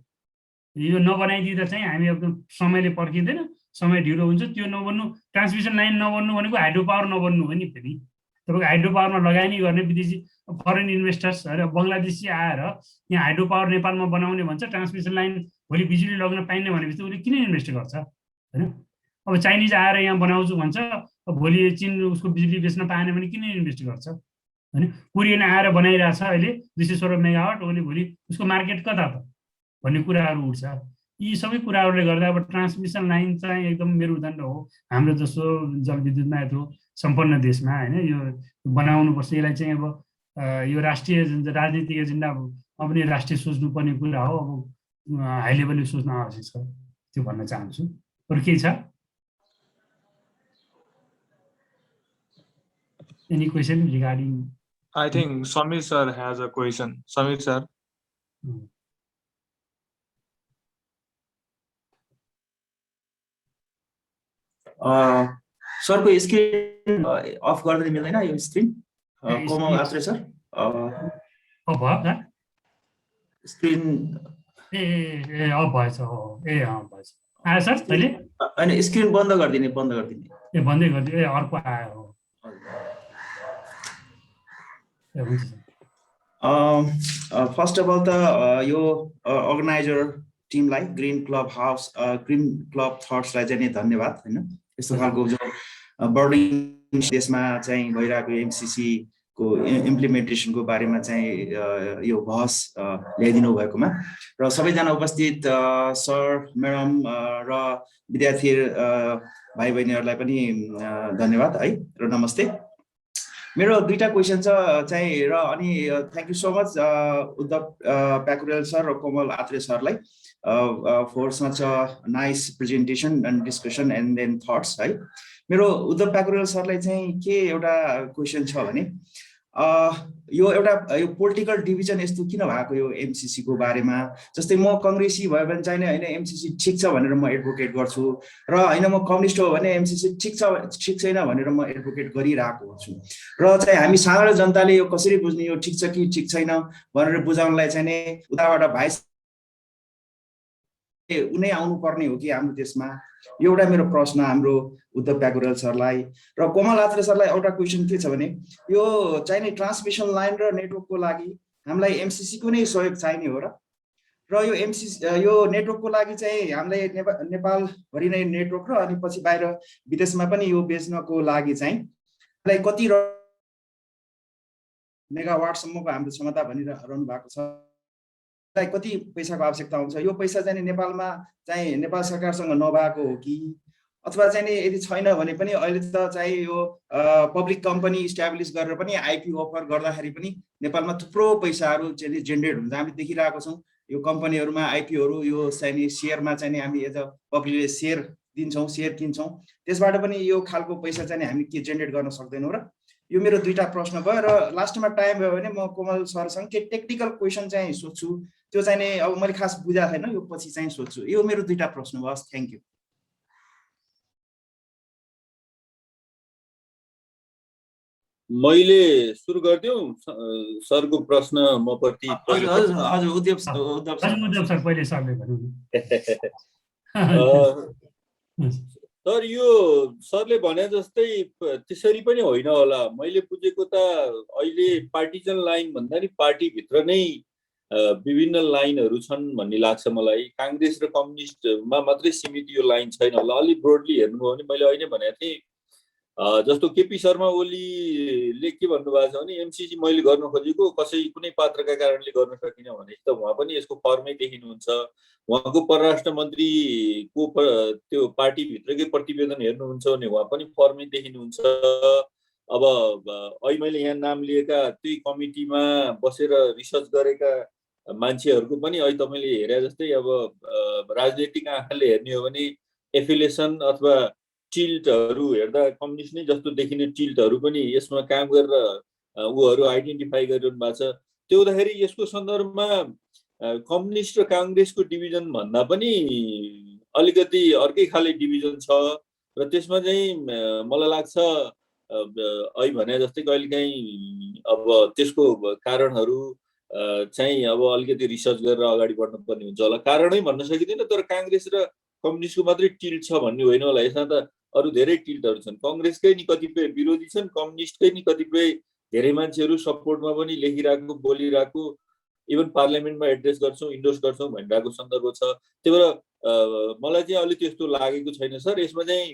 यो नबनाइदिँदा चाहिँ हामी एकदम समयले पर्खिँदैन, समय ढिलो हुन्छ। त्यो नबन्नु, ट्रान्समिसन लाइन नबन्नु भनेको हाइड्रो पावर नबन्नु हो नि। फेरि तपाईँको हाइड्रो पावरमा लगानी गर्ने विदेशी फरेन इन्भेस्टर्स बङ्गलादेशी आएर यहाँ हाइड्रो पावर नेपालमा बनाउने भन्छ, ट्रान्समिसन लाइन भोलि बिजुली लग्न पाइने भनेपछि उसले किन इन्भेस्ट गर्छ होइन। अब चाइनिज आएर यहाँ बनाउँछु भन्छ, भोलि चिन उसको बिजुली बेच्न पाएन भने किन इन्भेस्ट गर्छ होइन। कोरियन आएर बनाइरहेछ अहिले 216 मेगावाट, उसले भोलि उसको मार्केट कता त भन्ने कुराहरू उठ्छ। यी सबै कुराहरूले गर्दा अब ट्रान्समिसन लाइन चाहिँ एकदम मेरुदण्ड हो हाम्रो जस्तो जलविद्युतमा यत्रो सम्पन्न देशमा होइन। यो बनाउनुपर्छ। यसलाई चाहिँ अब यो राष्ट्रिय राजनीतिक एजेन्डा अब पनि राष्ट्रिय सोच्नुपर्ने कुरा हो। अब हाई लेभलले सोच्न आवश्यक छ, त्यो भन्न चाहन्छु। अरू केही छ? Any question regarding? I think Samir sir has a question. Samir sir. सरको स्क्रिन अफ गर्दै मिल्दैन यो स्क्रिन कोमा आत्रे सर अफ भयो स्क्रिन ए अफ भएछ हो ए अफ भएछ आयो सर अहिले अनि स्क्रिन बन्द गरिदिने ए बन्दै गरिदिए ए अर्को आयो हो हुन्छ सर। फर्स्ट अफ अल त यो अर्गनाइजर टिमलाई ग्रिन क्लब थट्सलाई चाहिँ धन्यवाद होइन। यस्तो खालको जो बर्डिङ देशमा चाहिँ भइरहेको एमसिसी को इम्प्लिमेन्टेसनको बारेमा चाहिँ यो बहस ल्याइदिनु भएकोमा र सबैजना उपस्थित सर म्याडम र विद्यार्थी भाइ बहिनीहरूलाई पनि धन्यवाद है र नमस्ते। मेरो दुईटा क्वेसन छ चाहिँ र अनि thank you so much Uddhav Pyakurel sir र कोमल आत्रे सरलाई for such nice presentation and discussion and then that's है। मेरो उद्धव प्याकुरेल सरलाई चाहिँ के एउटा क्वेसन छ भने यो एउटा यो पोलिटिकल डिभिजन यस्तो किन भएको यो एमसिसी को बारेमा। जस्तै म कङ्ग्रेसी भयो भने चाहिँ होइन एमसिसी ठिक छ भनेर म एडभोकेट गर्छु र होइन म कम्युनिस्ट हो भने एमसिसी ठिक छैन भनेर म एडभोकेट गरिरहेको हुन्छु र चाहिँ हामी साधारण जनताले यो कसरी बुझ्ने यो ठिक छ कि ठिक छैन भनेर बुझाउनलाई चाहिँ नि उताबाट भाइस उनै आउनु पर्ने हो कि हाम्रो देशमा, यो एउटा मेरो प्रश्न हाम्रो उद्धव प्याकुरेल सरलाई। र कोमल आत्रे सरलाई एउटा क्वेसन के छ भने यो चाहिने ट्रान्समिसन लाइन र नेटवर्कको लागि हामीलाई एमसिसी को नै सहयोग चाहिने हो र यो एमसिसी यो नेटवर्कको लागि चाहिँ हामीलाई नेपालभरि नै नेटवर्क र अनि पछि बाहिर विदेशमा पनि यो बेच्नको लागि चाहिँ हामीलाई कति मेगावाटसम्मको हाम्रो क्षमता भनिरहनु भएको छ, कति पैसाको आवश्यकता हुन्छ, यो पैसा चाहिँ नेपालमा चाहिँ नेपाल सरकारसँग नभएको हो कि अथवा चाहिँ यदि छैन भने पनि अहिले त चाहिँ यो पब्लिक कम्पनी इस्टाब्लिस गरेर पनि आइपी अफर गर्दाखेरि पनि नेपालमा थुप्रो पैसाहरू चाहिँ जेनेरेट हुन्छ। हामी देखिरहेको छौँ यो कम्पनीहरूमा आइपीहरू यो चाहिँ सेयरमा चाहिँ हामी एज अ पब्लिकले सेयर दिन्छौँ, सेयर किन्छौँ, त्यसबाट पनि यो खालको पैसा चाहिँ हामी के जेनेरेट गर्न सक्दैनौँ। र यो मेरो दुईटा प्रश्न भयो र लास्टमा टाइम भयो भने म कोमल सरसँग के टेक्निकल क्वेसन चाहिँ सोध्छु, त्यो चाहिँ नि अब मैले खास बुझाएको छैन, यो पछि चाहिँ सोध्छु। यो मेरो दुईटा प्रश्न भयो। Thank you. मैले सुरु गरिदिउँ सरको प्रश्न म प्रति। हजुर उद्धव सर पहिले सरले भन्नु। सर यो सरले भने जस्तै त्यसरी पनि होइन होला। मैले बुझेको त अहिले पार्टिजन लाइन भन्दा नि पार्टीभित्र नै विभिन्न लाइनहरू छन् भन्ने लाग्छ मलाई। काङ्ग्रेस र कम्युनिस्टमा मात्रै सीमित यो लाइन छैन होला। अलिक ब्रोडली हेर्नुभयो भने मैले अहिले भनेको थिएँ जस्तो केपी शर्मा ओलीले के भन्नुभएको छ भने एमसिसी मैले गर्न खोजेको कुनै पात्रका कारणले गर्न सकिनँ भने त उहाँ पनि यसको फर्मै देखिनुहुन्छ। उहाँको परराष्ट्र मन्त्रीको त्यो पार्टीभित्रकै प्रतिवेदन हेर्नुहुन्छ भने उहाँ पनि फर्मै देखिनुहुन्छ। अब अहिले मैले यहाँ नाम लिएका त्यही कमिटीमा बसेर रिसर्च गरेका मान्छेहरूको पनि अहिले तपाईँले हेरे जस्तै अब राजनैतिक आँखाले हेर्ने हो भने एफिलिएसन अथवा टिल्टहरू हेर्दा कम्युनिस्ट नै जस्तो देखिने टिल्टहरू पनि यसमा काम गरेर उहरू आइडेन्टिफाई गरिरहनु भएको छ। त्यो हुँदाखेरि यसको सन्दर्भमा कम्युनिस्ट र काङ्ग्रेसको डिभिजन भन्दा पनि अलिकति अर्कै खाले डिभिजन छ र त्यसमा चाहिँ मलाई लाग्छ अहिले भने जस्तै कहिलेकाहीँ अब त्यसको कारणहरू चाहिँ अब अलिकति रिसर्च गरेर अगाडि बढ्नुपर्ने हुन्छ होला। कारणै भन्न सकिँदैन, तर काङ्ग्रेस र कम्युनिस्टको मात्रै टिल्ट छ भन्ने होइन होला। यसमा त अरू धेरै टिल्टहरू छन्। कङ्ग्रेसकै नि कतिपय विरोधी छन्, कम्युनिस्टकै नि कतिपय धेरै मान्छेहरू सपोर्टमा पनि लेखिरहेको बोलिरहेको, इभन पार्लियामेन्टमा एड्रेस गर्छौँ इन्डोर्स गर्छौँ भनिरहेको सन्दर्भ छ। त्यही भएर मलाई चाहिँ अलिक त्यस्तो लागेको छैन सर। यसमा चाहिँ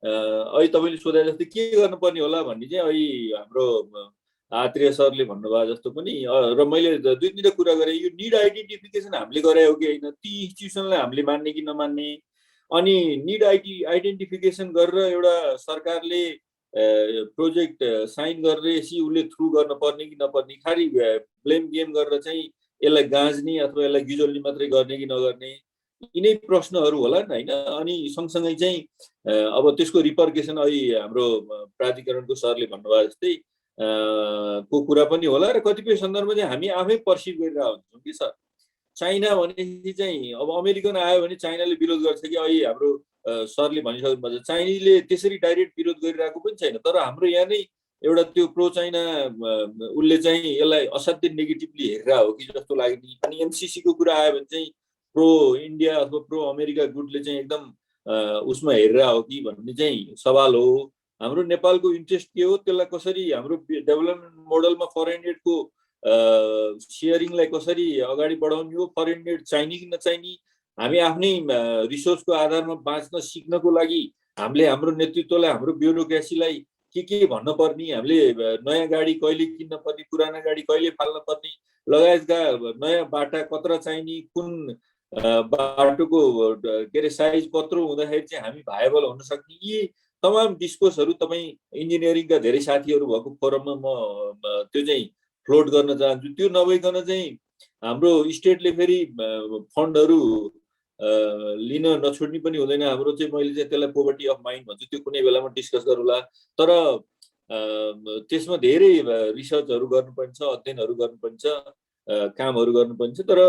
अहिले तपाईँले सोधे जस्तै के गर्नुपर्ने होला भन्ने चाहिँ अहिले हाम्रो आत्रेय सरले भन्नुभयो जस्तो पनि र मैले दुई तिनवटा कुरा गरेँ। यो निड आइडेन्टिफिकेसन हामीले गरे हो कि होइन, ती इन्स्टिट्युसनलाई हामीले मान्ने कि नमान्ने, अनि निड आइडेन्टिफिकेसन गरेर एउटा सरकारले प्रोजेक्ट साइन गरेर यसरी उसले थ्रु गर्न पर्ने कि नपर्ने, खालि ब्लेम गेम गरेर चाहिँ यसलाई गाँच्ने अथवा यसलाई गिजोल्ने मात्रै गर्ने कि नगर्ने, यिनै प्रश्नहरू होला नि होइन। अनि सँगसँगै चाहिँ अब त्यसको रिपर्केसन अहिले हाम्रो प्राधिकरणको सरले भन्नुभयो जस्तै को कुरा पनि होला र कतिपय सन्दर्भमा चाहिँ हामी आफै पर्सिभ गरिरहेको हुन्छौँ कि सर। चाइना भनेपछि चाहिँ अब अमेरिकन आयो भने चाइनाले विरोध गर्छ कि अहिले हाम्रो सरले भनिसक्नु भएको छ। चाइनिजले त्यसरी डाइरेक्ट विरोध गरिरहेको पनि छैन, तर हाम्रो यहाँ नै एउटा त्यो प्रो चाइना उसले चाहिँ यसलाई असाध्यै नेगेटिभली हेरेर हो कि जस्तो लाग्ने। अनि एमसिसीको कुरा आयो भने चाहिँ प्रो इन्डिया अथवा प्रो अमेरिका गुटले चाहिँ एकदम उसमा हेरेर हो कि भन्ने चाहिँ सवाल हो। हाम्रो नेपालको इन्ट्रेस्ट के हो, त्यसलाई कसरी हाम्रो डेभलपमेन्ट मोडलमा फरेन एडको सेयरिङलाई कसरी अगाडि बढाउने हो, फरेन एड चाहिने कि नचाहिने, हामी आफ्नै रिसोर्सको आधारमा बाँच्न सिक्नको लागि हामीले हाम्रो नेतृत्वलाई, हाम्रो ब्युरोक्रेसीलाई के भन्न पर्ने, हामीले नयाँ गाडी कहिले किन्न पर्ने, पुराना गाडी कहिले फाल्न पर्ने लगायतका नयाँ बाटा कत्र चाहिने, कुन बाटोको के अरे साइज कत्रो हुँदाखेरि चाहिँ हामी भायबल हुन सक्ने, यी तमाम डिस्कोर्सहरू तपाईँ इन्जिनियरिङका धेरै साथीहरू भएको फोरममा म त्यो चाहिँ फ्लोट गर्न चाहन्छु। त्यो नभइकन चाहिँ हाम्रो स्टेटले फेरि फन्डहरू लिन नछोड्ने पनि हुँदैन। हाम्रो चाहिँ मैले चाहिँ त्यसलाई पोभर्टी अफ माइन्ड भन्छु, त्यो कुनै बेलामा डिस्कस गरौँला। तर त्यसमा धेरै रिसर्चहरू गर्नुपर्छ, अध्ययनहरू गर्नुपर्छ, कामहरू गर्नुपर्छ। तर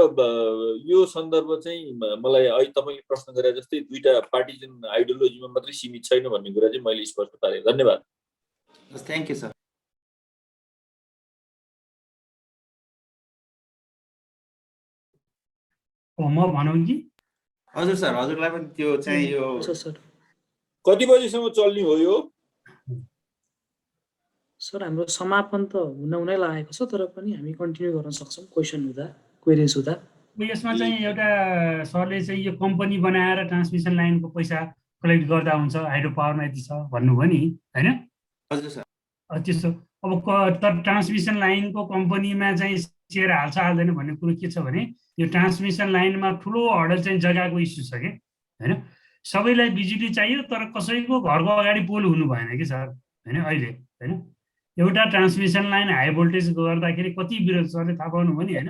यो सन्दर्भ चाहिँ मलाई अहिले तपाईँले प्रश्न गरे जस्तै दुईटा पार्टिजन आइडियोलोजीमा मात्रै सीमित छैन भन्ने कुरा चाहिँ मैले स्पष्ट पारेँ। धन्यवाद। Thank you sir. म भनौँ कि? हजुर सर, हजुरलाई पनि त्यो चाहिँ यो कति बजीसम्म चल्ने हो यो? सर हाम्रो समापन त हुनै लागेको छ, तर पनि हामी कन्टिन्यू गर्न सक्छौँ क्वेसन हुँदा, क्वेरिज हुँदा। यसमा चाहिँ एउटा सरले चाहिँ यो कम्पनी बनाएर ट्रान्समिसन लाइनको पैसा कलेक्ट गर्दा हुन्छ, हाइड्रो पावरमा यति छ भन्नुभयो नि, होइन? हजुर सर। त्यस्तो अब तर ट्रान्समिसन लाइनको कम्पनीमा चाहिँ सेयर हाल्छ हाल्दैन भन्ने कुरो के छ भने, यो ट्रान्समिसन लाइनमा ठुलो हडल चाहिँ जग्गाको इस्यु छ कि, होइन? सबैलाई बिजुली चाहियो तर कसैको घरको अगाडि पोल हुनु भएन कि सर, होइन? अहिले होइन एउटा ट्रान्समिसन लाइन हाई भोल्टेज गर्दाखेरि कति विरोध सरले थाहा पाउनुभयो नि, होइन?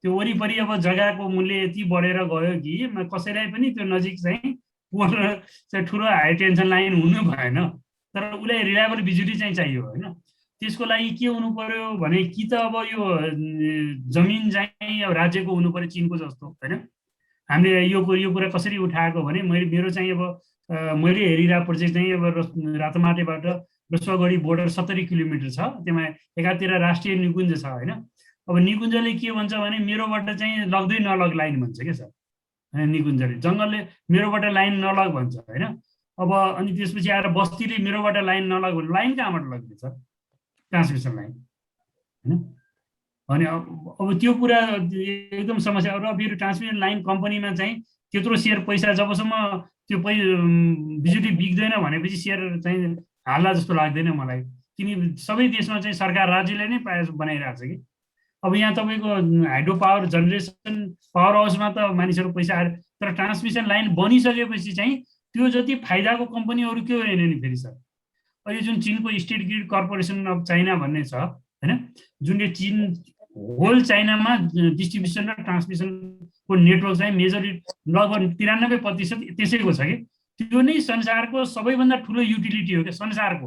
त्यो वरिपरि अब जग्गाको मूल्य यति बढेर गयो कि कसैलाई पनि त्यो नजिक चाहिँ पोल चाहिँ ठुलो हाई टेन्सन लाइन हुनु भएन, तर उसलाई रिलायबल बिजुली चाहिँ चाहियो, होइन? त्यसको लागि के हुनु पर्यो भने कि त अब यो जमिन चाहिँ अब राज्यको हुनु पर्यो चिनको जस्तो, होइन? हामीले यो कुरा कसरी उठाएको भने मेरो चाहिँ अब मैले हेरिरहेको प्रोजेक्ट चाहिँ अब रातोमाटेबाट रसुवागढी बोर्डर 70 किलोमिटर छ, त्यसमा एकातिर राष्ट्रिय निकुञ्ज छ, होइन? अब निकुञ्जले के भन्छ भने मेरोबाट चाहिँ लग्दै नलग लाइन भन्छ क्या सर, होइन? निकुञ्जले जङ्गलले मेरोबाट लाइन नलग भन्छ, होइन? अब अनि त्यसपछि आएर बस्तीले मेरोबाट लाइन नलग भने लाइन कहाँबाट लग्ने सर? ट्रान्समिसन लाइन, होइन? अनि अब त्यो कुरा एकदम समस्या। र फेरि ट्रान्समिसन लाइन कम्पनीमा चाहिँ त्यत्रो सेयर पैसा जबसम्म त्यो बिजुली बिग्दैन भनेपछि सेयर चाहिँ हाल्ला जस्तो लाग्दैन मलाई, किन सबै देशमा चाहिँ सरकार राज्यले नै प्रायः बनाइरहेको छ कि। अब यहाँ तपाईँको हाइड्रो पावर जेनेरेसन पावर हाउसमा त मानिसहरू पैसा हाल्यो, तर ट्रान्समिसन लाइन बनिसकेपछि चाहिँ त्यो जति फाइदाको कम्पनीहरू के होइन नि फेरि सर। अहिले जुन चिनको state Grid Corporation of China भन्ने छ, होइन? जुनले चिन होल चाइनामा डिस्ट्रिब्युसन र ट्रान्समिसनको नेटवर्क चाहिँ मेजोरिटी लगभग 93% त्यसैको छ कि। त्यो नै संसारको सबैभन्दा ठुलो युटिलिटी हो क्या संसारको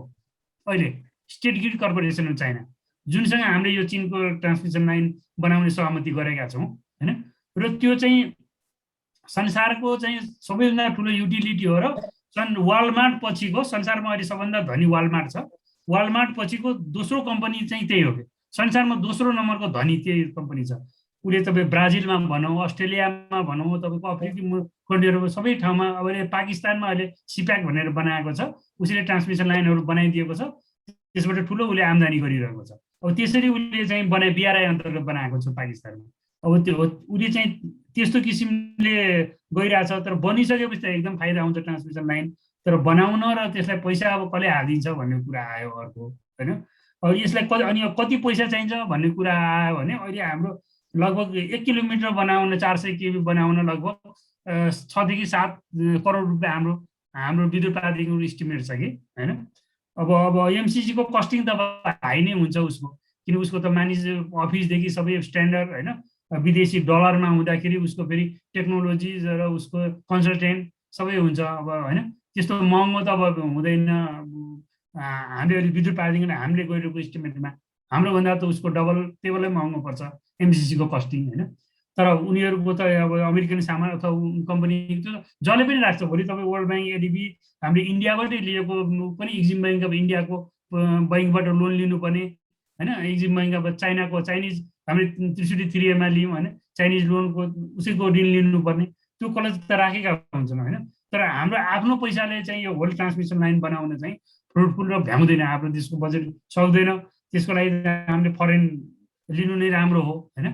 अहिले, State Grid Corporation of China, जुनसँग हामीले यो चिनको ट्रान्समिसन लाइन बनाउने सहमति गरेका छौँ, होइन? र त्यो चाहिँ संसारको चाहिँ सबैभन्दा ठुलो युटिलिटी हो। र वालमार्ट पछिको संसारमा अहिले सबभन्दा धनी वालमार्ट छ, वालमार्ट पछिको दोस्रो कम्पनी चाहिँ त्यही हो कि संसारमा दोस्रो नम्बरको धनी त्यही कम्पनी छ। उसले तपाईँ ब्राजिलमा भनौँ, अस्ट्रेलियामा भनौँ, तपाईँको अफ्रिकी कन्ट्रीहरू सबै ठाउँमा, अब पाकिस्तानमा अहिले सिप्याक भनेर बनाएको छ, उसले ट्रान्समिसन लाइनहरू बनाइदिएको छ, त्यसबाट ठुलो उसले आम्दानी गरिरहेको छ। अब त्यसरी उसले चाहिँ बिआरआई अन्तर्गत बनाएको छ पाकिस्तानमा। अब त्यो उसले चाहिँ त्यस्तो किसिमले गइरहेछ, तर बनिसकेपछि त एकदम फाइदा हुन्छ ट्रान्समिसन लाइन, तर बनाउन र त्यसलाई पैसा अब कसले हालिदिन्छ भन्ने कुरा आयो अर्को, होइन? अब यसलाई अनि कति पैसा चाहिन्छ भन्ने कुरा आयो भने अहिले हाम्रो लगभग 1 किलोमिटर बनाउन 400 केबी बनाउन लगभग 6 देखि 7 करोड रुपियाँ हाम्रो विद्युत प्राधिकरणको इस्टिमेट छ कि, होइन? अब एमसिसीको कस्टिङ त हाई नै हुन्छ उसको, किन उसको त मानिस अफिसदेखि सबै स्ट्यान्डर्ड, होइन? विदेशी डलरमा हुँदाखेरि उसको फेरि टेक्नोलोजिज र उसको कन्सल्टेन्ट सबै हुन्छ, अब होइन? त्यस्तो महँगो त अब हुँदैन। हामीले अहिले विद्युत प्राधिकरण हामीले गइरहेको इस्टिमेटमा हाम्रोभन्दा त उसको डबल टेबलै महँगो पर्छ एमसिसीको कस्टिङ, होइन? तर उनीहरूको त अब अमेरिकन सामान अथवा कम्पनी जसले पनि राख्छ। भोलि तपाईँ वर्ल्ड ब्याङ्क, एडिबी, हामीले इन्डियाबाटै लिएको पनि, एक्जिम ब्याङ्क अफ इन्डियाको बैङ्कबाट लोन लिनुपर्ने, होइन? एक्जिम ब्याङ्क अब चाइनिज हामीले 303A लियौँ, होइन? चाइनिज लोनको उसैको ऋण लिनुपर्ने, त्यो कलेज त राखेका हुन्छन्, होइन? तर हाम्रो आफ्नो पैसाले चाहिँ यो होल ट्रान्समिसन लाइन बनाउन चाहिँ फ्रुटफुल र भ्याउँदैन, आफ्नो देशको बजेट सक्दैन, त्यसको लागि हामीले फरेन लिनु नै राम्रो हो हैन।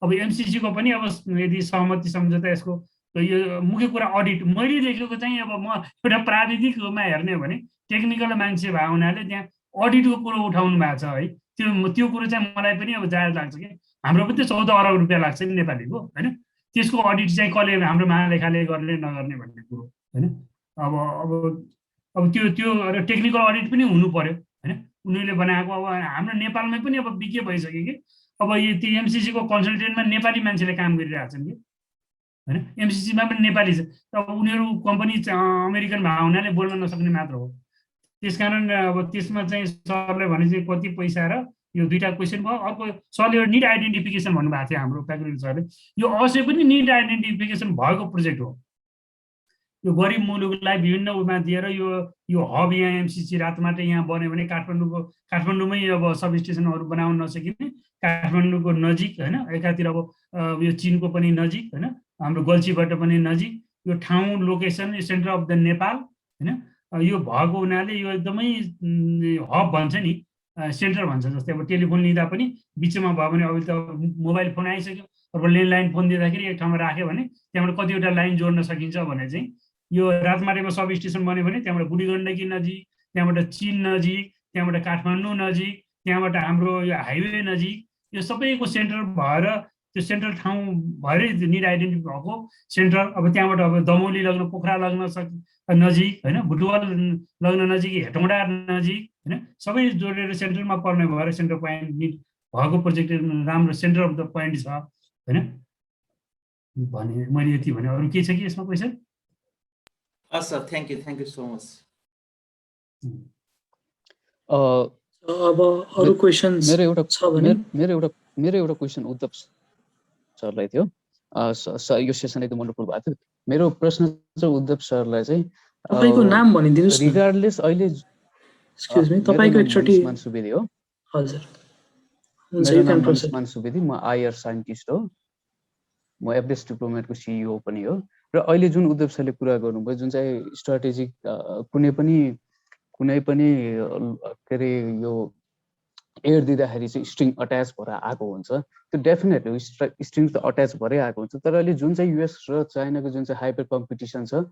अब एमसिसीको पनि अब यदि सहमति सम्झौता यसको यो मुख्य कुरा अडिट मैले लेखेको चाहिँ अब म एउटा प्राविधिक रूपमा हेर्ने हो भने टेक्निकल मान्छे भएको हुनाले त्यहाँ अडिटको कुरो उठाउनु भएको छ है। त्यो कुरो चाहिँ मलाई पनि अब जायज लाग्छ कि हाम्रो पनि त 14 अरब रुपियाँ लाग्छ नि नेपालीको हैन। त्यसको अडिट चाहिँ कसले हाम्रो महालेखाले गर्ने नगर्ने भन्ने कुरो हैन। अब त्यो टेक्निकल अडिट पनि हुनु पर्यो हैन। उनीहरूले बनाएको अब हाम्रो नेपालमै पनि अब बिके भइसक्यो कि अब यो त्यो एमसिसीको कन्सल्टेन्टमा नेपाली मान्छेले काम गरिरहेछन् कि हैन। एमसिसीमा पनि नेपाली छ, अब उनीहरू कम्पनी अमेरिकन भएको हुनाले बोल्न नसक्ने मात्र हो। त्यसकारण अब त्यसमा चाहिँ सरले भने चाहिँ कति पैसा र यो दुईटा क्वेसन भयो। अर्को सरले निड आइडेन्टिफिकेसन भन्नुभएको थियो हाम्रो प्याक्रिल सरले, यो अवश्य पनि निड आइडेन्टिफिकेसन भएको प्रोजेक्ट हो। यो गरिब मुलुकलाई विभिन्न उमा दिएर यो हब यहाँ एमसिसी रातमाटे यहाँ बन्यो भने काठमाडौँमै अब सब स्टेसनहरू बनाउन नसकिने, काठमाडौँको नजिक हैन, एकातिर अब यो चिनको पनि नजिक हैन, हाम्रो गल्छीबाट पनि नजिक, यो ठाउँ location centre of the Nepal हैन, यो भएको हुनाले यो एकदमै हब भन्छ नि, सेन्टर भन्छ। जस्तै अब टेलिफोन लिँदा पनि बिचमा भयो भने अहिले त मोबाइल फोन आइसक्यो, अब ल्यान्डलाइन फोन दिँदाखेरि एक ठाउँमा राख्यो भने त्यहाँबाट कतिवटा लाइन जोड्न सकिन्छ भने चाहिँ यो रातमाटेमा सब स्टेसन बन्यो भने त्यहाँबाट बुढी गण्डकी नजिक, त्यहाँबाट चिन नजिक, त्यहाँबाट काठमाडौँ नजिक, त्यहाँबाट हाम्रो यो हाइवे नजिक, यो सबैको सेन्टर भएर त्यो सेन्ट्रल ठाउँ भएरै निड आइडेन्टिटी भएको सेन्टर। अब त्यहाँबाट अब दमौली लग्न, पोखरा लग्न नजिक हैन, बुटवल लग्न नजिक, हेटौँडा नजिक हैन, सबै जोडेर सेन्टरमा पर्ने भएर सेन्टर पोइन्ट निड भएको प्रोजेक्ट राम्रो सेन्टर अफ द पोइन्ट छ हैन भने मैले यति भने। अरू के छ कि यसमा question? Sir thank you so much. अब अरू क्वेसन मेरो एउटा छ भने मेरो एउटा क्वेसन उद्धव सरलाई थियो। यो सेसन एकदम वन्डरफुल भएको थियो। मेरो प्रश्न चाहिँ उद्धव सरलाई चाहिँ तपाईको नाम भनिदिनुस् न। रिगार्डलेस अहिले एक्सक्युज मी, तपाईको एकचोटी मान सुवेदी हो। हजुर मेरो नाम मान सुवेदी, म आईआर साइन्टिस्ट हो, म एभरेस्ट डिप्लोमेटको सिइओ पनि हो। र अहिले जुन उद्धव सरले कुरा गर्नुभयो, जुन चाहिँ स्ट्राटेजिक कुनै पनि के अरे यो एयर दिँदाखेरि चाहिँ स्ट्रिङ अट्याच भएर आएको हुन्छ, त्यो डेफिनेटली स्ट्रिङ त अट्याच भएरै आएको हुन्छ। तर अहिले जुन चाहिँ युएस र चाइनाको जुन चाहिँ हाइपर कम्पिटिसन छ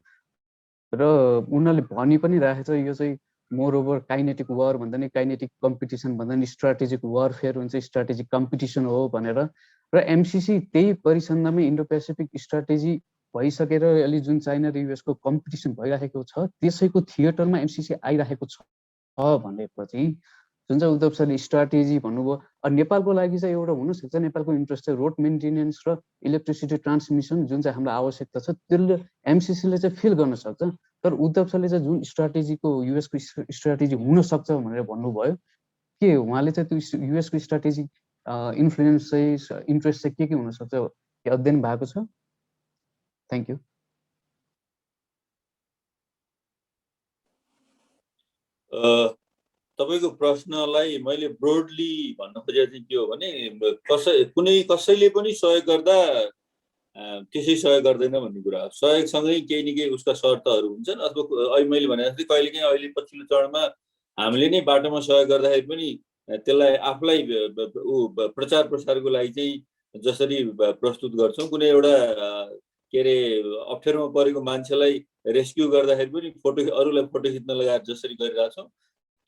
र उनीहरूले भनि पनि राखेको छ, यो चाहिँ मोर ओभर काइनेटिक वार भन्दा नि काइनेटिक कम्पिटिसन भन्दा नि स्ट्राटेजिक वारफेयर हुन्छ, स्ट्राटेजिक कम्पिटिसन हो भनेर। र एमसिसी त्यही परिसन्धानमै इन्डो पेसिफिक स्ट्राटेजी भइसकेर अहिले जुन चाइना र युएसको कम्पिटिसन भइरहेको छ त्यसैको थिएटरमा एमसिसी आइरहेको छ भनेपछि जुन चाहिँ उद्धव सरले स्ट्राटेजी भन्नुभयो, नेपालको लागि चाहिँ एउटा हुनसक्छ नेपालको इन्ट्रेस्ट चाहिँ रोड मेन्टेनेन्स र इलेक्ट्रिसिटी ट्रान्समिसन जुन चाहिँ हाम्रो आवश्यकता छ त्यसले एमसिसीले चाहिँ फिल गर्न सक्छ। तर उद्धव सरले चाहिँ जुन स्ट्राटेजीको युएसको स्ट्राटेजी हुनसक्छ भनेर भन्नुभयो, के उहाँले चाहिँ त्यो युएसको स्ट्राटेजी इन्फ्लुएन्स चाहिँ इन्ट्रेस्ट चाहिँ के हुनसक्छ, के अध्ययन भएको छ? Thank you. तपाईको प्रश्नलाई मैले ब्रोडली भन्न खोजेको चाहिँ के हो भने कसैले पनि सहयोग गर्दा त्यसै सहयोग गर्दैन भन्ने कुरा हो। सहयोगसँगै केही न केही उसका शर्तहरू हुन्छन्, अथवा अहिले मैले भने जस्तै कहिलेकाहीँ अहिले पछिल्लो चरणमा हामीले नै बाटोमा सहयोग गर्दाखेरि पनि त्यसलाई आफूलाई प्रचार प्रसारको लागि चाहिँ जसरी प्रस्तुत गर्छौँ, कुनै एउटा के अरे अप्ठ्यारोमा परेको मान्छेलाई रेस्क्यु गर्दाखेरि पनि अरूलाई फोटो खिच्न लगाएर जसरी गरिरहेछौँ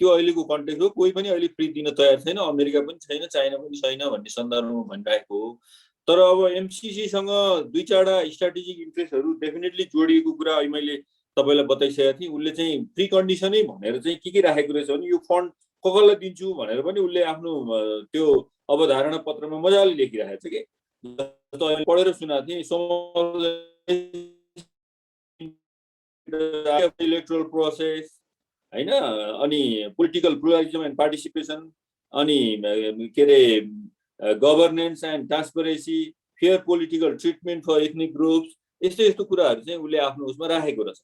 त्यो अहिलेको कन्टेक्स्ट हो। कोही पनि अहिले फ्री दिन तयार छैन, अमेरिका पनि छैन, चाइना पनि छैन भन्ने सन्दर्भमा भनिरहेको हो। तर अब एमसिसीसँग दुई चारवटा स्ट्राटेजिक इन्ट्रेस्टहरू डेफिनेटली जोडिएको कुरा अहिले मैले तपाईँलाई बताइसकेको थिएँ। उसले चाहिँ प्री कन्डिसनै भनेर चाहिँ के राखेको रहेछ भने यो फन्ड कसलाई दिन्छु भनेर पनि उसले आफ्नो त्यो अवधारणा पत्रमा मजाले लेखिरहेको छ कि पढेर सुनाएको थिएँ। इलेक्ट्रल प्रोसेस हैन, अनि पोलिटिकल प्लुरलिजम एन्ड पार्टिसिपेसन, अनि के अरे governance and transparency, fair political treatment for ethnic groups, यस्तो कुराहरू चाहिँ उसले आफ्नो उसमा राखेको रहेछ।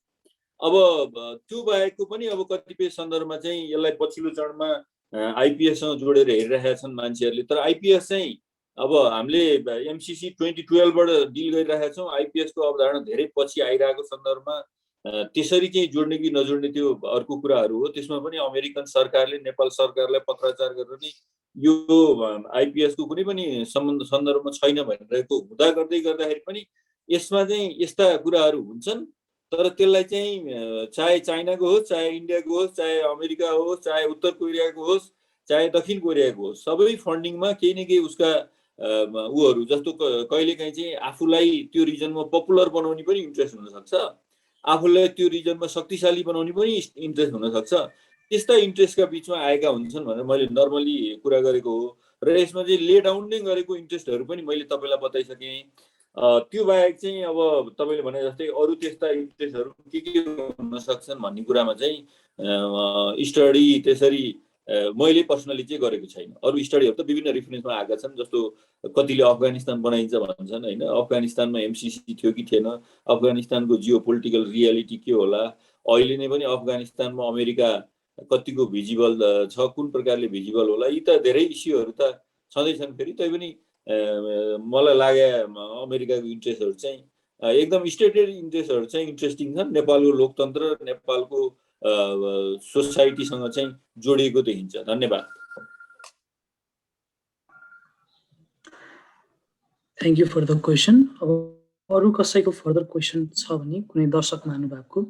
अब त्यो बाहेकको पनि अब कतिपय सन्दर्भमा चाहिँ यसलाई पछिल्लो चरणमा आइपिएससँग जोडेर हेरिरहेका छन् मान्छेहरूले। तर आइपिएस चाहिँ अब हामीले एमसिसी 2012 बाट डिल गरिरहेका छौँ। आइपिएसको अवधारणा धेरै पछि आइरहेको सन्दर्भमा त्यसरी चाहिँ जोड्ने कि नजोड्ने त्यो अर्को कुराहरू हो। त्यसमा पनि अमेरिकन सरकारले नेपाल सरकारलाई पत्राचार गरेर नै यो आइपिएसको कुनै पनि सन्दर्भमा छैन भनिरहेको हुँदा गर्दाखेरि पनि यसमा चाहिँ यस्ता कुराहरू हुन्छन्। तर त्यसलाई चाहिँ चाहे चाइनाको होस्, चाहे इन्डियाको होस्, चाहे अमेरिका होस्, चाहे उत्तर कोरियाको होस्, चाहे दक्षिण कोरियाको होस्, सबै फन्डिङमा केही न केही उसका ऊहरू जस्तो कहिलेकाहीँ चाहिँ आफूलाई त्यो रिजनमा पपुलर बनाउने पनि इन्ट्रेस्ट हुनसक्छ, आफूलाई त्यो रिजनमा शक्तिशाली बनाउने पनि इन्ट्रेस्ट हुनसक्छ। त्यस्ता इन्ट्रेस्टका बिचमा आएका हुन्छन् भनेर मैले नर्मली कुरा गरेको हो। र यसमा चाहिँ ले डाउन नै गरेको इन्ट्रेस्टहरू पनि मैले तपाईँलाई बताइसकेँ। त्यो बाहेक चाहिँ अब तपाईँले भने जस्तै अरू त्यस्ता इन्ट्रेस्टहरू के हुन सक्छन् भन्ने कुरामा चाहिँ स्टडी त्यसरी मैले पर्सनली चाहिँ गरेको छैन। अरू स्टडीहरू त विभिन्न रेफरेन्समा आएका छन्, जस्तो कतिले अफगानिस्तान बनाइन्छ भन्छन् होइन, अफगानिस्तानमा एमसिसी थियो कि थिएन, अफगानिस्तानको जियो पोलिटिकल रियालिटी के होला, अहिले नै पनि अफगानिस्तानमा अमेरिका कतिको भिजिबल छ, कुन प्रकारले भिजिबल होला, यी त धेरै इस्युहरू त छँदैछन्। फेरि तैपनि मलाई लागे अमेरिकाको इन्ट्रेस्टहरू चाहिँ एकदम स्टेटेड इन्ट्रेस्टहरू चाहिँ इन्ट्रेस्टिङ छन्। नेपालको लोकतन्त्र, नेपालको सोसाइटीसँग चाहिँ जोडिएको देखिन्छ। धन्यवाद। Thank you for the question. अब अरू कसैको फर्दर क्वेसन छ भने कुनै दर्शक महानुभावको?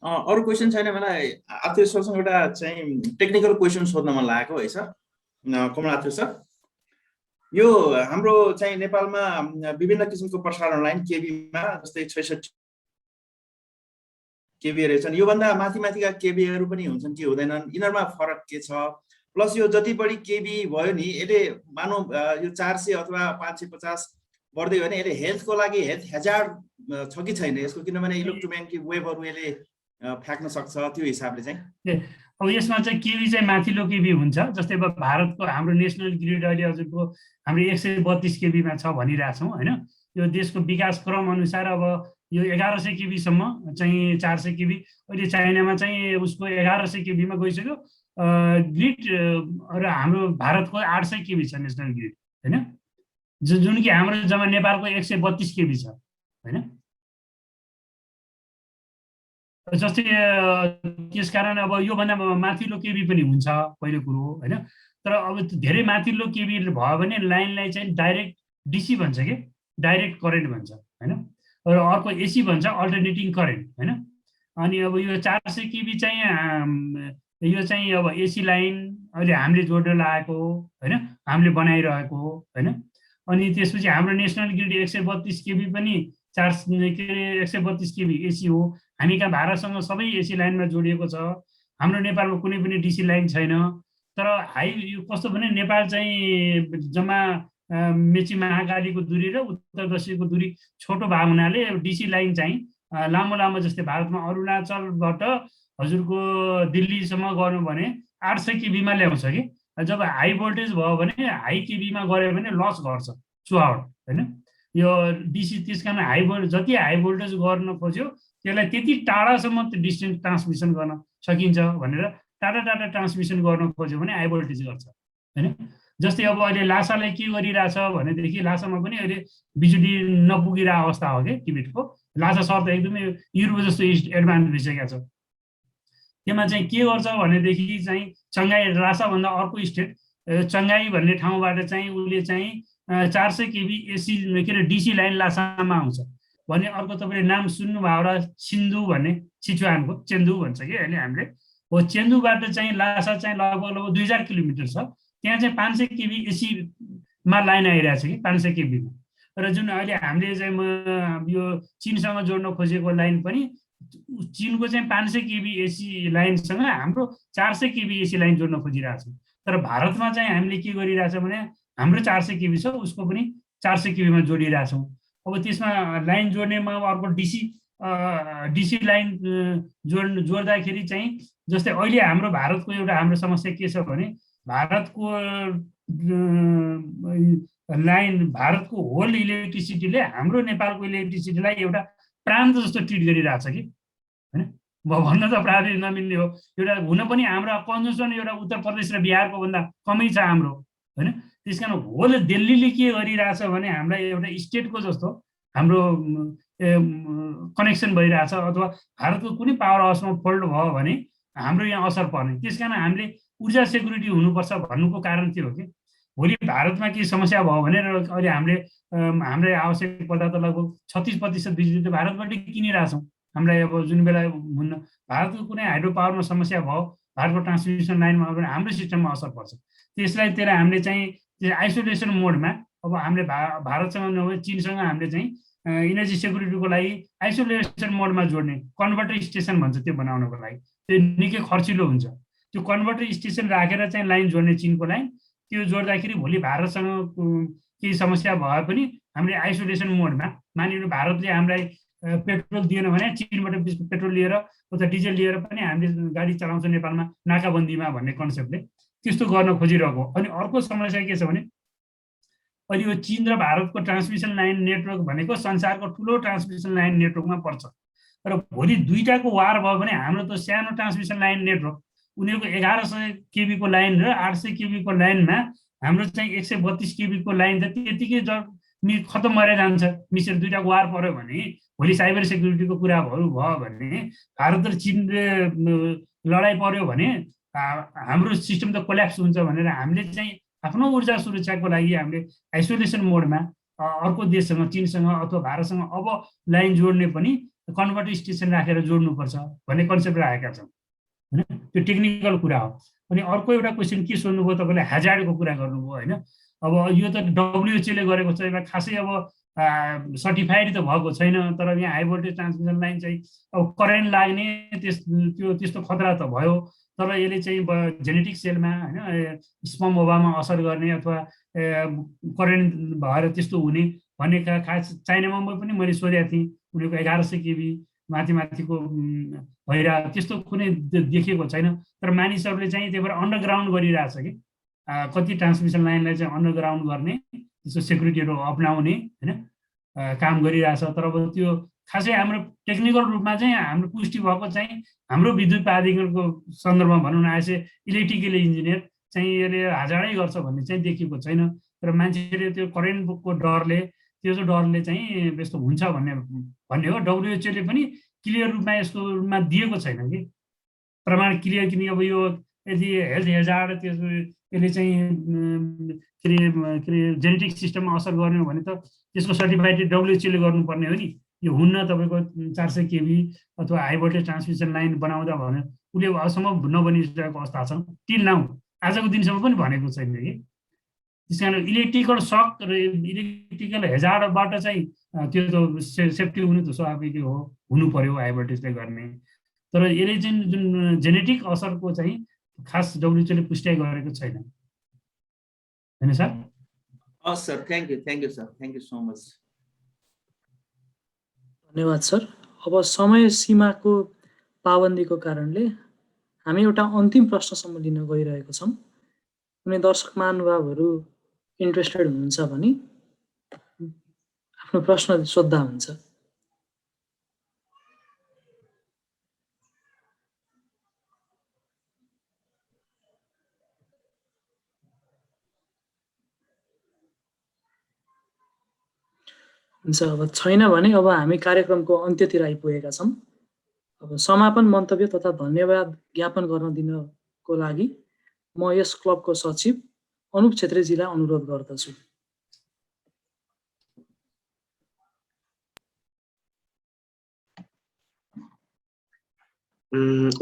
अरू क्वेसन छैन। मलाई आथुर सरसँग एउटा चाहिँ टेक्निकल क्वेसन सोध्न मन लागेको है सर, कमल आथुर सर। यो हाम्रो चाहिँ नेपालमा विभिन्न किसिमको प्रसारण लाइन केबीमा जस्तै 66 केबी रहेछन्, योभन्दा माथिका केबीहरू पनि हुन्छन् कि हुँदैनन्, यिनीहरूमा फरक के छ? प्लस यो जति बढी केबी भयो नि यसले मानौ यो 400 अथवा 550 बढ्दै हो भने यसले हेल्थको लागि हेल्थ हेजार्ड छ कि छैन यसको? किनभने इलेक्ट्रोम्याग्नेटिक वेभहरू यसले फ्याँक्न सक्छ, त्यो हिसाबले चाहिँ। अब यसमा चाहिँ केबी चाहिँ माथिल्लो केबी हुन्छ। जस्तै अब भारतको हाम्रो नेसनल ग्रिड अहिले हजुरको हाम्रो 132 केबीमा छ भनिरहेछौँ होइन। यो देशको विकास क्रम अनुसार अब यो 1100 केबीसम्म चाहिँ 400 केबी, अहिले चाइनामा चाहिँ उसको 1100 केबीमा गइसक्यो ग्रिड, र हाम्रो भारतको 800 केबी छ नेसनल ग्रिड होइन, जुन कि हाम्रो जम्मा नेपालको 132 केबी छ होइन। जस्तै त्यसकारण अब योभन्दा माथिल्लो केबी पनि हुन्छ पहिलो कुरो होइन। तर अब धेरै माथिल्लो केबी भयो भने लाइनलाई चाहिँ डाइरेक्ट डिसी भन्छ कि डाइरेक्ट करेन्ट भन्छ होइन, र अर्को एसी भन्छ अल्टरनेटिङ करेन्ट होइन। अनि अब यो 400 केबी चाहिँ यो चाहिँ अब एसी लाइन अहिले हामीले जोड्न लागेको होइन, हामीले बनाइरहेको होइन। अनि त्यसपछि हाम्रो नेसनल ग्रिड 132 केबी पनि 132 केबी एसी हो। हामी कहाँ भारतसँग सबै एसी लाइनमा जोडिएको छ, हाम्रो नेपालमा कुनै पनि डिसी लाइन छैन। तर यो कस्तो भने नेपाल चाहिँ जम्मा मेची महाकालीको दूरी र उत्तर दक्षिणको दूरी छोटो भएको हुनाले डिसी लाइन चाहिँ लामो लामो, जस्तै भारतमा अरुणाचलबाट हजुरको दिल्लीसम्म गर्नु भने 800 केबीमा ल्याउँछ कि, जब हाई भोल्टेज भयो भने हाई केबीमा गऱ्यो भने लस गर्छ चुहावट होइन। यो डिसी त्यस कारण जति हाई भोल्टेज गर्न खोज्यो त्यसलाई त्यति टाढासम्म डिस्टेन्स ट्रान्समिसन गर्न सकिन्छ भनेर टाढा ट्रान्समिसन गर्न खोज्यो भने हाई भोल्टेज गर्छ होइन। जस्तै अब अहिले लासाले के गरिरहेछ भनेदेखि लासामा पनि अहिले बिजुली नपुगिरहेको अवस्था हो कि टिबेटको। लासा सहर त एकदमै युरोप जस्तो एडभान्स भइसकेको छ। त्यसमा चाहिँ के गर्छ भनेदेखि चाहिँ चङ्गाई, लासाभन्दा अर्को स्टेट चङ्गाई भन्ने ठाउँबाट चाहिँ उसले चाहिँ 400 केबी एसी के अरे डिसी लाइन लासामा आउँछ भने। अर्को तपाईँले नाम सुन्नुभयो एउटा सिन्धु भन्ने, सिचुवानको चेन्दु भन्छ कि अहिले हामीले, हो चेन्दुबाट चाहिँ लासा चाहिँ लगभग 2000 किलोमिटर छ। त्यहाँ चाहिँ 500 केबी एसीमा लाइन आइरहेछ कि 500 केबीमा। र जुन अहिले हामीले चाहिँ यो चिनसँग जोड्न खोजेको लाइन पनि चिनको चाहिँ 500 केबी एसी लाइनसँग हाम्रो 400 केबी एसी लाइन जोड्न खोजिरहेछौँ। तर भारतमा चाहिँ हामीले के गरिरहेछ भने हाम्रो 400 केबी छ, उसको पनि 400 केबीमा जोडिरहेछौँ। अब त्यसमा लाइन जोड्नेमा अर्को डिसी लाइन जोड्दाखेरि चाहिँ जस्तै अहिले हाम्रो भारतको एउटा हाम्रो समस्या के छ भने भारतको लाइन, भारतको होल इलेक्ट्रिसिटीले हाम्रो नेपालको इलेक्ट्रिसिटीलाई एउटा प्रान्त जस्तो ट्रिट गरिरहेछ कि होइन। भन्न त प्राय नमिल्ने हो, एउटा हुन पनि हाम्रो कन्जम्सन एउटा उत्तर प्रदेश र बिहारको भन्दा कमै छ हाम्रो होइन। त्यस कारण होल दिल्लीले के गरिरहेछ भने हामीलाई एउटा स्टेटको जस्तो हाम्रो कनेक्सन भइरहेछ अथवा भारतको कुनै पावर हाउसमा फल्ट भयो भने हाम्रो यहाँ असर पर्ने। त्यसकारण हामीले ऊर्जा सेक्युरिटी हुनुपर्छ भन्नुको कारण के हो कि भोलि भारतमा केही समस्या भयो भने अहिले हामीले हाम्रै आवश्यक पर्दा त लगभग 36% बिजुली त भारतबाटै किनिरहेछौँ। हामीलाई अब जुन बेला हुन्न भारतको कुनै हाइड्रो पावरमा समस्या भयो भारतको ट्रान्समिसन लाइनमा हो भने हाम्रो सिस्टममा असर पर्छ। त्यसलाई त्यसलाई हामीले चाहिँ आइसोलेसन मोडमा अब हामीले भारतसँग नभए चिनसँग हामीले चाहिँ इनर्जी सेक्युरिटीको लागि आइसोलेसन मोडमा जोड्ने कन्भर्टर स्टेसन भन्छ त्यो बनाउनको लागि। त्यो निकै खर्चिलो हुन्छ। त्यो कन्भर्टर स्टेसन राखेर चाहिँ लाइन जोड्ने चिनको लाइन त्यो जोड्दाखेरि भोलि भारतसँग केही समस्या भए पनि हामीले आइसोलेसन मोडमा मानिलिनु भारतले हामीलाई पेट्रोल दिएन भने चिनबाट पेट्रोल लिएर अथवा डिजेल लिएर पनि हामीले गाडी चलाउँछ नेपालमा नाकाबन्दीमा भन्ने कन्सेप्टले त्यस्तो गर्न खोजिरहेको। अनि अर्को समस्या के छ भने अहिले यो चिन र भारतको ट्रान्समिसन लाइन नेटवर्क भनेको संसारको ठुलो ट्रान्समिसन लाइन नेटवर्कमा पर्छ। र भोलि दुईटाको वार भयो भने हाम्रो त सानो ट्रान्समिसन लाइन नेटवर्क उनीहरूको 1100 केबीको लाइन र 800 केबीको लाइनमा हाम्रो चाहिँ 132 केबीको लाइन त त्यतिकै खतम भएर जान्छ। मिसेर दुईटाको वार पर्यो भने भोलि साइबर सेक्युरिटीको कुराहरू भयो भने भारत र चिनले लडाइँ पर्यो भने हाम्रो सिस्टम त कोल्याप्स हुन्छ भनेर हामीले चाहिँ आफ्नो ऊर्जा सुरक्षाको लागि हामीले आइसोलेसन मोडमा अर्को देशसँग चिनसँग अथवा भारतसँग अब लाइन जोड्ने पनि कन्भर्टर स्टेसन राखेर जोड्नुपर्छ भन्ने कन्सेप्ट राखेका छौँ होइन। त्यो टेक्निकल कुरा हो। अनि अर्को एउटा क्वेसन के सोध्नुभयो तपाईँले ह्याजार्डको कुरा गर्नुभयो होइन। अब यो त WHO ले गरेको छ यसलाई खासै अब सर्टिफाइड त भएको छैन। तर यहाँ हाई भोल्टेज ट्रान्समिसन लाइन चाहिँ अब करेन्ट लाग्ने त्यस्तो खतरा त भयो। तर यसले चाहिँ जेनेटिक सेलमा होइन स्पर्म ओभामा असर गर्ने अथवा करेन्ट भएर त्यस्तो हुने भन्ने खास चाइनामा पनि मैले सोधेको थिएँ। उनीहरूको 1100 केबी माथिको भइरहेको त्यस्तो कुनै देखेको छैन। तर मानिसहरूले चाहिँ त्यही भएर अन्डरग्राउन्ड गरिरहेछ कि कति ट्रान्समिसन लाइनलाई चाहिँ अन्डरग्राउन्ड गर्ने त्यसको सेक्युरिटीहरू अप्नाउने होइन काम गरिरहेछ। तर अब त्यो खासै हाम्रो टेक्निकल रूपमा चाहिँ हाम्रो पुष्टि भएको चाहिँ हाम्रो विद्युत प्राधिकरणको सन्दर्भमा भनौँ न एज इलेक्ट्रिकल इन्जिनियर चाहिँ यसले हजारै गर्छ भन्ने चाहिँ देखेको छैन। तर मान्छेले त्यो करेन्टको डरले चाहिँ यस्तो हुन्छ भन्ने हो। WHO ले पनि क्लियर रूपमा यसकोमा दिएको छैन कि प्रमाण क्लियर। किनकि अब यो यदि हेल्थ हेजार्ड यसले चाहिँ के अरे जेनेटिक सिस्टममा असर गर्ने हो भने त त्यसको सर्टिफाइड WHO ले गर्नुपर्ने हो नि। यो हुन्न तपाईँको 400 केबी अथवा हाई भोल्टेज ट्रान्समिसन लाइन बनाउँदा भने उसले असम्म नबनिसकेको अवस्था छ टिल नाउ आजको दिनसम्म पनि भनेको छैन कि। त्यस कारण इलेक्ट्रिकल सक र इलेक्ट्रिकल हेजार्डबाट चाहिँ त्यो त सेफ्टी हुनु त स्वाभाविक हो, हुनु पर्यो हाई भोल्टेजले गर्ने। तर यसले चाहिँ जुन जेनेटिक असरको चाहिँ खास WHO ले पुष्टि गरेको छैन हैन सर। हस् sir, thank you sir, thank you so much. धन्यवाद सर। अब समय सीमाको पाबन्दीको कारणले हामी एउटा अन्तिम प्रश्नसम्म लिन गइरहेको छौँ। कुनै दर्शक महानुभावहरू इन्ट्रेस्टेड हुनुहुन्छ भने आफ्नो प्रश्न सोद्धा हुन्छ। हुन्छ, अब छैन भने अब हामी कार्यक्रमको अन्त्यतिर आइपुगेका छौँ। अब समापन मन्तव्य तथा धन्यवाद ज्ञापन गर्न दिनको लागि म यस क्लबको सचिव अनुप छेत्रीजीलाई अनुरोध गर्दछु।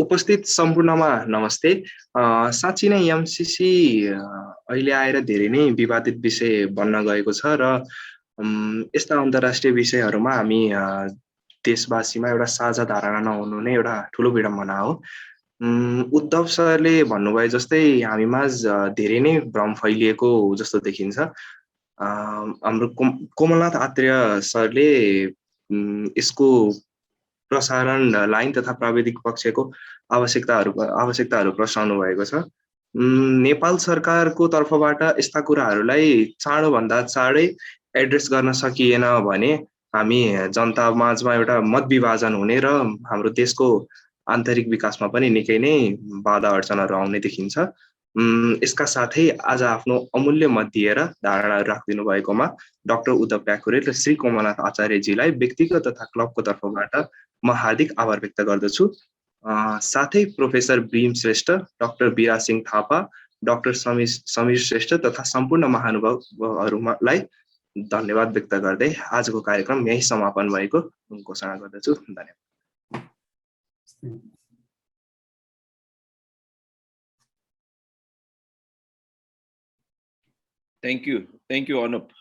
उपस्थित सम्पूर्णमा नमस्ते। साँच्चै नै एमसिसी अहिले आएर धेरै नै विवादित विषय बन्न गएको छ र यस्ता अन्तर्राष्ट्रिय विषयहरूमा हामी देशवासीमा एउटा साझा धारणा नहुनु नै एउटा ठुलो विडम्बना हो। उद्धव सरले भन्नुभए जस्तै हामीमाझ धेरै नै भ्रम फैलिएको जस्तो देखिन्छ। हाम्रो कोमलनाथ आत्रेय सरले यसको प्रसारण लाइन तथा प्राविधिक पक्षको आवश्यकताहरू प्रस्ताउनु भएको छ। नेपाल सरकारको तर्फबाट यस्ता कुराहरूलाई चाँडोभन्दा चाँडै एड्रेस गर्न सकिएन भने हामी जनता माझमा एउटा मत विभाजन हुने र हाम्रो देशको आन्तरिक विकासमा पनि निकै नै बाधा अड्चनहरू आउने देखिन्छ। यसका साथै आज आफ्नो अमूल्य मत दिएर धारणाहरू राखिदिनु भएकोमा डाक्टर उद्धव प्याकुरेल र श्री कोमलनाथ आचार्यजीलाई व्यक्तिगत तथा क्लबको तर्फबाट म हार्दिक आभार व्यक्त गर्दछु। साथै प्रोफेसर भीम श्रेष्ठ, डाक्टर बिरा सिंह थापा, डाक्टर समीर श्रेष्ठ तथा सम्पूर्ण महानुभावहरूलाई धन्यवाद व्यक्त गर्दै आजको कार्यक्रम यही समापन भएको घोषणा गर्दछु। धन्यवाद। Thank you, Anup.